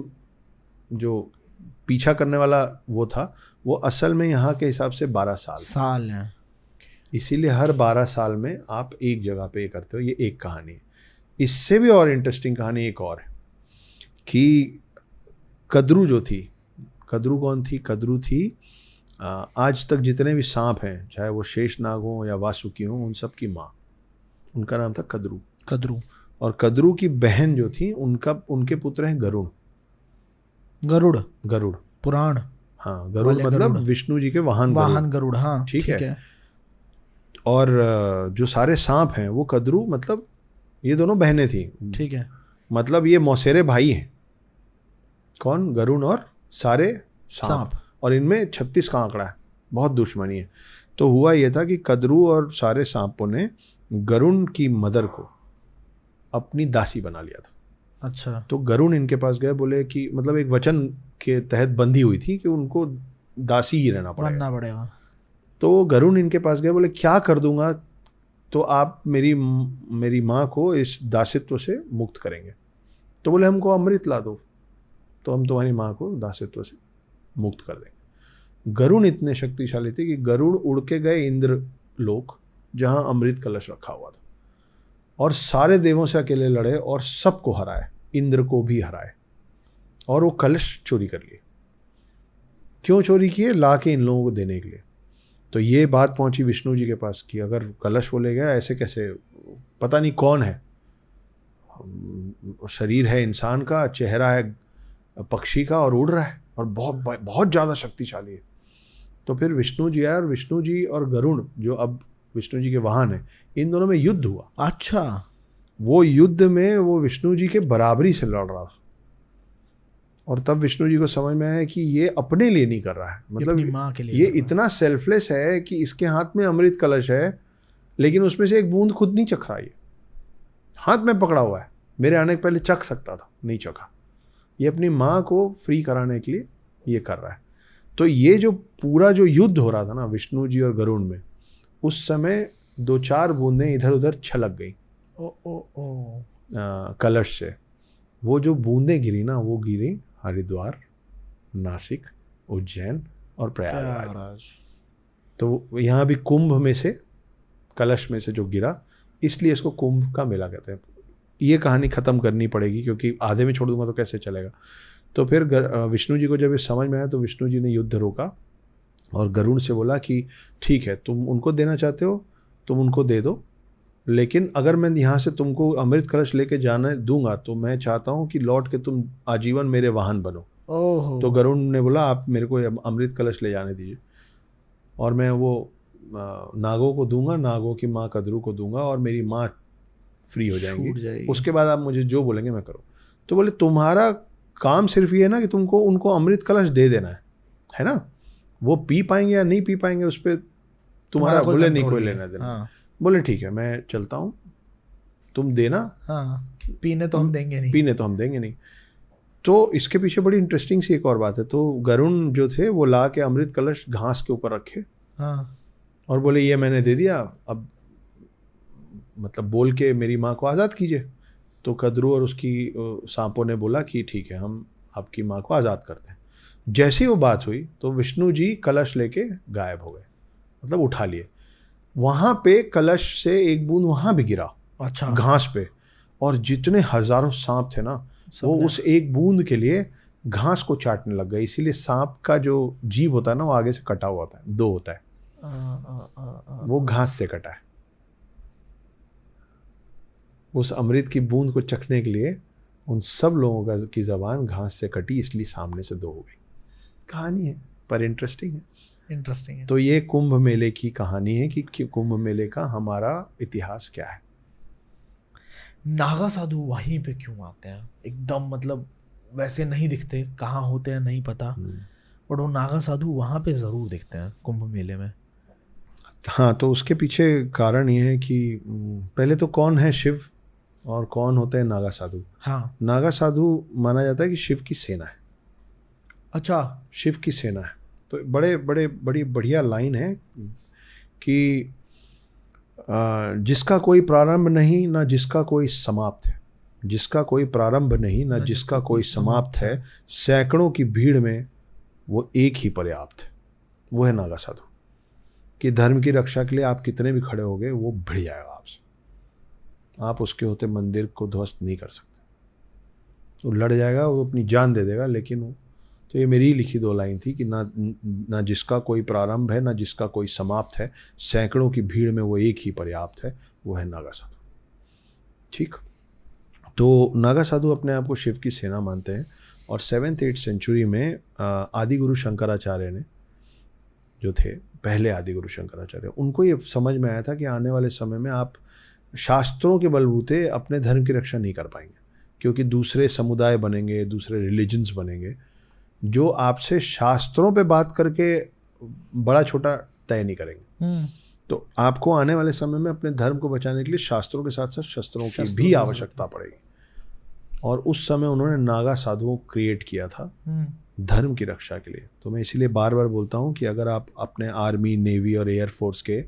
जो पीछा करने वाला वो था, वो असल में यहाँ के हिसाब से 12 साल है। इसीलिए हर 12 साल में आप एक जगह पे करते हो। ये एक कहानी है। इससे भी और इंटरेस्टिंग कहानी एक और है कि कद्रू जो थी, कद्रू कौन थी? कद्रू थी आज तक जितने भी सांप हैं, चाहे वो शेषनाग हो या वासुकी हो, उन सब की माँ, उनका नाम था कद्रू। और कद्रू की बहन जो थी, उनके पुत्र हैं गरुड़ पुराण। हाँ, गरुड़ मतलब विष्णु जी के वाहन गरुड़। हाँ, ठीक है। और जो सारे सांप हैं वो कद्रू, मतलब ये दोनों बहनें थी, ठीक है। मतलब ये मौसेरे भाई हैं। कौन? गरुड़ और सारे सांप। और इनमें 36 का आंकड़ा है, बहुत दुश्मनी है। तो हुआ ये था कि कद्रू और सारे सांपों ने गरुड़ की मदर को अपनी दासी बना लिया था। अच्छा। तो गरुड़ इनके पास गए, बोले कि मतलब एक वचन के तहत बंधी हुई थी कि उनको दासी ही रहना पड़ेगा। तो गरुड़ इनके पास गए, बोले क्या कर दूंगा तो आप मेरी माँ को इस दासित्व से मुक्त करेंगे। तो बोले हमको अमृत ला दो तो हम तुम्हारी माँ को दासित्व से मुक्त कर देंगे। गरुड़ इतने शक्तिशाली थे कि गरुड़ उड़ के गए इंद्र लोक, जहाँ अमृत कलश रखा हुआ था, और सारे देवों से अकेले लड़े और सबको हराए, इंद्र को भी हराए, और वो कलश चोरी कर लिए। क्यों चोरी किए? ला के इन लोगों को देने के लिए। तो ये बात पहुंची विष्णु जी के पास कि अगर कलश वो ले गया, ऐसे कैसे, पता नहीं कौन है, शरीर है इंसान का, चेहरा है पक्षी का और उड़ रहा है और बहुत बहुत ज़्यादा शक्तिशाली है। तो फिर विष्णु जी आए और विष्णु जी और गरुड़ जो अब विष्णु जी के वाहन है, इन दोनों में युद्ध हुआ। अच्छा, वो युद्ध में वो विष्णु जी के बराबरी से लड़ रहा था, और तब विष्णु जी को समझ में आया कि ये अपने लिए नहीं कर रहा है, मतलब माँ के लिए ये इतना सेल्फलेस है कि इसके हाथ में अमृत कलश है लेकिन उसमें से एक बूंद खुद नहीं चख रहा, ये हाथ में पकड़ा हुआ है, मेरे आने के पहले चख सकता था, नहीं चखा। ये अपनी माँ को फ्री कराने के लिए ये कर रहा है। तो ये जो पूरा जो युद्ध हो रहा था ना विष्णु जी और गरुड़ में, उस समय 2-4 बूंदें इधर उधर छलक गई कलश से। वो जो बूंदें गिरी ना, वो गिरी हरिद्वार, नासिक, उज्जैन और प्रयागराज। तो यहाँ भी कुंभ में से, कलश में से जो गिरा, इसलिए इसको कुंभ का मेला कहते हैं। ये कहानी ख़त्म करनी पड़ेगी क्योंकि आधे में छोड़ दूंगा तो कैसे चलेगा। तो फिर विष्णु जी को जब ये समझ में आया तो विष्णु जी ने युद्ध रोका और गरुड़ से बोला कि ठीक है, तुम उनको देना चाहते हो तुम उनको दे दो, लेकिन अगर मैं यहाँ से तुमको अमृत कलश लेके जाने दूंगा तो मैं चाहता हूँ कि लौट के तुम आजीवन मेरे वाहन बनो। तो गरुड़ ने बोला आप मेरे को अमृत कलश ले जाने दीजिए और मैं वो नागों को दूंगा, नागों की माँ कद्रू को दूंगा और मेरी माँ फ्री हो जाएंगी, उसके बाद आप मुझे जो बोलेंगे मैं करूँ। तो बोले तुम्हारा काम सिर्फ ये है ना कि तुमको उनको अमृत कलश दे देना है ना, वो पी पाएंगे या नहीं पी पाएंगे उस पर तुम्हारा बोले नहीं कोई लेना देना। हाँ। बोले ठीक है मैं चलता हूँ, तुम देना। हाँ, पीने तो हम देंगे नहीं। तो इसके पीछे बड़ी इंटरेस्टिंग सी एक और बात है। तो गरुड़ जो थे वो ला के अमृत कलश घास के ऊपर रखे। हाँ। और बोले ये मैंने दे दिया, अब मतलब बोल के मेरी माँ को आज़ाद कीजिए। तो कद्रू और उसकी सांपों ने बोला कि ठीक है हम आपकी माँ को आज़ाद करते हैं। जैसे ही वो बात हुई तो विष्णु जी कलश लेके गायब हो गए, मतलब उठा लिए। वहाँ पे कलश से एक बूंद वहाँ भी गिरा, अच्छा, घास पे, और जितने हजारों सांप थे ना वो उस एक बूंद के लिए घास को चाटने लग गए। इसीलिए सांप का जो जीभ होता है ना वो आगे से कटा हुआ होता है, 2 होता है, वो घास से कटा है। उस अमृत की बूंद को चखने के लिए उन सब लोगों की जबान घास से कटी, इसलिए सामने से 2 हो गई। कहानी है पर इंटरेस्टिंग है। तो ये कुंभ मेले की कहानी है कि कुंभ मेले का हमारा इतिहास क्या है। नागा साधु वहीं पे क्यों आते हैं? एकदम मतलब वैसे नहीं दिखते, कहाँ होते हैं नहीं पता, बट वो नागा साधु वहाँ पे ज़रूर दिखते हैं कुंभ मेले में। हाँ, तो उसके पीछे कारण ये है कि पहले तो कौन है शिव और कौन होते हैं नागा साधु। हाँ, नागा साधु माना जाता है कि शिव की सेना है। अच्छा, शिव की सेना है। तो बड़ी बढ़िया लाइन है कि जिसका कोई प्रारंभ नहीं ना जिसका कोई समाप्त है, जिसका कोई प्रारंभ नहीं ना जिसका कोई समाप्त है, सैकड़ों की भीड़ में वो एक ही पर्याप्त है। वो है नागा साधु कि धर्म की रक्षा के लिए आप कितने भी खड़े होगे वो भिड़ जाएगा आपसे, आप उसके होते मंदिर को ध्वस्त नहीं कर सकते। वो लड़ जाएगा, वो अपनी जान दे देगा, लेकिन वो तो ये मेरी ही लिखी 2 लाइन थी कि ना जिसका कोई प्रारंभ है ना जिसका कोई समाप्त है, सैकड़ों की भीड़ में वो एक ही पर्याप्त है, वो है नागा साधु। ठीक, तो नागा साधु अपने आप को शिव की सेना मानते हैं। और 7th-8th सेंचुरी में आदि गुरु शंकराचार्य ने जो थे, पहले आदि गुरु शंकराचार्य, उनको ये समझ में आया था कि आने वाले समय में आप शास्त्रों के बलबूते अपने धर्म की रक्षा नहीं कर पाएंगे, क्योंकि दूसरे समुदाय बनेंगे, दूसरे रिलीजन्स बनेंगे जो आपसे शास्त्रों पे बात करके बड़ा छोटा तय नहीं करेंगे। तो आपको आने वाले समय में अपने धर्म को बचाने के लिए शास्त्रों के साथ साथ शस्त्रों की भी आवश्यकता पड़ेगी। और उस समय उन्होंने नागा साधुओं को क्रिएट किया था धर्म की रक्षा के लिए। तो मैं इसीलिए बार बार बोलता हूँ कि अगर आप अपने आर्मी, नेवी और एयरफोर्स के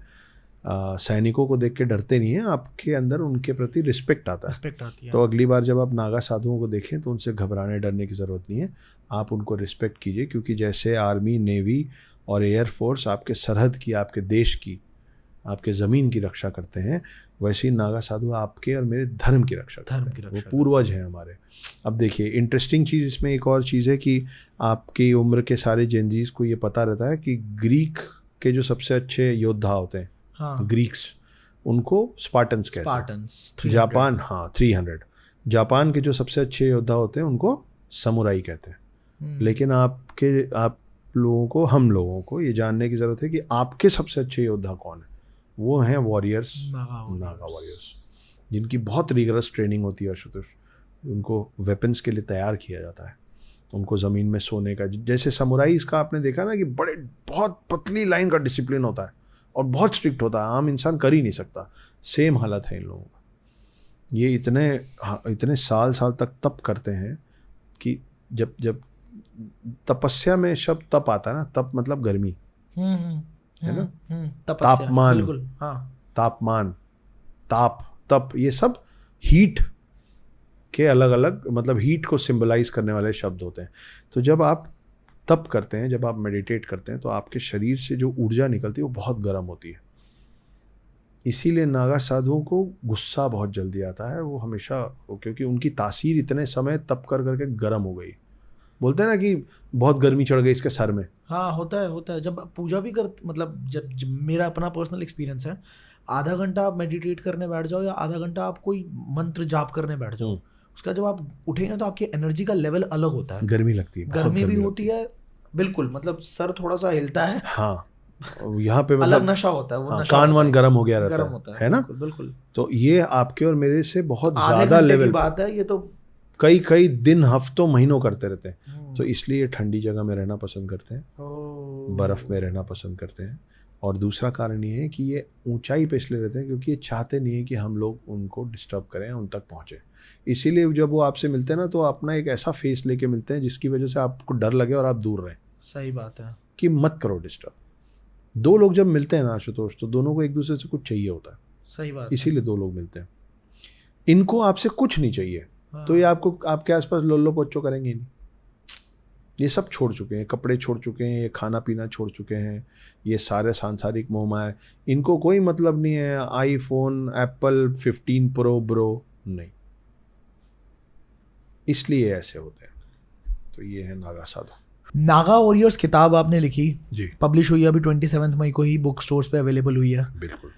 सैनिकों को देख के डरते नहीं हैं, आपके अंदर उनके प्रति रिस्पेक्ट आता है। रिस्पेक्ट आती है। तो अगली बार जब आप नागा साधुओं को देखें तो उनसे घबराने डरने की ज़रूरत नहीं है, आप उनको रिस्पेक्ट कीजिए, क्योंकि जैसे आर्मी, नेवी और एयरफोर्स आपके सरहद की, आपके देश की, आपके ज़मीन की रक्षा करते हैं, वैसे ही नागा साधु आपके और मेरे धर्म की रक्षा करते हैं। वो पूर्वज हैं हमारे। अब देखिए इंटरेस्टिंग चीज़ इसमें एक और चीज़ है कि आपकी उम्र के सारे जेनजीज को ये पता रहता है कि ग्रीक के जो सबसे अच्छे योद्धा होते हैं, हाँ, ग्रीक्स, उनको स्पार्टन्स कहते हैं। जापान, हाँ 300। जापान के जो सबसे अच्छे योद्धा होते हैं उनको समुराई कहते हैं। लेकिन आप लोगों को, हम लोगों को ये जानने की ज़रूरत है कि आपके सबसे अच्छे योद्धा कौन है। वो हैं वॉरियर्स, नागा वॉरियर्स, जिनकी बहुत रिगरस ट्रेनिंग होती है आशुतोष। उनको वेपन्स के लिए तैयार किया जाता है, उनको ज़मीन में सोने का, जैसे समुराई इसका आपने देखा ना कि बहुत पतली लाइन का डिसिप्लिन होता है और बहुत स्ट्रिक्ट होता है, आम इंसान कर ही नहीं सकता। सेम हालत है इन लोगों का। ये इतने साल तक तप करते हैं कि जब तपस्या में शब्द तप आता है ना, तप मतलब गर्मी है ना, तापमान, हाँ, तापमान, तप, ये सब हीट के अलग अलग, मतलब हीट को सिंबलाइज करने वाले शब्द होते हैं। तो जब आप तप करते हैं, जब आप मेडिटेट करते हैं, तो आपके शरीर से जो ऊर्जा निकलती है वो बहुत गर्म होती है। इसीलिए नागा साधुओं को गुस्सा बहुत जल्दी आता है, वो हमेशा, क्योंकि उनकी तासीर इतने समय तप कर करके गर्म हो गई। बोलते हैं ना कि बहुत गर्मी चढ़ गई इसके सर में। हाँ, होता है। जब पूजा भी कर, मतलब जब मेरा अपना पर्सनल एक्सपीरियंस है, आधा घंटा आप मेडिटेट करने बैठ जाओ या आधा घंटा आप कोई मंत्र जाप करने बैठ जाओ, उसका जब आप उठेंगे तो आपकी एनर्जी का लेवल अलग होता है। गर्मी लगती है, गर्मी भी होती है, बिल्कुल, मतलब सर थोड़ा सा हिलता है, हाँ, यहाँ पे मतलब अलग नशा होता है, वो हाँ, नशा कान वान गर्म हो गया रहता होता है ना, बिल्कुल। तो ये आपके और मेरे से बहुत ज्यादा लेवल की बात है। ये तो कई दिन, हफ्तों, महीनों करते रहते हैं। तो इसलिए ठंडी जगह में रहना पसंद करते हैं, बर्फ में रहना पसंद करते हैं। और दूसरा कारण ये है कि ये ऊंचाई पे इसलिए रहते हैं क्योंकि ये चाहते नहीं है कि हम लोग उनको डिस्टर्ब करें, उन तक पहुँचे। इसीलिए जब वो आपसे मिलते हैं ना, तो अपना एक ऐसा फेस लेके मिलते हैं जिसकी वजह से आपको डर लगे और आप दूर रहें। सही बात है कि मत करो डिस्टर्ब। दो लोग जब मिलते हैं ना आशुतोष, तो दोनों को एक दूसरे से कुछ चाहिए होता है। सही बात, इसीलिए दो लोग मिलते हैं। इनको आपसे कुछ नहीं चाहिए, हाँ। तो ये आपको, आपके आसपास लोल्लो पोच्चो करेंगे नहीं। ये सब छोड़ चुके हैं, कपड़े छोड़ चुके हैं, ये खाना पीना छोड़ चुके हैं, ये सारे सांसारिक मोह माया, इनको कोई मतलब नहीं है। आईफोन, एप्पल 15 प्रो ब्रो नहीं, इसलिए ऐसे होते हैं। तो ये है नागा साधु। नागा वॉरियर्स किताब आपने लिखी जी, पब्लिश हुई है अभी 27 मई को ही, बुक स्टोर्स पे अवेलेबल हुई है। बिल्कुल।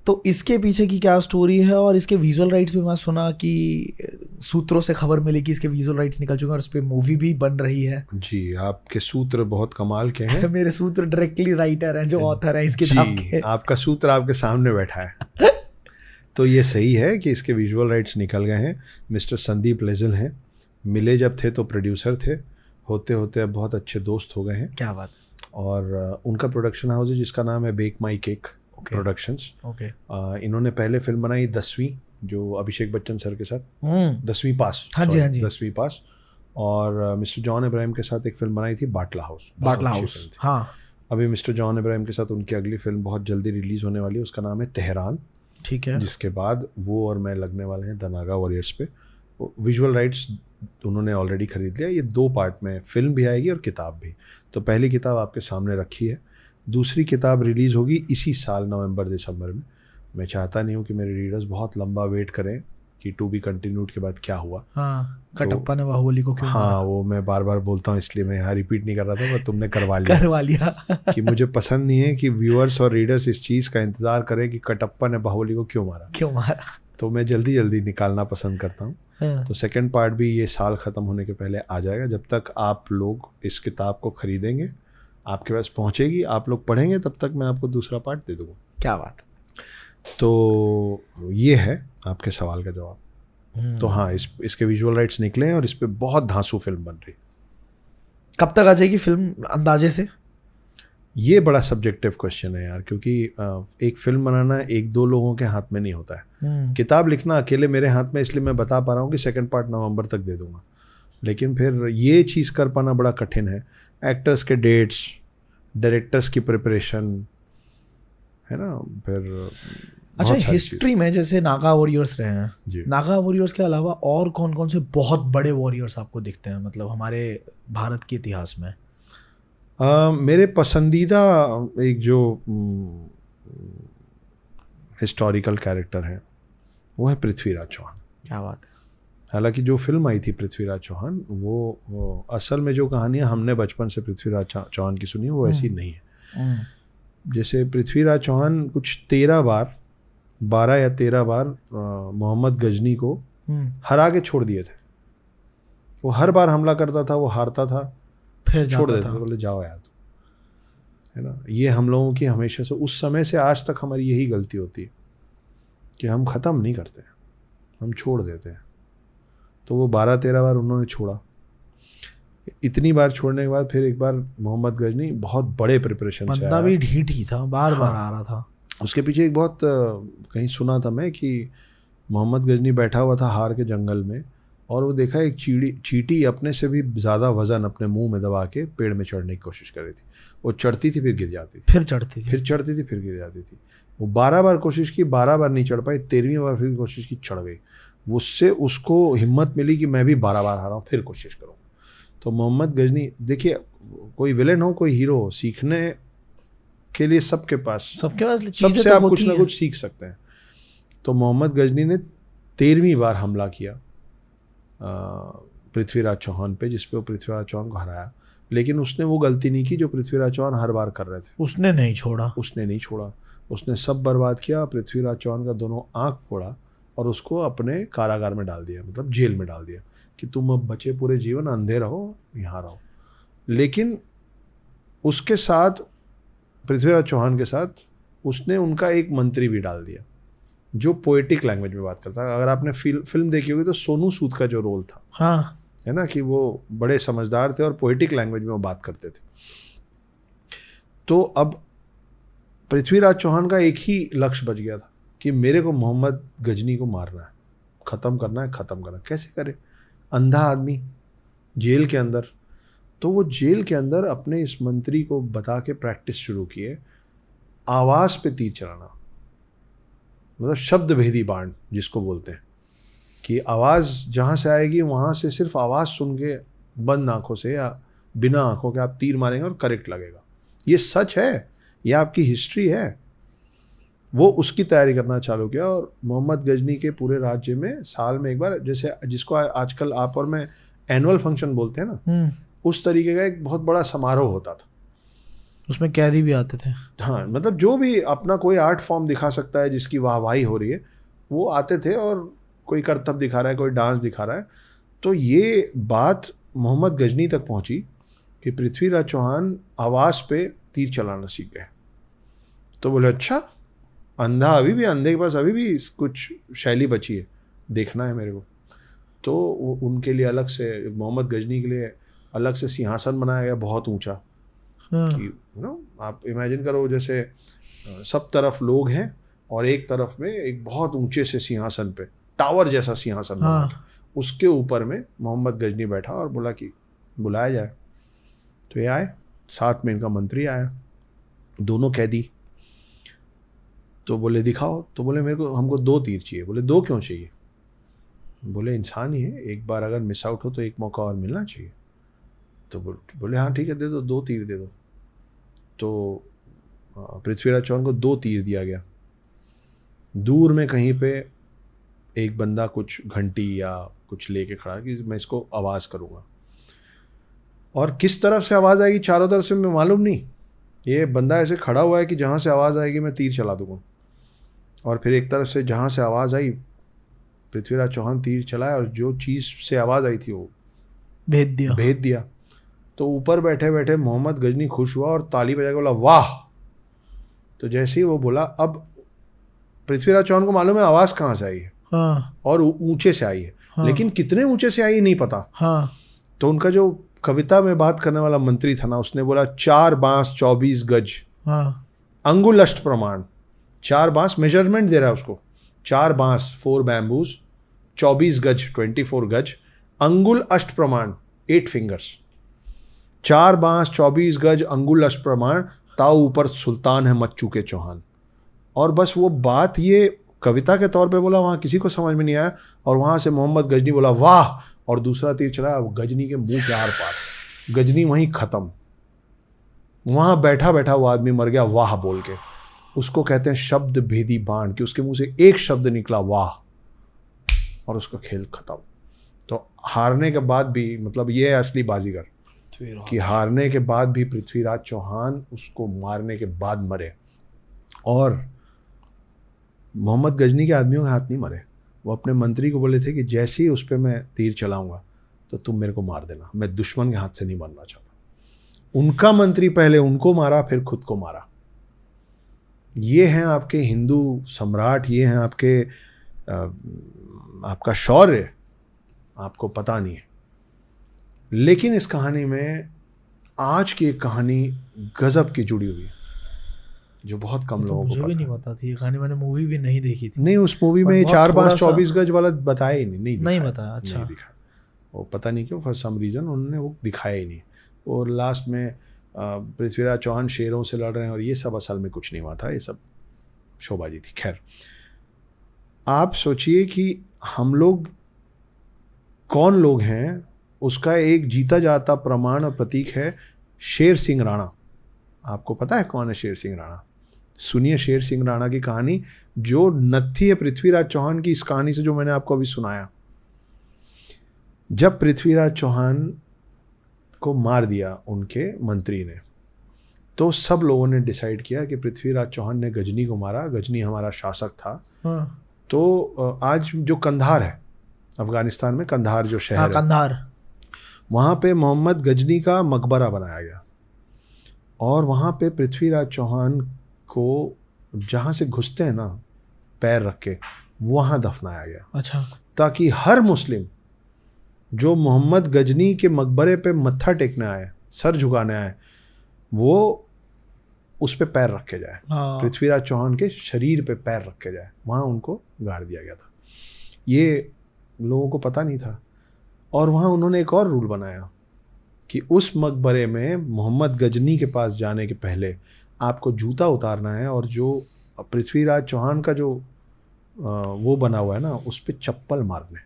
तो इसके पीछे की क्या स्टोरी है, और इसके विजुअल राइट्स भी मैं सुना कि सूत्रों से खबर मिली कि इसके विजुअल राइट्स निकल चुके हैं और इस पे मूवी भी बन रही है। जी, आपके सूत्र बहुत कमाल के हैं। मेरे सूत्र डायरेक्टली राइटर हैं जो ऑथर है इस किताब के। आपका सूत्र आपके सामने बैठा है। तो ये सही है कि इसके विजुअल राइट्स निकल गए हैं। मिस्टर संदीप लेजल हैं, मिले जब थे तो प्रोड्यूसर थे, होते होते अब बहुत अच्छे दोस्त हो गए हैं। क्या बात। और उनका प्रोडक्शन हाउस है जिसका नाम है बेक माई केक प्रोडक्शंस। इन्होंने पहले फिल्म बनाई 10वीं, जो अभिषेक बच्चन सर के साथ, 10वीं पास। हाँ जी, हाँ जी, 10वीं पास। और मिस्टर जॉन इब्राहिम के साथ एक फिल्म बनाई थी बाटला हाउस। हाँ। अभी मिस्टर जॉन इब्राहिम के साथ उनकी अगली फिल्म बहुत जल्दी रिलीज होने वाली है, उसका नाम है तेहरान। ठीक है। जिसके बाद वो और मैं लगने वाले हैं द नागा वॉरियर्स पे। विजुअल राइट्स उन्होंने ऑलरेडी खरीद लिया। ये 2 पार्ट में फिल्म भी आएगी और किताब भी। तो पहली किताब आपके सामने रखी है, दूसरी किताब रिलीज़ होगी इसी साल नवंबर दिसंबर में। मैं चाहता नहीं हूँ कि मेरे रीडर्स बहुत लंबा वेट करें कि टू बी कंटिन्यूड के बाद क्या हुआ। हाँ, कटप्पा ने बाहुबली को क्यों हाँ, वो मैं बार बार बोलता हूँ इसलिए मैं यहाँ रिपीट नहीं कर रहा था, पर तुमने करवा लिया कि मुझे पसंद नहीं है कि व्यूअर्स और रीडर्स इस चीज़ का इंतज़ार करें कि कटप्पा ने बाहुबली को क्यों मारा। तो मैं जल्दी जल्दी निकालना पसंद करता हूँ। हाँ। तो सेकेंड पार्ट भी ये साल ख़त्म होने के पहले आ जाएगा। जब तक आप लोग इस किताब को ख़रीदेंगे, आपके पास पहुँचेगी, आप लोग पढ़ेंगे, तब तक मैं आपको दूसरा पार्ट दे दूँगा। क्या बात। तो ये है आपके सवाल का जवाब। तो हाँ, इसके विजुअल राइट्स निकले हैं और इस पर बहुत धांसू फिल्म बन रही। कब तक आ जाएगी फिल्म अंदाजे से? ये बड़ा सब्जेक्टिव क्वेश्चन है यार, क्योंकि एक फिल्म बनाना 1-2 लोगों के हाथ में नहीं होता है। किताब लिखना अकेले मेरे हाथ में, इसलिए मैं बता पा रहा हूँ कि सेकंड पार्ट नवंबर तक दे दूंगा। लेकिन फिर ये चीज़ कर पाना बड़ा कठिन है। एक्टर्स के डेट्स, डायरेक्टर्स की प्रिपरेशन, है ना। फिर अच्छा, हिस्ट्री में जैसे नागा वॉरियर्स रहे हैं, नागा वॉरियर्स के अलावा और कौन कौन से बहुत बड़े वॉरियर्स आपको दिखते हैं, मतलब हमारे भारत के इतिहास में? मेरे पसंदीदा एक जो हिस्टोरिकल कैरेक्टर है वो है पृथ्वीराज चौहान। क्या बात है। हालांकि जो फिल्म आई थी पृथ्वीराज चौहान, वो असल में जो कहानियाँ हमने बचपन से पृथ्वीराज चौहान की सुनी है वो ऐसी नहीं है। जैसे पृथ्वीराज चौहान कुछ 12 या 13 बार मोहम्मद गजनी को हरा के छोड़ दिए थे। वो हर बार हमला करता था, वो हारता था, फिर छोड़ देते थे, बोले जाओ यार, है ना। ये हम लोगों की हमेशा से, उस समय से आज तक हमारी यही गलती होती है कि हम ख़त्म नहीं करते, हम छोड़ देते हैं। तो वो 12-13 बार उन्होंने छोड़ा। इतनी बार छोड़ने के बाद फिर एक बार मोहम्मद गजनी बहुत बड़े प्रिपरेशन से आया। बंदा भी ढीठ ही था, बार बार आ रहा था। उसके पीछे एक बहुत कहीं सुना था मैं कि मोहम्मद गजनी बैठा हुआ था हार के जंगल में, और वो देखा एक चींटी अपने से भी ज़्यादा वज़न अपने मुंह में दबा के पेड़ में चढ़ने की कोशिश कर रही थी। वो चढ़ती थी, फिर गिर जाती थी, फिर चढ़ती थी, फिर चढ़ती थी, फिर गिर जाती थी। वो 12 बार कोशिश की, 12 बार नहीं चढ़ पाई, 13वीं बार फिर कोशिश की, चढ़ गई। उससे उसको हिम्मत मिली कि मैं भी 12 बार हारा हूँ, फिर कोशिश करूँगा। तो मोहम्मद गजनी, देखिए कोई विलेन हो कोई हीरो हो, सीखने के लिए सबके पास सबसे आप कुछ ना कुछ सीख सकते हैं। तो मोहम्मद गजनी ने 13वीं बार हमला किया पृथ्वीराज चौहान पे, जिसपे वो पृथ्वीराज चौहान को हराया। लेकिन उसने वो गलती नहीं की जो पृथ्वीराज चौहान हर बार कर रहे थे। उसने नहीं छोड़ा, उसने सब बर्बाद किया। पृथ्वीराज चौहान का दोनों आँख फोड़ा और उसको अपने कारागार में डाल दिया, मतलब जेल में डाल दिया कि तुम अब बचे पूरे जीवन अंधे रहो, यहाँ रहो। लेकिन उसके साथ, पृथ्वीराज चौहान के साथ, उसने उनका एक मंत्री भी डाल दिया जो पोएटिक लैंग्वेज में बात करता है। अगर आपने फिल्म देखी होगी तो सोनू सूद का जो रोल था, हाँ, है ना, कि वो बड़े समझदार थे और पोएटिक लैंग्वेज में वो बात करते थे। तो अब पृथ्वीराज चौहान का एक ही लक्ष्य बच गया था कि मेरे को मोहम्मद गजनी को मारना है, ख़त्म करना है, ख़त्म करना है। कैसे करे? अंधा आदमी जेल के अंदर। तो वो जेल के अंदर अपने इस मंत्री को बता के प्रैक्टिस शुरू किए, आवाज़ पे तीर चलाना, मतलब शब्द भेदी बाण जिसको बोलते हैं, कि आवाज़ जहाँ से आएगी वहाँ से सिर्फ आवाज़ सुन के बंद आँखों से या बिना आँखों के आप तीर मारेंगे और करेक्ट लगेगा। ये सच है, ये आपकी हिस्ट्री है। वो उसकी तैयारी करना चालू किया और मोहम्मद गजनी के पूरे राज्य में साल में एक बार, जैसे जिसको आजकल आप और मैं एनुअल फंक्शन बोलते हैं ना, उस तरीके का एक बहुत बड़ा समारोह होता था। उसमें कैदी भी आते थे। हाँ, मतलब जो भी अपना कोई आर्ट फॉर्म दिखा सकता है, जिसकी वाहवाही हो रही है, वो आते थे। और कोई करतब दिखा रहा है, कोई डांस दिखा रहा है। तो ये बात मोहम्मद गजनी तक पहुंची कि पृथ्वीराज चौहान आवाज़ पे तीर चलाना सीख गए। तो बोले अच्छा, अंधा अभी भी, अंधे के पास अभी भी कुछ शैली बची है, देखना है मेरे को। तो उनके लिए अलग से, मोहम्मद गजनी के लिए अलग से सिंहासन बनाया गया, बहुत ऊंचा। कि आप इमेजिन करो, जैसे सब तरफ लोग हैं और एक तरफ में एक बहुत ऊंचे से सिंहासन पे, टावर जैसा सिंहासन बना, उसके ऊपर में मोहम्मद गजनी बैठा और बोला कि बुलाया जाए। तो ये आए, साथ में इनका मंत्री आया, दोनों कैदी। तो बोले दिखाओ। तो बोले मेरे को, हमको 2 तीर चाहिए। बोले 2 क्यों चाहिए? बोले इंसान ही है, एक बार अगर मिस आउट हो तो एक मौका और मिलना चाहिए। तो बोले हाँ ठीक है, दे दो, 2 तीर दे दो। तो पृथ्वीराज चौहान को 2 तीर दिया गया। दूर में कहीं पे एक बंदा कुछ घंटी या कुछ लेके खड़ा कि मैं इसको आवाज़ करूँगा, और किस तरफ से आवाज़ आएगी चारों तरफ से मैं मालूम नहीं। ये बंदा ऐसे खड़ा हुआ है कि जहाँ से आवाज़ आएगी मैं तीर चला दूँगा। और फिर एक तरफ से जहाँ से आवाज़ आई, पृथ्वीराज चौहान तीर चलाया और जो चीज़ से आवाज़ आई थी वो भेद दिया। तो ऊपर बैठे बैठे मोहम्मद गजनी खुश हुआ और ताली बजा के बोला वाह। तो जैसे ही वो बोला, अब पृथ्वीराज चौहान को मालूम है आवाज़ कहाँ से आई है, और ऊंचे से आई है, लेकिन कितने ऊंचे से आई नहीं पता। तो उनका जो कविता में बात करने वाला मंत्री था ना, उसने बोला 4 बांस 24 गज, अंगुलष्ट प्रमाण। 4 बांस मेजरमेंट दे रहा है उसको, 4 बांस 4 बैम्बूज, 24 गज 24 गज, अंगुल अष्ट प्रमाण, 8 फिंगर्स, 4 बांस 24 गज अंगुल अष्ट प्रमाण, ताऊ ऊपर सुल्तान है मत चूके चौहान। और बस वो बात ये कविता के तौर पे बोला, वहाँ किसी को समझ में नहीं आया। और वहाँ से मोहम्मद गजनी बोला वाह, और दूसरा तीर चला गजनी के मुंह के आर पार, गजनी वहीं खत्म। वहाँ बैठा बैठा वो आदमी मर गया वाह बोल के। उसको कहते हैं शब्द भेदी बाण, कि उसके मुंह से एक शब्द निकला वाह, और उसका खेल खत्म। तो हारने के बाद भी, मतलब ये है असली बाजीगर, कि हारने के बाद भी पृथ्वीराज चौहान उसको मारने के बाद मरे। और मोहम्मद गजनी के आदमियों के हाथ नहीं मरे, वो अपने मंत्री को बोले थे कि जैसे ही उस पर मैं तीर चलाऊंगा तो तुम मेरे को मार देना, मैं दुश्मन के हाथ से नहीं मरना चाहता। उनका मंत्री पहले उनको मारा, फिर खुद को मारा। ये हैं आपके हिंदू सम्राट, ये हैं आपके आपका शौर्य, आपको पता नहीं है। लेकिन इस कहानी में आज की एक कहानी गजब की जुड़ी हुई है, जो बहुत कम लोगों को मुझे भी नहीं पता थी ये कहानी, मैंने मूवी भी नहीं देखी थी। नहीं, उस मूवी में 4 बांस 24 गज वाला बताया ही नहीं बताया। अच्छा, नहीं दिखा, वो पता नहीं क्यों, फॉर सम रीजन उन्होंने वो दिखाया ही नहीं। और लास्ट में पृथ्वीराज चौहान शेरों से लड़ रहे हैं, और ये सब असल में कुछ नहीं हुआ था, ये सब शोबाजी थी। खैर, आप सोचिए कि हम लोग कौन लोग हैं, उसका एक जीता जाता प्रमाण और प्रतीक है शेर सिंह राणा। आपको पता है कौन है शेर सिंह राणा? सुनिए शेर सिंह राणा की कहानी, जो नत्थी है पृथ्वीराज चौहान की इस कहानी से, जो मैंने आपको अभी सुनाया। जब पृथ्वीराज चौहान को मार दिया उनके मंत्री ने, तो सब लोगों ने डिसाइड किया कि पृथ्वीराज चौहान ने गजनी को मारा, गजनी हमारा शासक था। हाँ। तो आज जो कंधार है, अफगानिस्तान में कंधार जो शहर है, कंधार, वहाँ पे मोहम्मद गजनी का मकबरा बनाया गया। और वहाँ पे पृथ्वीराज चौहान को जहाँ से घुसते हैं ना पैर रख के, वहाँ दफनाया गया। अच्छा, ताकि हर मुस्लिम जो मोहम्मद गजनी के मकबरे पे मत्था टेकने आए, सर झुकाने आए, वो उस पे पैर रख के जाए। हाँ। पृथ्वीराज चौहान के शरीर पे पैर रख के जाए, वहाँ उनको गाड़ दिया गया था। ये लोगों को पता नहीं था। और वहाँ उन्होंने एक और रूल बनाया कि उस मकबरे में मोहम्मद गजनी के पास जाने के पहले आपको जूता उतारना है, और जो पृथ्वीराज चौहान का जो वो बना हुआ है ना, उस पर चप्पल मारने,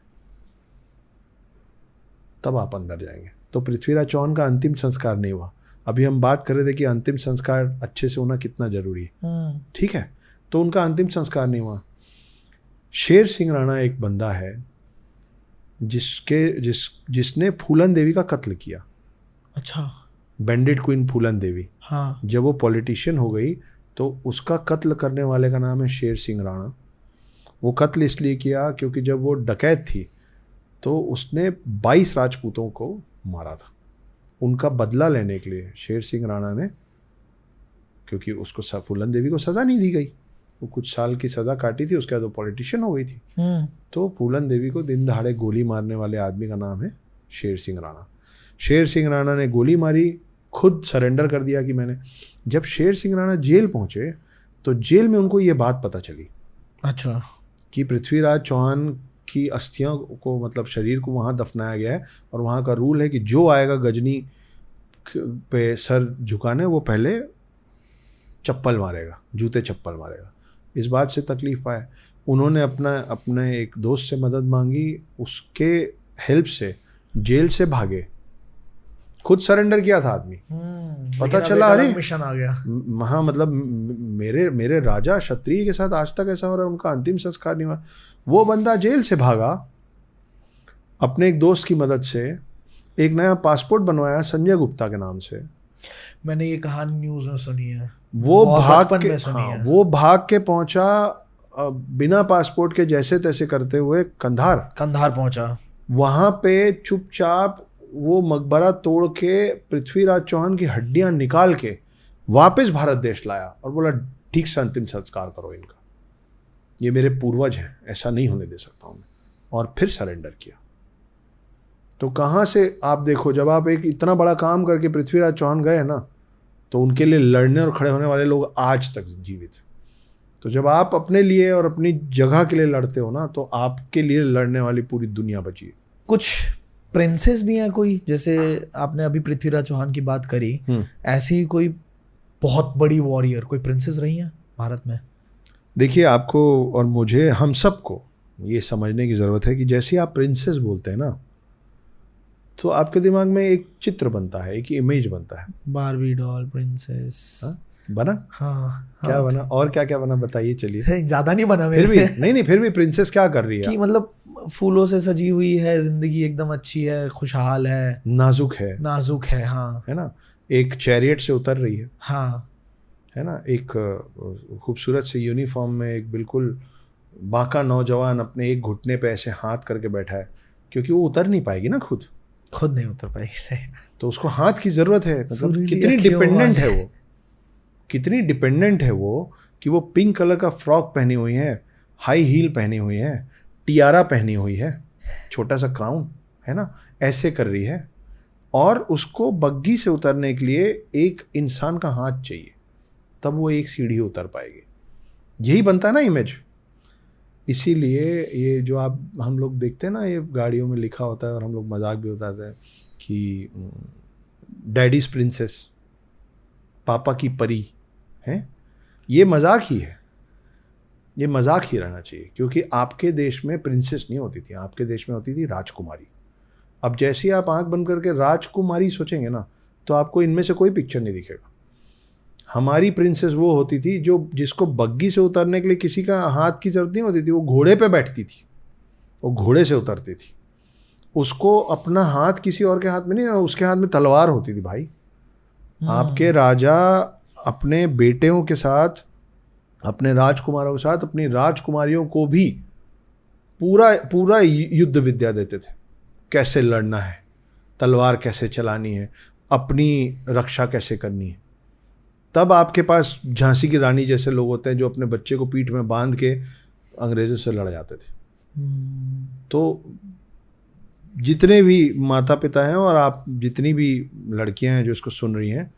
तब आप अंदर जाएंगे। तो पृथ्वीराज चौहान का अंतिम संस्कार नहीं हुआ। अभी हम बात कर रहे थे कि अंतिम संस्कार अच्छे से होना कितना जरूरी है, ठीक है? तो उनका अंतिम संस्कार नहीं हुआ। शेर सिंह राणा एक बंदा है जिसने फूलन देवी का कत्ल किया। अच्छा, बैंडिट क्वीन फूलन देवी। हाँ। जब वो पॉलिटिशियन हो गई तो उसका कत्ल करने वाले का नाम है शेर सिंह राणा। वो कत्ल इसलिए किया क्योंकि जब वो डकैत थी तो उसने 22 राजपूतों को मारा था। उनका बदला लेने के लिए शेर सिंह राणा ने, क्योंकि उसको फूलन देवी को सज़ा नहीं दी गई, वो कुछ साल की सज़ा काटी थी, उसके बाद वो पॉलिटिशियन हो गई थी। तो फूलन देवी को दिन दहाड़े गोली मारने वाले आदमी का नाम है शेर सिंह राणा। शेर सिंह राणा ने गोली मारी, खुद सरेंडर कर दिया कि मैंने। जब शेर सिंह राणा जेल पहुंचे तो जेल में उनको ये बात पता चली, अच्छा, कि पृथ्वीराज चौहान की अस्थियों को, मतलब शरीर को वहाँ दफनाया गया है, और वहाँ का रूल है कि जो आएगा गजनी पे सर झुकाने, वो पहले चप्पल मारेगा, जूते चप्पल मारेगा। इस बात से तकलीफ पाए, उन्होंने अपने एक दोस्त से मदद मांगी, उसके हेल्प से जेल से भागे, खुद सरेंडर किया था आदमी। पता चला अरे मिशन आ गया। हाँ, मतलब मेरे राजा क्षत्रिय के साथ आज तक ऐसा हो रहा है, उनका अंतिम संस्कार नहीं हुआ। वो बंदा जेल से भागा, अपने एक दोस्त की मदद से एक नया पासपोर्ट बनवाया संजय गुप्ता के नाम से। मैंने ये कहानी न्यूज़ में सुनी है। वो भाग के पहुंचा, बिना पासपोर्ट के जैसे तैसे करते हुए कंधार पहुंचा। वहां पे चुपचाप वो मकबरा तोड़ के पृथ्वीराज चौहान की हड्डियां निकाल के वापस भारत देश लाया और बोला ठीक से अंतिम संस्कार करो इनका, ये मेरे पूर्वज हैं, ऐसा नहीं होने दे सकता हूं मैं। और फिर सरेंडर किया। तो कहाँ से आप देखो, जब आप एक इतना बड़ा काम करके पृथ्वीराज चौहान गए ना, तो उनके लिए लड़ने और खड़े होने वाले लोग आज तक जीवित हैं। तो जब आप अपने लिए और अपनी जगह के लिए लड़ते हो ना, तो आपके लिए लड़ने वाली पूरी दुनिया बची है। कुछ प्रिंसेस भी हैं कोई, जैसे आपने अभी पृथ्वीराज चौहान की बात करी, ऐसी ही कोई बहुत बड़ी वॉरियर कोई प्रिंसेस रही हैं भारत में? देखिए, आपको और मुझे, हम सबको ये समझने की ज़रूरत है कि जैसे आप प्रिंसेस बोलते हैं ना, तो आपके दिमाग में एक चित्र बनता है, एक इमेज बनता है। बारबी डॉल प्रिंसेस बना? हाँ, क्या बना और क्या क्या बना बताइए, चलिए। ज़्यादा नहीं बना मेरे। फिर भी नहीं, फिर भी प्रिंसेस क्या कर रही है? कि मतलब फूलों से सजी हुई है, जिंदगी एकदम अच्छी है, खुशहाल है, नाजुक है, हाँ, है ना, एक चैरियट से उतर रही है, हाँ, है ना, एक खूबसूरत से यूनिफॉर्म में एक बिल्कुल बांका नौजवान अपने एक घुटने पे ऐसे हाथ करके बैठा है, क्योंकि वो उतर नहीं पाएगी ना, खुद नहीं उतर पाएगी, सही, तो उसको हाथ की जरूरत है। मतलब कितनी डिपेंडेंट है वो, कितनी डिपेंडेंट है वो, कि वो पिंक कलर का फ्रॉक पहनी हुई है, हाई हील पहनी हुई है, टियारा पहनी हुई है, छोटा सा क्राउन, है ना, ऐसे कर रही है, और उसको बग्गी से उतरने के लिए एक इंसान का हाथ चाहिए, तब वो एक सीढ़ी उतर पाएगी। यही बनता है ना इमेज। इसीलिए ये जो हम लोग देखते हैं ना, ये गाड़ियों में लिखा होता है और हम लोग मजाक भी बताते हैं कि डैडीज प्रिंसेस, पापा की परी है, ये मजाक ही है, ये मजाक ही रहना चाहिए, क्योंकि आपके देश में प्रिंसेस नहीं होती थी, आपके देश में होती थी राजकुमारी। अब जैसे ही आप आंख बंद करके राजकुमारी सोचेंगे ना, तो आपको इनमें से कोई पिक्चर नहीं दिखेगा। हमारी प्रिंसेस वो होती थी जिसको बग्गी से उतरने के लिए किसी का हाथ की जरूरत नहीं होती थी, वो घोड़े पे बैठती थी, वो घोड़े से उतरती थी, उसको अपना हाथ किसी और के हाथ में नहीं, उसके हाथ में तलवार होती थी भाई। आपके राजा अपने बेटियों के साथ, अपने राजकुमारों के साथ, अपनी राजकुमारियों को भी पूरा युद्ध विद्या देते थे, कैसे लड़ना है, तलवार कैसे चलानी है, अपनी रक्षा कैसे करनी है। तब आपके पास झांसी की रानी जैसे लोग होते हैं जो अपने बच्चे को पीठ में बांध के अंग्रेजों से लड़ जाते थे। तो जितने भी माता पिता हैं और आप जितनी भी लड़कियां हैं जो इसको सुन रही हैं,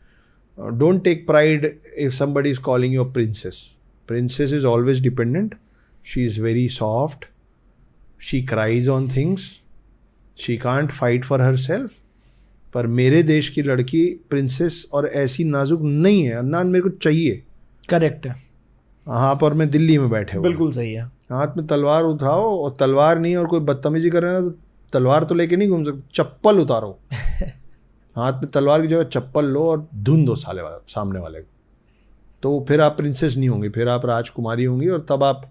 don't take pride if somebody is calling you a princess. Princess is always dependent. She is very soft. She cries on things. She can't fight for herself. पर मेरे देश की लड़की प्रिंसेस और ऐसी नाजुक नहीं है, ना मेरे को चाहिए। करेक्ट है। हाँ, पर मैं दिल्ली में बैठे हुए, बिल्कुल सही है। हाथ में तलवार उठाओ, और तलवार नहीं और कोई बदतमीजी कर रहे हैं ना, तो तलवार तो लेके नहीं घूम सकते, चप्पल उतारो हाथ में तलवार की जगह चप्पल लो और धुन दो सामने वाले को, तो फिर आप प्रिंसेस नहीं होंगी, फिर आप राजकुमारी होंगी, और तब आप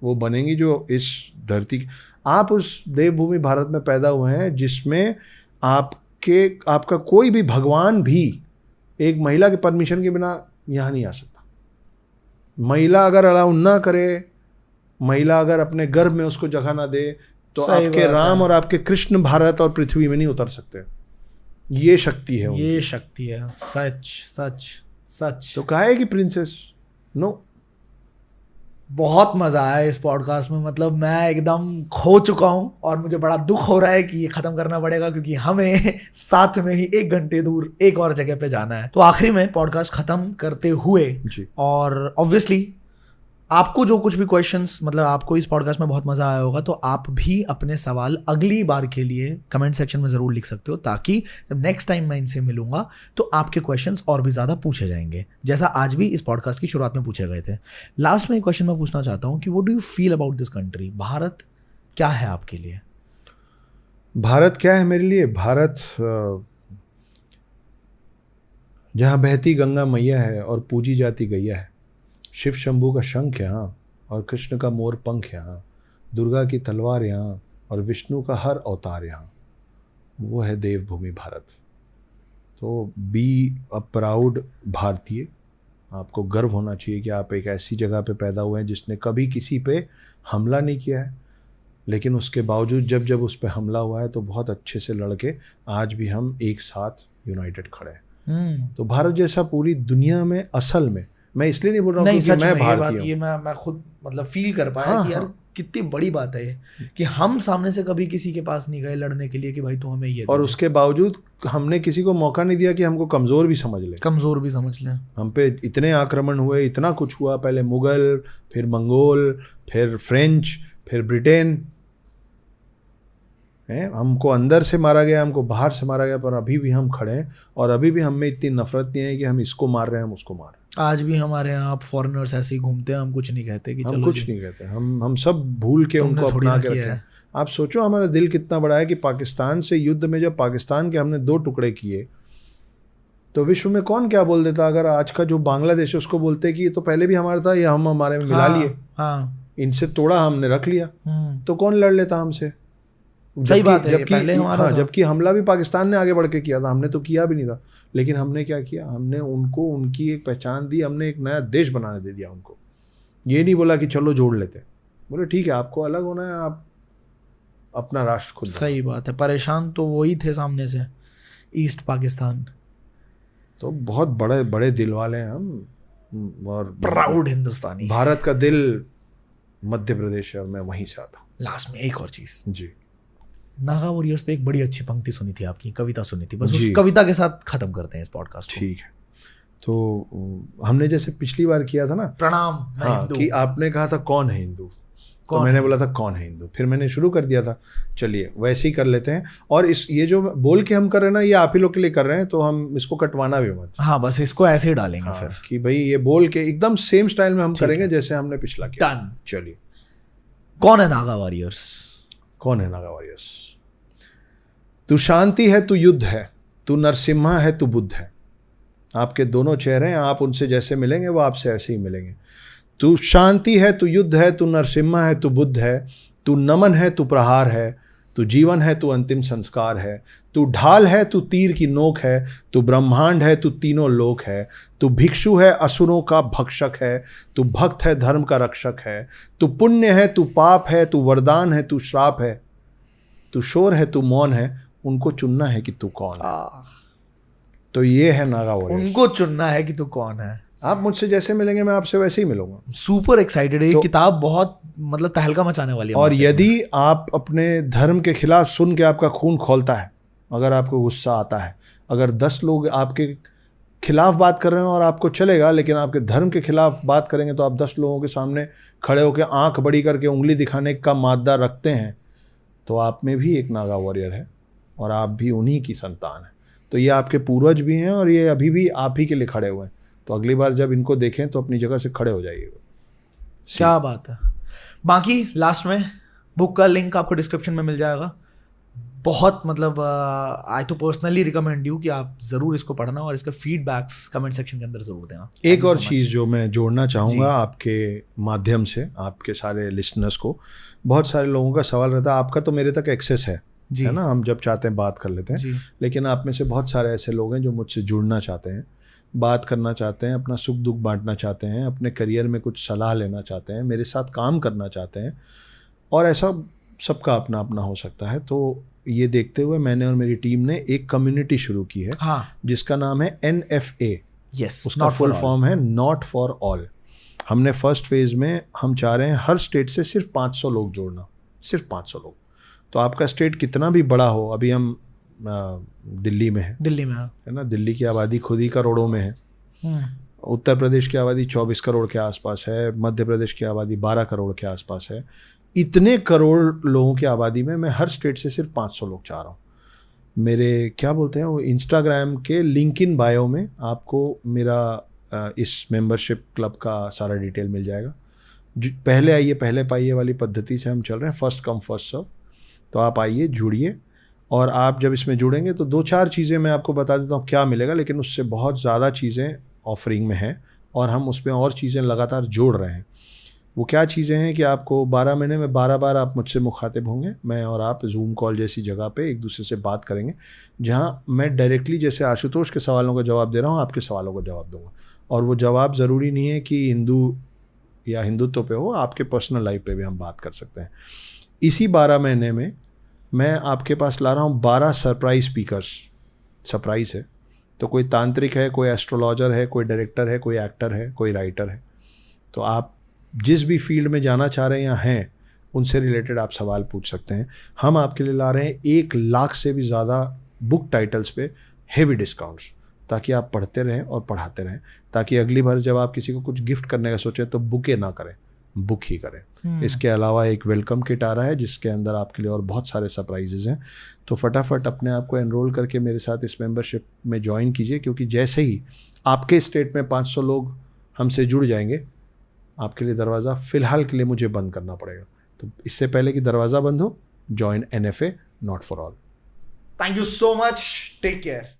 वो बनेंगी जो इस धरती की, आप उस देवभूमि भारत में पैदा हुए हैं जिसमें आपका कोई भी भगवान भी एक महिला के परमिशन के बिना यहाँ नहीं आ सकता। महिला अगर अलाउ ना करे, महिला अगर अपने गर्भ में उसको जगह ना दे, तो आपके राम और आपके कृष्ण भारत और पृथ्वी में नहीं उतर सकते। ये शक्ति है, ये शक्ति है। सच सच सच। तो कहा है कि प्रिंसेस नो। बहुत मजा आया इस पॉडकास्ट में, मतलब मैं एकदम खो चुका हूं, और मुझे बड़ा दुख हो रहा है कि ये खत्म करना पड़ेगा, क्योंकि हमें साथ में ही 1 घंटे दूर एक और जगह पे जाना है। तो आखिरी में पॉडकास्ट खत्म करते हुए, और ऑब्वियसली आपको जो कुछ भी क्वेश्चंस, मतलब आपको इस पॉडकास्ट में बहुत मजा आया होगा, तो आप भी अपने सवाल अगली बार के लिए कमेंट सेक्शन में जरूर लिख सकते हो, ताकि जब नेक्स्ट टाइम मैं इनसे मिलूंगा तो आपके क्वेश्चंस और भी ज्यादा पूछे जाएंगे, जैसा आज भी इस पॉडकास्ट की शुरुआत में पूछे गए थे। लास्ट में एक क्वेश्चन मैं पूछना चाहता हूँ कि what do you feel about this country? Bharat क्या है आपके लिए? भारत क्या है मेरे लिए? भारत जहाँ बहती गंगा मैया है और पूजी जाती गैया है, शिव शंभू का शंख यहाँ और कृष्ण का मोर पंख यहाँ, दुर्गा की तलवार यहाँ और विष्णु का हर अवतार यहाँ, वो है देवभूमि भारत। तो बी अ प्राउड भारतीय। आपको गर्व होना चाहिए कि आप एक ऐसी जगह पे पैदा हुए हैं जिसने कभी किसी पे हमला नहीं किया है, लेकिन उसके बावजूद जब उस पर हमला हुआ है तो बहुत अच्छे से लड़के आज भी हम एक साथ यूनाइटेड खड़े हैं। तो भारत जैसा पूरी दुनिया में, असल में मैं इसलिए नहीं बोल रहा हूँ कि मैं भारतीय हूँ, मैं खुद मतलब फील कर पाया कि यार कितनी बड़ी बात है कि हम सामने से कभी किसी के पास नहीं गए लड़ने के लिए कि भाई तू हमें ये, और उसके बावजूद हमने किसी को मौका नहीं दिया कि हमको कमज़ोर भी समझ ले। हम पे इतने आक्रमण हुए, इतना कुछ हुआ, पहले मुगल, फिर मंगोल, फिर फ्रेंच, फिर ब्रिटेन, हैं, हमको अंदर से मारा गया, हमको बाहर से मारा गया, पर अभी भी हम खड़े हैं और अभी भी हम में इतनी नफरत नहीं है कि हम इसको मार रहे हैं, हम उसको मार रहे हैं। आज भी हमारे यहाँ आप फॉरेनर्स ऐसे ही घूमते हैं, हम कुछ नहीं कहते कि हम कुछ नहीं कहते, हम सब भूल के उनको अपना के रखे हैं। आप सोचो हमारा दिल कितना बड़ा है कि पाकिस्तान से युद्ध में जब पाकिस्तान के हमने 2 टुकड़े किए तो विश्व में कौन क्या बोल देता। अगर आज का जो बांग्लादेश है उसको बोलते कि ये तो पहले भी हमारा था, ये हम हमारे में मिला लिए, इनसे तोड़ा, हमने रख लिया, तो कौन लड़ लेता हमसे। सही बात है, पहले हमारा था। जबकि हमला भी पाकिस्तान ने आगे बढ़ के किया था, हमने तो किया भी नहीं था। लेकिन हमने क्या किया, हमने उनको उनकी एक पहचान दी, हमने एक नया देश बनाने दे दिया उनको। ये नहीं बोला कि चलो जोड़ लेते, बोले ठीक है आपको अलग होना है, आप अपना राष्ट्र खुद। सही बात है, परेशान तो वही थे सामने से, ईस्ट पाकिस्तान। तो बहुत बड़े बड़े दिल वाले हैं हम, और प्राउड हिंदुस्तानी। भारत का दिल मध्य प्रदेश है और मैं वहीं से आता हूँ। लास्ट में एक और चीज जी, नागा वॉरियर्स पे एक बड़ी अच्छी पंक्ति सुनी थी आपकी, कविता सुनी थी, बस उस कविता के साथ खत्म करते हैं इस पॉडकास्ट को। ठीक है, तो हमने जैसे पिछली बार किया था ना, प्रणाम हाँ, कि आपने कहा था कौन है हिंदू, तो मैंने बोला था कौन है हिंदू, फिर मैंने शुरू कर दिया था, चलिए वैसे ही कर लेते हैं। और ये जो बोल के हम कर रहे हैं ना, ये आप ही लोग के लिए कर रहे हैं, तो हम इसको कटवाना भी मत। हाँ, बस इसको ऐसे ही डालेंगे। हाँ, फिर कि भाई ये बोल के एकदम सेम स्टाइल में हम करेंगे जैसे हमने पिछला किया। डन। चलिए, कौन है नागा वॉरियर्स? कौन है नागा वॉरियर्स? तू शांति है, तू युद्ध है, तू नरसिम्हा है, तू बुद्ध है। आपके दोनों चेहरे हैं, आप उनसे जैसे मिलेंगे वो आपसे ऐसे ही मिलेंगे। तू शांति है, तू युद्ध है, तू नरसिम्हा है, तू बुद्ध है, तू नमन है, तू प्रहार है, तू जीवन है, तू अंतिम संस्कार है, तू ढाल है, तू तीर की नोक है, तू ब्रह्मांड है, तू तीनों लोक है, तू भिक्षु है, असुरों का भक्षक है, तू भक्त है, धर्म का रक्षक है, तू पुण्य है, तू पाप है, तू वरदान है, तू श्राप है, तू शोर है, तू मौन है, उनको चुनना है कि तू कौन है। तो ये है नागा वॉरियर्स, उनको चुनना है कि तू कौन है। आप मुझसे जैसे मिलेंगे मैं आपसे वैसे ही मिलूंगा। सुपर एक्साइटेड है, ये किताब बहुत मतलब तहलका मचाने वाली है। और यदि आप अपने धर्म के खिलाफ सुन के आपका खून खौलता है, अगर आपको गुस्सा आता है, अगर 10 लोग आपके खिलाफ बात कर रहे हैं और आपको चलेगा, लेकिन आपके धर्म के खिलाफ बात करेंगे तो आप 10 लोगों के सामने खड़े होकर आंख बड़ी करके उंगली दिखाने का मादा रखते हैं, तो आप में भी एक नागा वॉरियर है और आप भी उन्हीं की संतान है। तो ये आपके पूर्वज भी हैं और ये अभी भी आप ही के लिए खड़े हुए हैं। तो अगली बार जब इनको देखें तो अपनी जगह से खड़े हो जाइएगा। क्या बात है। बाकी लास्ट में बुक का लिंक आपको डिस्क्रिप्शन में मिल जाएगा। बहुत मतलब आई तो पर्सनली रिकमेंड यू कि आप ज़रूर इसको पढ़ना और इसका फीडबैक्स कमेंट सेक्शन के अंदर ज़रूर देना। एक और चीज़ जो मैं जोड़ना चाहूँगा आपके माध्यम से, आपके सारे लिसनर्स को, बहुत सारे लोगों का सवाल रहता है, आपका तो मेरे तक एक्सेस है ना, हम जब चाहते हैं बात कर लेते हैं, लेकिन आप में से बहुत सारे ऐसे लोग हैं जो मुझसे जुड़ना चाहते हैं, बात करना चाहते हैं, अपना सुख दुख बांटना चाहते हैं, अपने करियर में कुछ सलाह लेना चाहते हैं, मेरे साथ काम करना चाहते हैं, और ऐसा सबका अपना अपना हो सकता है। तो ये देखते हुए मैंने और मेरी टीम ने एक कम्युनिटी शुरू की है, जिसका नाम है NFA। उसका फुल फॉर्म है नॉट फॉर ऑल। हमने फर्स्ट फेज में हम चाह रहे हैं हर स्टेट से सिर्फ 500 लोग जोड़ना, सिर्फ 500 लोग। तो आपका स्टेट कितना भी बड़ा हो, अभी हम दिल्ली में है ना, दिल्ली की आबादी खुद ही करोड़ों में है, उत्तर प्रदेश की आबादी 24 करोड़ के आसपास है, मध्य प्रदेश की आबादी 12 करोड़ के आसपास है। इतने करोड़ लोगों की आबादी में मैं हर स्टेट से सिर्फ 500 लोग चाह रहा हूँ। मेरे क्या बोलते हैं वो, इंस्टाग्राम के लिंक इन बायो में आपको मेरा इस मेंबरशिप क्लब का सारा डिटेल मिल जाएगा। पहले आइए पहले पाइए वाली पद्धति से हम चल रहे हैं, फर्स्ट कम फर्स्ट सर्व। तो आप आइए, जुड़िए, और आप जब इसमें जुड़ेंगे तो 2-4 चीज़ें मैं आपको बता देता हूँ क्या मिलेगा, लेकिन उससे बहुत ज़्यादा चीज़ें ऑफरिंग में हैं और हम उसमें और चीज़ें लगातार जोड़ रहे हैं। वो क्या चीज़ें हैं कि आपको 12 महीने में 12 बार आप मुझसे मुखातिब होंगे, मैं और आप जूम कॉल जैसी जगह पे एक दूसरे से बात करेंगे, जहाँ मैं डायरेक्टली जैसे आशुतोष के सवालों का जवाब दे रहा हूँ, आपके सवालों का जवाब दूँगा। और वो जवाब ज़रूरी नहीं है कि हिंदू या हिंदुत्व पे हो, आपके पर्सनल लाइफ पे भी हम बात कर सकते हैं। इसी 12 महीने में मैं आपके पास ला रहा हूँ 12 सरप्राइज स्पीकर्स। सरप्राइज है तो कोई तांत्रिक है, कोई एस्ट्रोलॉजर है, कोई डायरेक्टर है, कोई एक्टर है, कोई राइटर है। तो आप जिस भी फील्ड में जाना चाह रहे हैं या हैं, उनसे रिलेटेड आप सवाल पूछ सकते हैं। हम आपके लिए ला रहे हैं 1 लाख से भी ज़्यादा बुक टाइटल्स पे हेवी डिस्काउंट्स, ताकि आप पढ़ते रहें और पढ़ाते रहें, ताकि अगली बार जब आप किसी को कुछ गिफ्ट करने का सोचें तो बुके ना करें, बुक ही करें। इसके अलावा एक वेलकम किट आ रहा है जिसके अंदर आपके लिए और बहुत सारे सरप्राइजेज हैं, तो फटाफट अपने आप को एनरोल करके मेरे साथ इस मेंबरशिप में ज्वाइन कीजिए, क्योंकि जैसे ही आपके स्टेट में 500 लोग हमसे जुड़ जाएंगे, आपके लिए दरवाज़ा फ़िलहाल के लिए मुझे बंद करना पड़ेगा। तो इससे पहले कि दरवाज़ा बंद हो, join NFA, not for all. Thank you so much, take care.